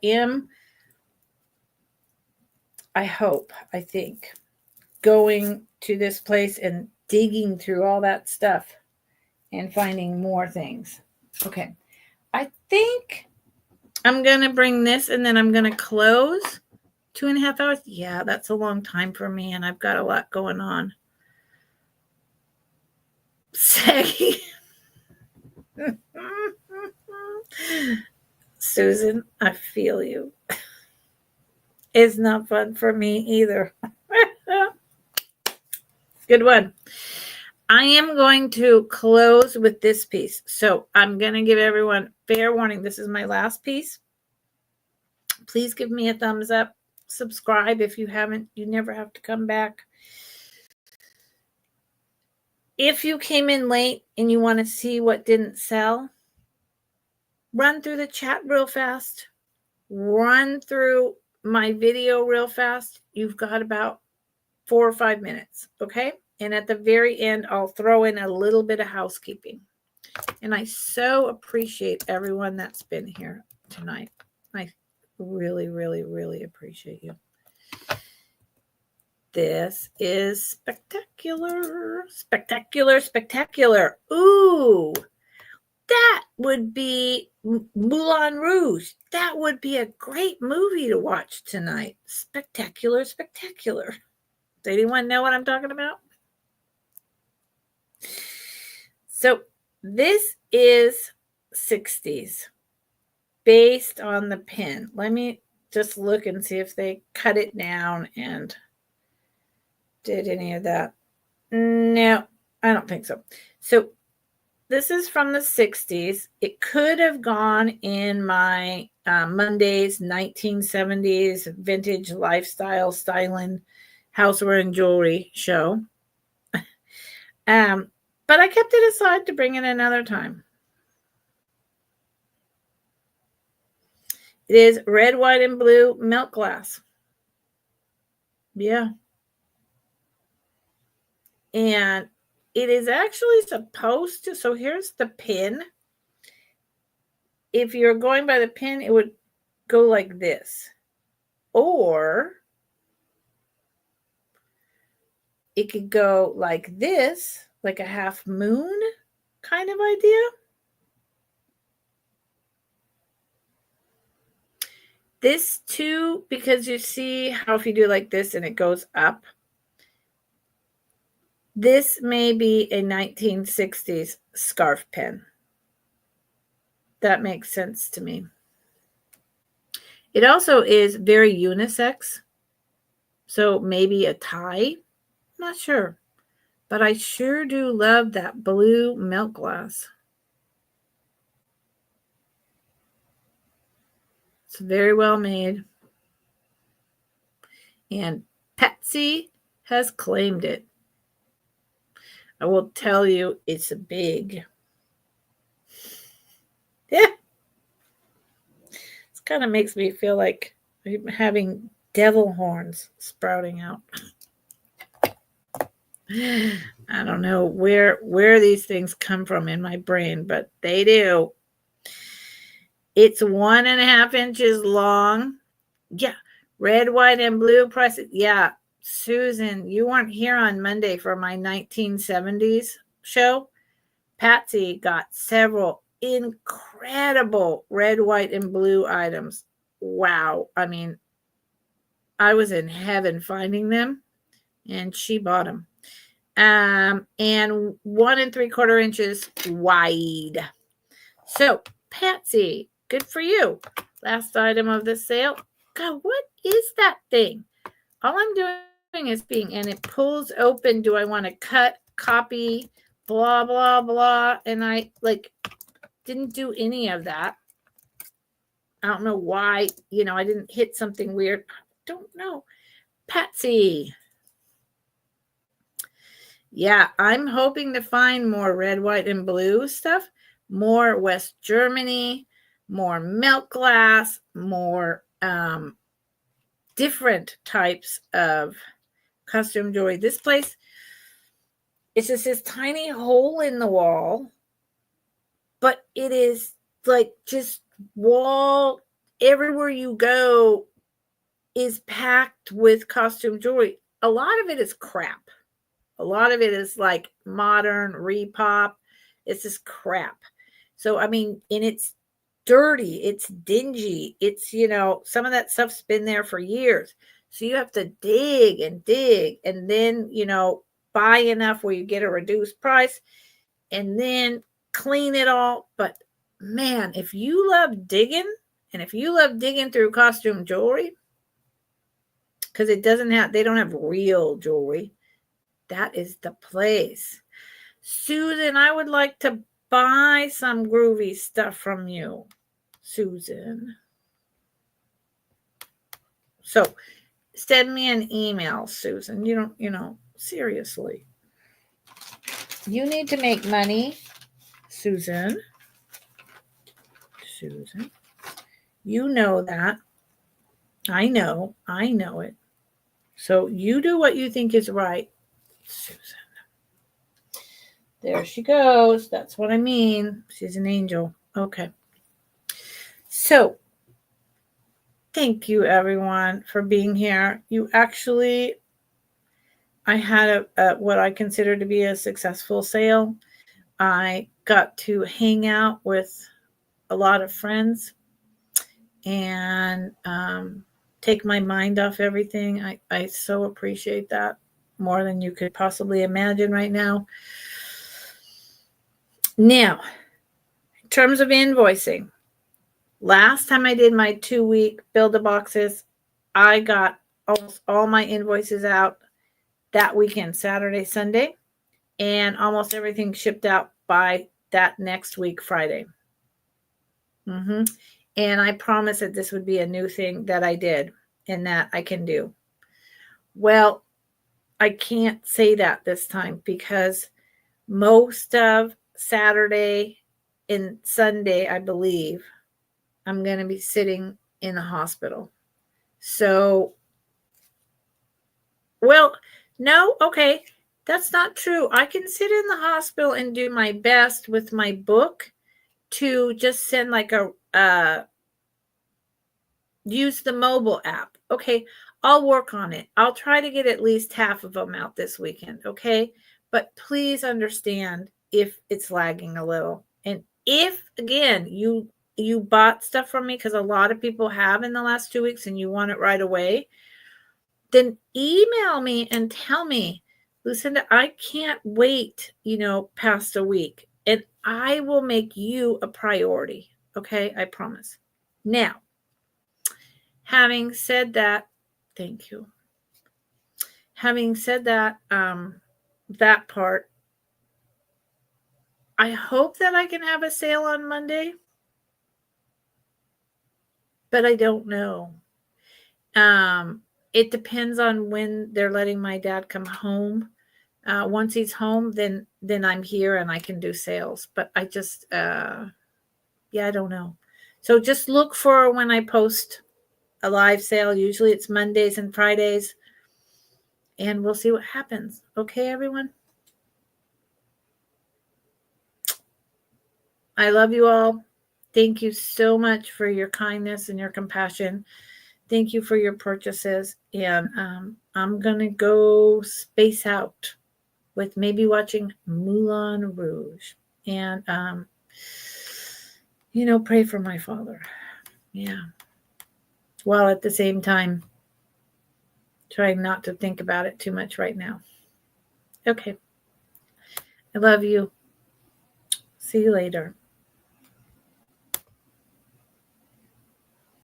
think, going to this place and digging through all that stuff and finding more things. Okay. I think I'm going to bring this and then I'm going to close 2.5 hours. Yeah, that's a long time for me, and I've got a lot going on. Saggy. Susan, I feel you. It's not fun for me either. Good one. I am going to close with this piece. So I'm going to give everyone fair warning. This is my last piece. Please give me a thumbs up. Subscribe if you haven't. You never have to come back. If you came in late and you want to see what didn't sell, run through the chat real fast. Run through my video real fast. You've got about 4 or 5 minutes, okay? And at the very end, I'll throw in a little bit of housekeeping. And I so appreciate everyone that's been here tonight. I really, really, really appreciate you. This is spectacular. Spectacular, spectacular. Ooh, that would be Moulin Rouge. That would be a great movie to watch tonight. Spectacular, spectacular. Does anyone know what I'm talking about? So this is 60s based on the pin. Let me just look and see if they cut it down and did any of that. No, I don't think so. So this is from the 60s. It could have gone in my Monday's 1970s vintage lifestyle styling houseware and jewelry show. But I kept it aside to bring it another time. It is red, white, and blue milk glass. Yeah. And it is actually supposed to, so here's the pin. If you're going by the pin, it would go like this. Or it could go like this, like a half moon kind of idea. This too, because you see how if you do like this and it goes up, this may be a 1960s scarf pin. That makes sense to me. It also is very unisex. So maybe a tie. I'm not sure. But I sure do love that blue milk glass. It's very well made. And Patsy has claimed it. I will tell you, it's a big. Yeah. This kind of makes me feel like I'm having devil horns sprouting out. I don't know where these things come from in my brain, but they do. It's 1.5 inches long. Yeah. Red, white, and blue prices. Yeah. Susan, you weren't here on Monday for my 1970s show. Patsy got several incredible red, white, and blue items. Wow. I mean, I was in heaven finding them, and she bought them. And 1 3/4 inches wide. So, Patsy, good for you. Last item of the sale. God, what is that thing? All I'm doing is being, and it pulls open. Do I want to cut, copy, blah, blah, blah? And I didn't do any of that. I don't know why, I didn't hit something weird. I don't know. Patsy. Yeah, I'm hoping to find more red, white, and blue stuff, more West Germany, more milk glass, more different types of costume jewelry. This place, it's just this tiny hole in the wall, but it is like just wall everywhere you go is packed with costume jewelry. A lot of it is crap. A lot of it is like modern repop. It's just crap. So, I mean, and it's dirty. It's dingy. It's, some of that stuff's been there for years. So you have to dig and then, buy enough where you get a reduced price and then clean it all. But man, if you love digging and if you love digging through costume jewelry, because they don't have real jewelry, that is the place. Susan, I would like to buy some groovy stuff from you, Susan. So send me an email, Susan. You don't, seriously. You need to make money, Susan. Susan. You know that. I know it. So you do what you think is right, Susan. There she goes. That's what I mean. She's an angel. Okay. So, thank you, everyone, for being here. You actually, I had a what I consider to be a successful sale. I got to hang out with a lot of friends and take my mind off everything. I so appreciate that more than you could possibly imagine right now. Now, in terms of invoicing, last time I did my 2-week build the boxes, I got almost all my invoices out that weekend, Saturday, Sunday, and almost everything shipped out by that next week, Friday. And I promised that this would be a new thing that I did and that I can do. Well, I can't say that this time because most of Saturday and Sunday, I believe, I'm going to be sitting in the hospital. So, well, no, okay. That's not true. I can sit in the hospital and do my best with my book to just send like use the mobile app. Okay, I'll work on it. I'll try to get at least half of them out this weekend. Okay, but please understand if it's lagging a little. And if again you bought stuff from me, because a lot of people have in the last 2 weeks and you want it right away, then email me and tell me, Lucinda, I can't wait, past a week. And I will make you a priority. Okay, I promise. Now, having said that, thank you. Having said that, that part, I hope that I can have a sale on Monday, but I don't know. It depends on when they're letting my dad come home. Once he's home, then I'm here and I can do sales. But I just, I don't know. So just look for when I post a live sale. Usually it's Mondays and Fridays. And we'll see what happens. Okay, everyone? I love you all. Thank you so much for your kindness and your compassion. Thank you for your purchases. And I'm going to go space out with maybe watching Moulin Rouge. And, pray for my father. Yeah. While at the same time, trying not to think about it too much right now. Okay. I love you. See you later.